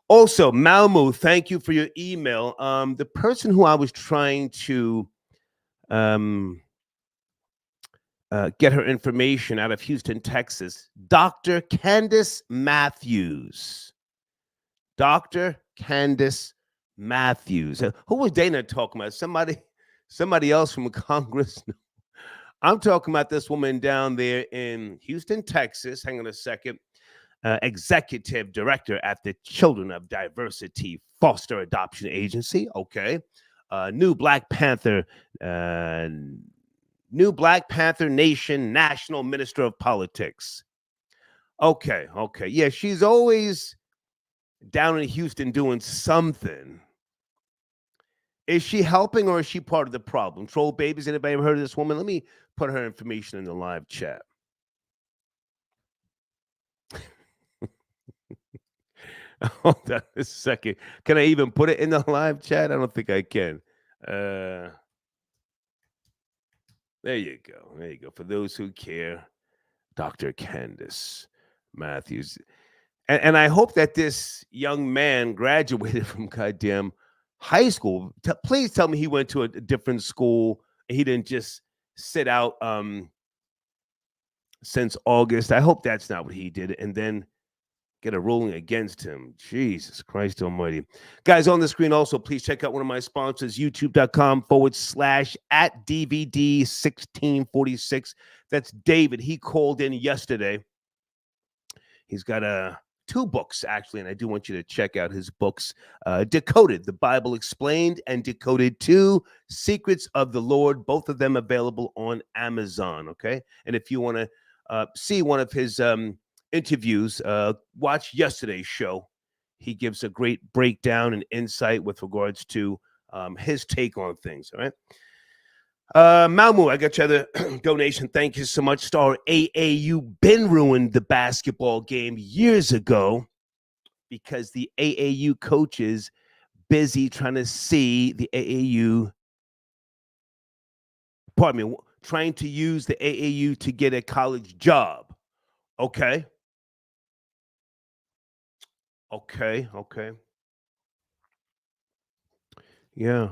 Also, Malmu, thank you for your email. The person who I was trying to get her information out of Houston, Texas, Dr. Candace Matthews. Dr. Candace Matthews. Who was Dana talking about? Somebody else from Congress? I'm talking about this woman down there in Houston, Texas. Hang on a second. Executive director at the Children of Diversity Foster Adoption Agency. Okay. New Black Panther Nation National Minister of Politics. Okay. Yeah, she's always down in Houston doing something. Is she helping or is she part of the problem? Troll babies, anybody ever heard of this woman? Let me put her information in the live chat. Hold on a second. Can I even put it in the live chat? I don't think I can. There you go. For those who care, Dr. Candace Matthews. And I hope that this young man graduated from goddamn high school. Please tell me he went to a different school and he didn't just sit out since August. I hope that's not what he did. And then get a ruling against him. Jesus Christ almighty. Guys, on the screen also, please check out one of my sponsors, youtube.com/@DVD1646. That's David. He called in yesterday. He's got 2 books, actually, and I do want you to check out his books. Decoded, the Bible Explained, and Decoded 2, Secrets of the Lord, both of them available on Amazon, okay? And if you want to see one of his interviews, watch yesterday's show. He gives a great breakdown and insight with regards to his take on things, all right? Malmu, I got your other donation. Thank you so much. Star AAU been ruined the basketball game years ago because the AAU coaches busy trying to see the AAU, trying to use the AAU to get a college job. Okay. Yeah.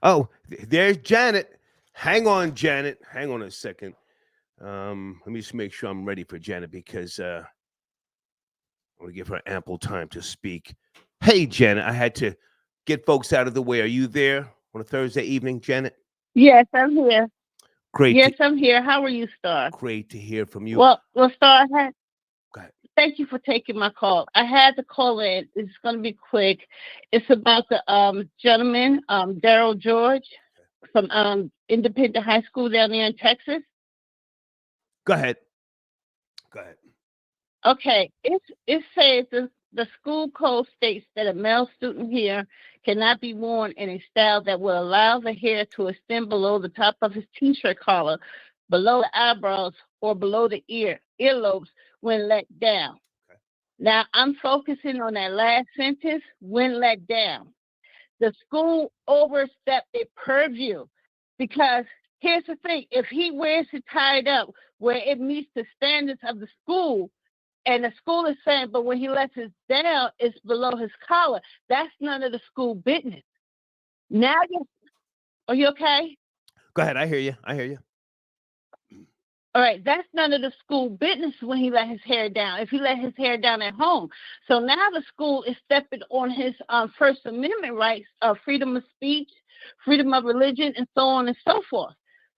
Oh, there's Janet. Hang on, Janet. Hang on a second. Let me just make sure I'm ready for Janet because I want to give her ample time to speak. Hey, Janet, I had to get folks out of the way. Are you there on a Thursday evening, Janet?
Yes, I'm here.
Great.
Yes, I'm here. How are you, Star?
Great to hear from you.
Well, Star,
Go ahead.
Thank you for taking my call. I had to call in. It's going to be quick. It's about the gentleman, Daryl George, from Independent High School down there in Texas.
Go ahead. Go ahead.
Okay, it says the school code states that a male student here cannot be worn in a style that will allow the hair to extend below the top of his t-shirt collar, below the eyebrows, or below the earlobes when let down. Okay. Now, I'm focusing on that last sentence, when let down. The school overstepped their purview because here's the thing, if he wears it tied up where it meets the standards of the school, and the school is saying, but when he lets it down, it's below his collar. That's none of the school business. Now, are you okay?
Go ahead. I hear you. I hear you.
All right. That's none of the school business when he let his hair down, if he let his hair down at home. So now the school is stepping on his First Amendment rights of freedom of speech, freedom of religion, and so on and so forth.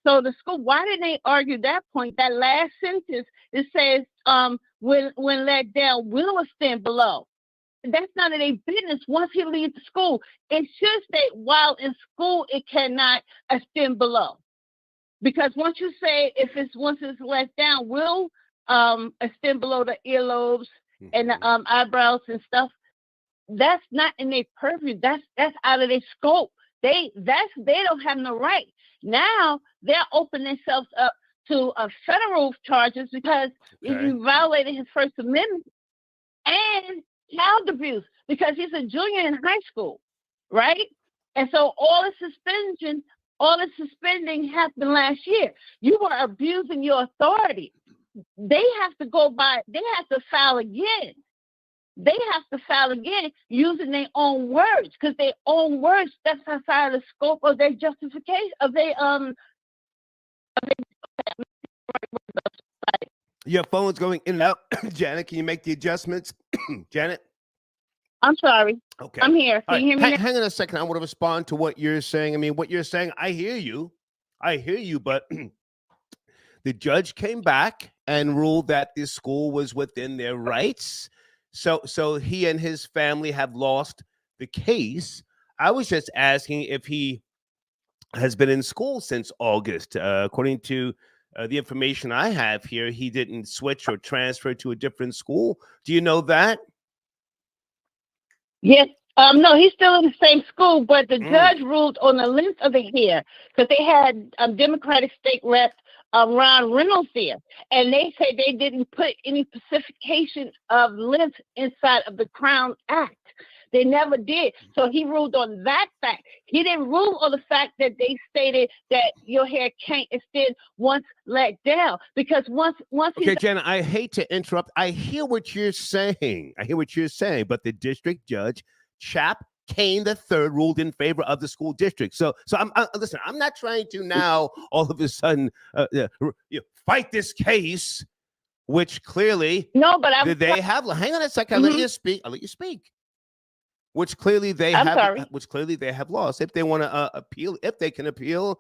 So the school, why didn't they argue that point? That last sentence, it says, when let down, will extend below. That's none of their business. Once he leaves the school, it should state while in school, it cannot extend below. Because once you say once it's let down, will extend below the earlobes and the eyebrows and stuff. That's not in their purview. That's out of their scope. They don't have no right. Now they're opening themselves up to federal charges because he violated his First Amendment and child abuse because he's a junior in high school, right? And so all the suspending happened last year. You were abusing your authority. They have to file again. They have to file again using their own words because their own words steps outside the scope of their justification of their
Your phone's going in and out. Janet, can you make the adjustments? Janet?
I'm sorry.
Okay.
I'm here. Can you hear me now?
Hang on a second. I want to respond to what you're saying. I mean, what you're saying, I hear you, but the judge came back and ruled that this school was within their rights. So he and his family have lost the case. I was just asking if he has been in school since August. According to the information I have here, he didn't switch or transfer to a different school. Do you know that?
Yes. No, he's still in the same school, but the judge ruled on the length of the hair because they had a Democratic state rep, Ron Reynolds there, and they say they didn't put any specification of length inside of the Crown Act. They never did. So he ruled on that fact. He didn't rule on the fact that they stated that your hair can't extend once let down because once.
Okay, Jenna, I hate to interrupt. I hear what you're saying. But the district judge, Chap Kane III, ruled in favor of the school district. So I'm listen. I'm not trying to now all of a sudden fight this case, which clearly they have. Hang on a second. I'll let you speak. Which clearly they have lost. If they want to appeal, if they can appeal,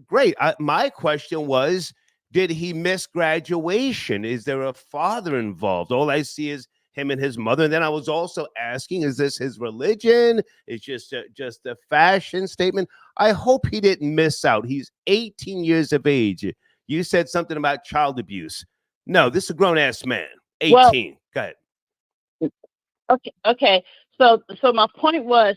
great. My question was, did he miss graduation? Is there a father involved? All I see is him and his mother. And then I was also asking, is this his religion? It's just a fashion statement. I hope he didn't miss out. He's 18 years of age. You said something about child abuse. No, this is a grown-ass man, 18.
Well,
go ahead.
Okay. So my point was,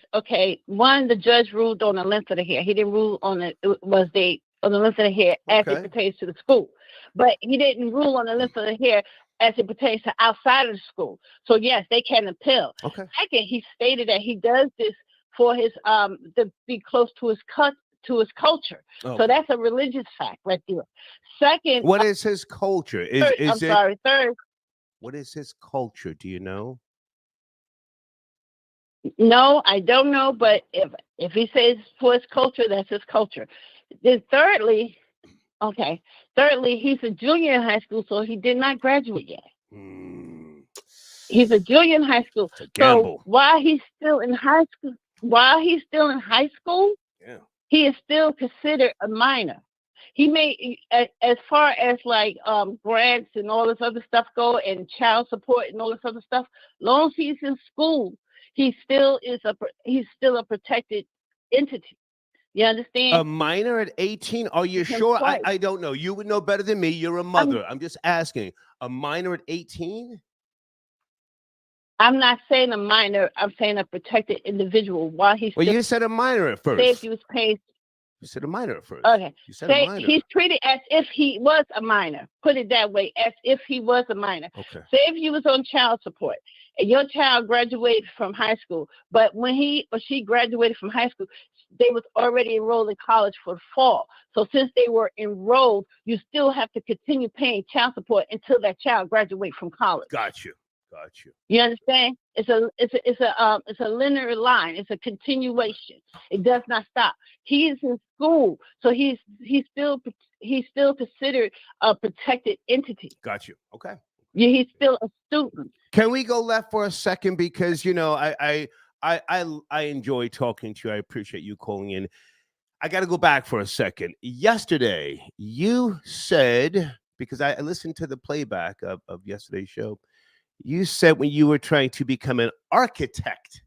one, the judge ruled on the length of the hair. He didn't rule on the length of the hair as it pertains to the school. But he didn't rule on the length of the hair as it pertains to outside of the school. So yes, they can appeal.
Okay.
Second, he stated that he does this for his to be close to his culture.
Okay.
So that's a religious fact right there. Second,
what is his culture?
Third.
What is his culture? Do you know?
No, I don't know, but if he says for his culture, that's his culture. Then thirdly, he's a junior in high school, so he did not graduate yet. He's a junior in high school. So while he's still in high school, he is still considered a minor. He may, as far as like grants and all this other stuff go, and child support and all this other stuff, long as he's in school, he's still a protected entity. You understand?
A minor at 18? Are you sure? I don't know. You would know better than me. You're a mother. I'm just asking. A minor at 18?
I'm not saying a minor. I'm saying a protected individual. While he's
you said a minor at first.
Say if he was paid.
You said a minor at first.
Okay.
You said a minor.
He's treated as if he was a minor. Put it that way, as if he was a minor.
Okay.
Say if you was on child support and your child graduated from high school, but when he or she graduated from high school, they was already enrolled in college for the fall. So since they were enrolled, you still have to continue paying child support until that child graduates from college.
Got you.
You understand? It's a linear line. It's a continuation. It does not stop. He is in school, so he's still considered a protected entity.
Got you. Okay.
Yeah, he's still a student.
Can we go left for a second? Because I enjoy talking to you. I appreciate you calling in. I got to go back for a second. Yesterday, you said, because I listened to the playback of yesterday's show, you said when you were trying to become an architect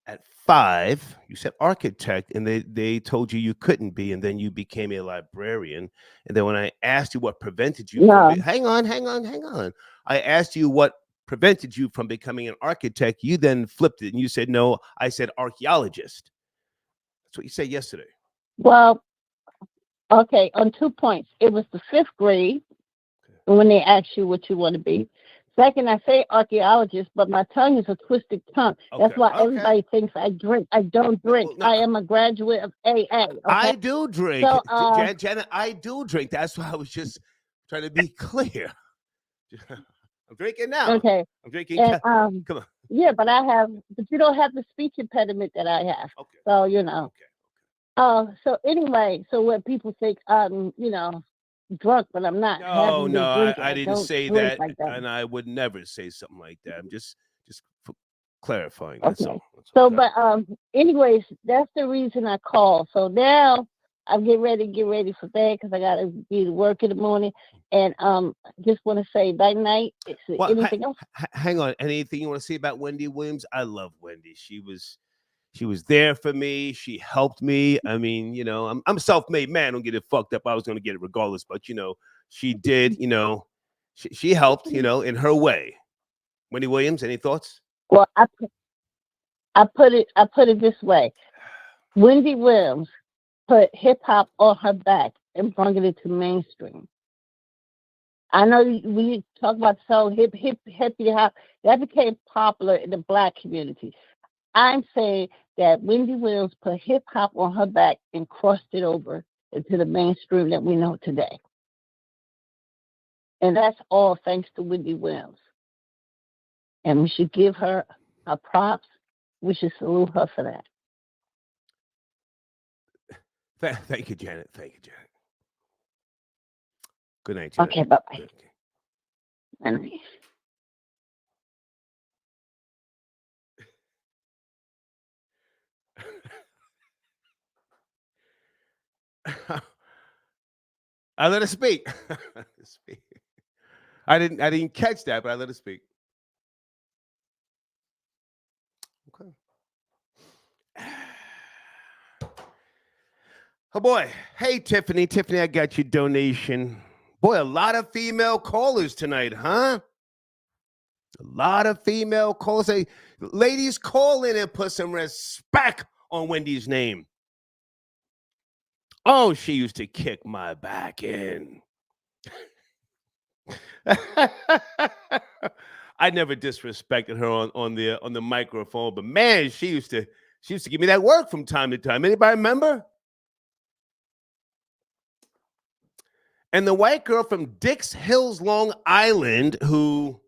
at 5, you said architect, and they told you couldn't be, and then you became a librarian. And then when I asked you what prevented you from hang on. I asked you what prevented you from becoming an architect. You then flipped it and you said, no, I said archaeologist. That's what you said yesterday.
Well, okay, on 2 points. It was the 5th grade when they asked you what you want to be. Second, I say archaeologist, but my tongue is a twisted tongue. That's why everybody thinks I drink. I don't drink. I am a graduate of AA. Okay?
I do drink.
So,
Janet, I do drink. That's why I was just trying to be clear. I'm drinking now.
Okay.
I'm drinking.
And,
come on.
Yeah, but you don't have the speech impediment that I have.
Okay.
So, so anyway, so when people think I'm, drunk, but I'm not.
No, I didn't say that, and I would never say something like that. I'm just clarifying. That's all.
So, but anyways, that's the reason I called. So now I'm getting ready for bed because I gotta be to work in the morning, and just want to say night night. Anything else?
Hang on. Anything you want to say about Wendy Williams? I love Wendy. She was there for me. She helped me. I mean, I'm a self-made man. Don't get it fucked up. I was going to get it regardless, but she did. She helped. In her way. Wendy Williams, any thoughts?
Well, I put it this way. Wendy Williams put hip hop on her back and brought it into mainstream. I know we talk about so hip hop that became popular in the Black community. I'm saying that Wendy Williams put hip hop on her back and crossed it over into the mainstream that we know today. And that's all thanks to Wendy Williams. And we should give her props. We should salute her for
that. Thank you, Janet. Good night, Janet.
Okay, bye-bye. Okay.
I let her speak. I didn't catch that, but I let her speak. Okay. Oh boy. Hey, Tiffany. Tiffany, I got your donation. Boy, a lot of female callers tonight, huh? A lot of female callers. Hey, ladies, call in and put some respect on Wendy's name. Oh, she used to kick my back in. I never disrespected her on the microphone, but man, she used to give me that work from time to time. Anybody remember? And the white girl from Dix Hills, Long Island, who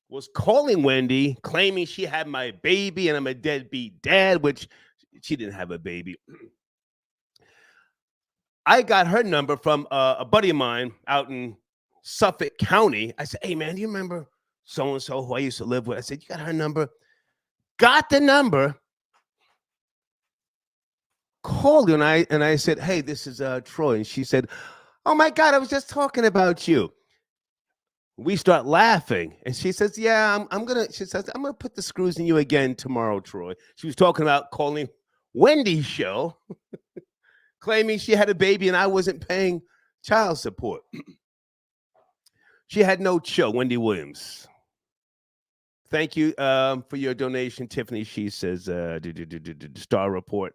was calling Wendy, claiming she had my baby and I'm a deadbeat dad, which she didn't have a baby. I got her number from a buddy of mine out in Suffolk County. I said, hey, man, do you remember so-and-so who I used to live with? I said, you got her number? Got the number. Called her, and I said, hey, this is Troy. And she said, oh, my God, I was just talking about you. We start laughing. And she says, yeah, I'm going to put the screws in you again tomorrow, Troy. She was talking about calling Wendy's show, claiming she had a baby and I wasn't paying child support. She had no chill, Wendy Williams. Thank you for your donation, Tiffany. She says, Star Report,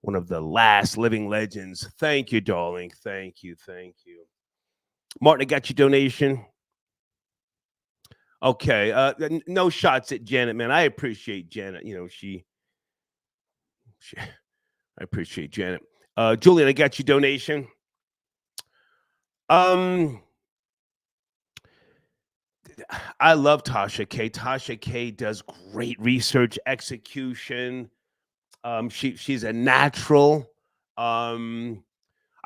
one of the last living legends. Thank you, darling. Thank you. Thank you. Martin, I got your donation. Okay. No shots at Janet, man. I appreciate Janet. You know, I appreciate Janet. Julian, I got your donation. I love Tasha K. Tasha K does great research execution. She's a natural. I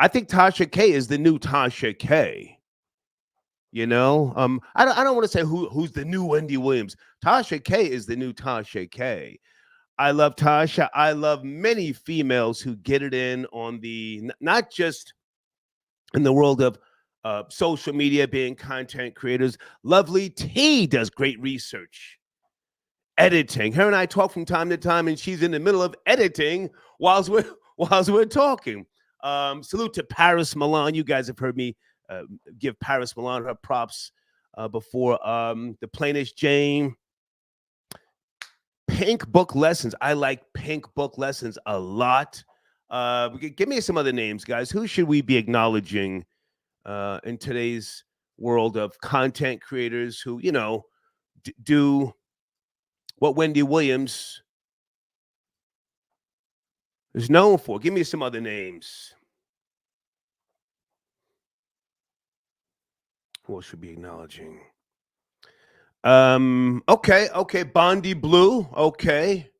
think Tasha K is the new Tasha K. You know, I don't want to say who's the new Wendy Williams. Tasha K is the new Tasha K. I love Tasha. I love many females who get it in on the, not just in the world of social media, being content creators. Lovely T does great research, editing. Her and I talk from time to time, and she's in the middle of editing whilst we're talking. Salute to Paris Milan. You guys have heard me give Paris Milan her props before. The Plainest Jane. Pink Book Lessons. I like Pink Book Lessons a lot. Give me some other names, guys. Who should we be acknowledging in today's world of content creators who, you know, do what Wendy Williams is known for? Give me some other names. Who should be acknowledging? Okay. Bondi Blue. Okay.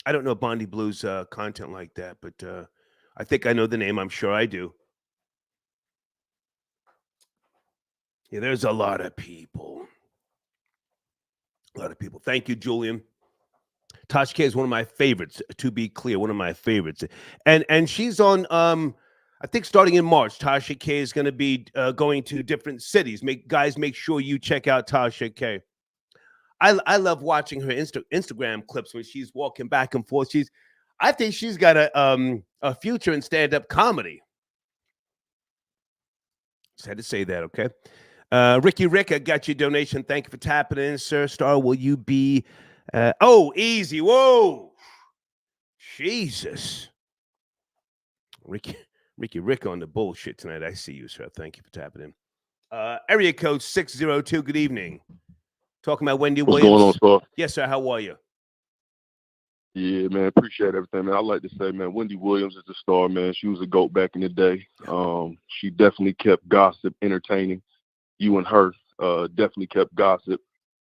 I don't know Bondi Blue's content like that, but I think I know the name. I'm sure I do. Yeah, there's a lot of people. Thank you, Julian. Tasha K is one of my favorites, to be clear, one of my favorites. And she's on, I think starting in March, Tasha K is going to be going to different cities. Make sure you check out Tasha K. I love watching her Instagram clips when she's walking back and forth. I think she's got a future in stand-up comedy. Just had to say that, okay? Ricky Rick, I got your donation. Thank you for tapping in, sir. Star, will you be... easy. Whoa. Jesus. Ricky Rick on the bullshit tonight. I see you, sir. Thank you for tapping in. Area code 602. Good evening. Talking about Wendy Williams.
What's going on, sir?
Yes, sir. How are you?
Yeah, man. Appreciate everything, man. I like to say, man, Wendy Williams is the star, man. She was a GOAT back in the day. She definitely kept gossip entertaining. You and her definitely kept gossip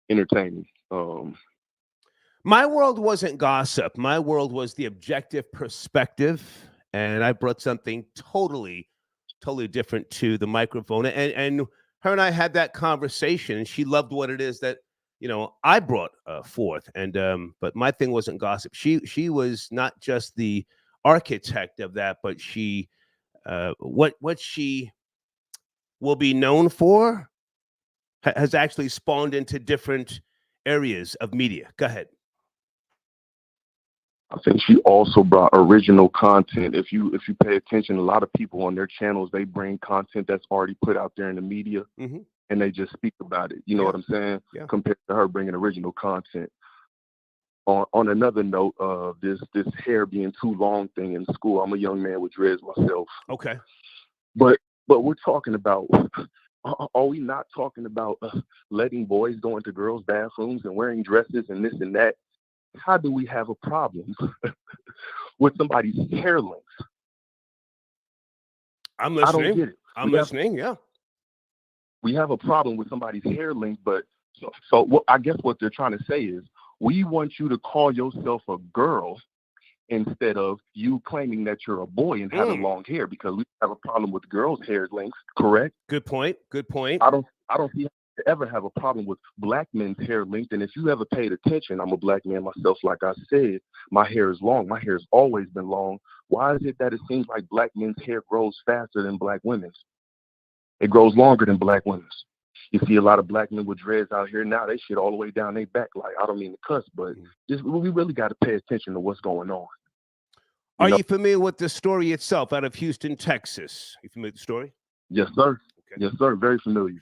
entertaining.
My world wasn't gossip. My world was the objective perspective, and I brought something totally different to the microphone. And her and I had that conversation, and she loved what it is that, you know, I brought forth. And but my thing wasn't gossip. She was not just the architect of that, but she what she will be known for has actually spawned into different areas of media. Go ahead.
I think she also brought original content. If you pay attention, a lot of people on their channels, they bring content that's already put out there in the media, and they just speak about it. You know what I'm saying?
Yeah.
Compared to her bringing original content. On another note of this hair being too long thing in school, I'm a young man with dreads myself.
Okay.
But we're talking about, are we not talking about letting boys go into girls' bathrooms and wearing dresses and this and that? How do we have a problem with somebody's hair length?
I'm listening.
I don't get it.
I'm listening. Yeah.
We have a problem with somebody's hair length, but so what I guess what they're trying to say is we want you to call yourself a girl instead of you claiming that you're a boy and having long hair, because we have a problem with girls' hair length, correct?
Good point. Good point.
I don't see how you ever have a problem with black men's hair length. And if you ever paid attention, I'm a black man myself, like I said, my hair is long. My hair has always been long. Why is it that it seems like black men's hair grows faster than black women's? It grows longer than black women's. You see a lot of black men with dreads out here now. They shit all the way down their back. Like, I don't mean to cuss, but we really got to pay attention to what's going on.
Are you familiar with the story itself out of Houston, Texas? You familiar with the story?
Yes, sir. Okay. Yes, sir. Very familiar.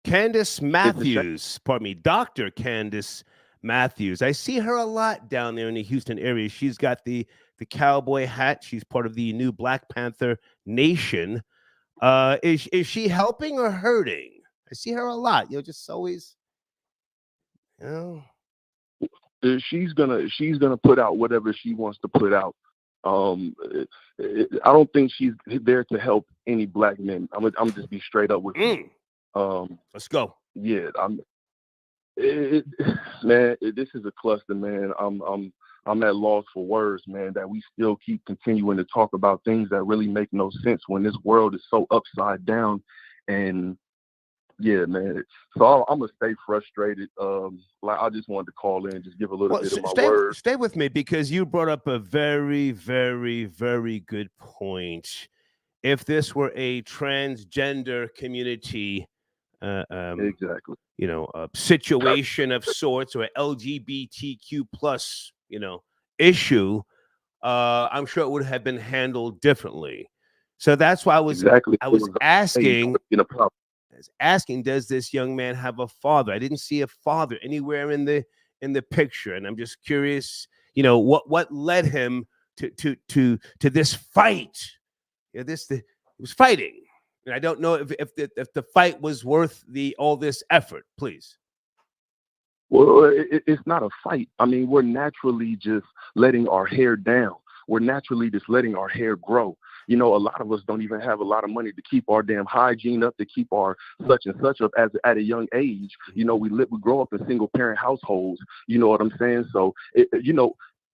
Candace Matthews, pardon me, Dr. Candace Matthews. I see her a lot down there in the Houston area. She's got the cowboy hat. She's part of the new Black Panther Nation. Is she helping or hurting? I see her a lot. Just always,
she's gonna put out whatever she wants to put out. I don't think she's there to help any black men. I'm just be straight up with you.
Let's go.
Yeah, this is a cluster, man. I'm at loss for words, man, that we still keep continuing to talk about things that really make no sense when this world is so upside down. And yeah, man. So I'm gonna stay frustrated. I just wanted to call in, just give a little bit of my words.
Stay with me, because you brought up a very, very, very good point. If this were a transgender community,
exactly,
a situation of sorts, or LGBTQ plus, issue, I'm sure it would have been handled differently. So that's why I was asking. Asking, does this young man have a father? I didn't see a father anywhere in the picture, and I'm just curious, what led him to this fight. He was fighting, and I don't know if the fight was worth all this effort. Please.
Well, it's not a fight. I mean, we're naturally just letting our hair down. We're naturally just letting our hair grow. A lot of us don't even have a lot of money to keep our damn hygiene up, to keep our such and such up at a young age. We grow up in single parent households. You know what I'm saying? So,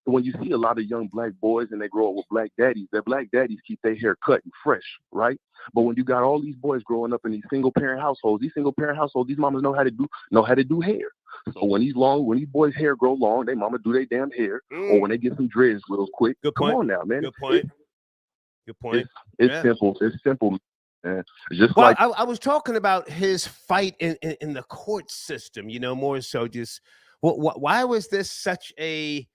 when you see a lot of young black boys and they grow up with black daddies, their black daddies keep their hair cut and fresh, right? But when you got all these boys growing up in these single parent households, these mamas know how to do hair. So when these boys' hair grow long, they mama do their damn hair, or when they get some dreads real quick. Come on now, man.
Good point. Good point.
It's simple. It's simple, man.
I was talking about his fight in the court system. More so just why was this such a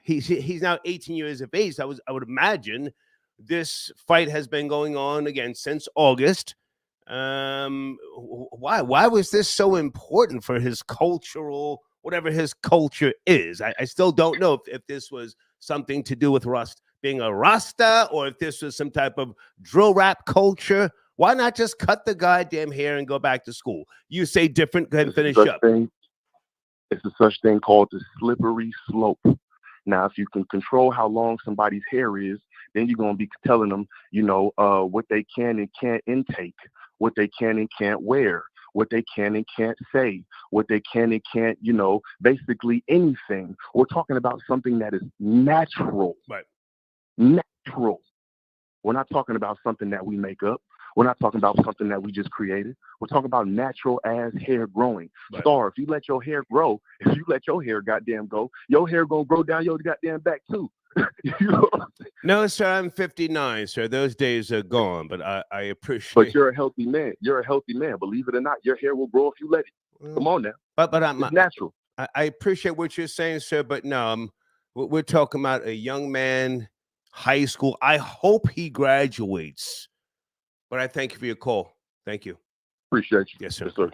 he's now 18 years of age. I would imagine this fight has been going on again since August. Why was this so important for his cultural, whatever his culture is? I still don't know if this was something to do with being a Rasta, or if this was some type of drill rap culture. Why not just cut the goddamn hair and go back to school? You say different. Go ahead and finish up.
It's a such thing called the slippery slope. Now, if you can control how long somebody's hair is, then you're going to be telling them, what they can and can't intake, what they can and can't wear, what they can and can't say, what they can and can't, basically anything. We're talking about something that is natural.
Right.
Natural. We're not talking about something that we make up. We're not talking about something that we just created. We're talking about natural ass hair growing. Right. Star, if you let your hair grow, if you let your hair goddamn go, your hair gonna grow down your goddamn back too.
No, sir, I'm 59, sir. Those days are gone, but I appreciate.
But you're a healthy man. You're a healthy man. Believe it or not, your hair will grow if you let it. Come on now.
But
it's natural.
I appreciate what you're saying, sir, but no, we're talking about a young man, high school. I hope he graduates. But I thank you for your call. Thank you.
Appreciate you.
Yes, sir.
Yes, sir.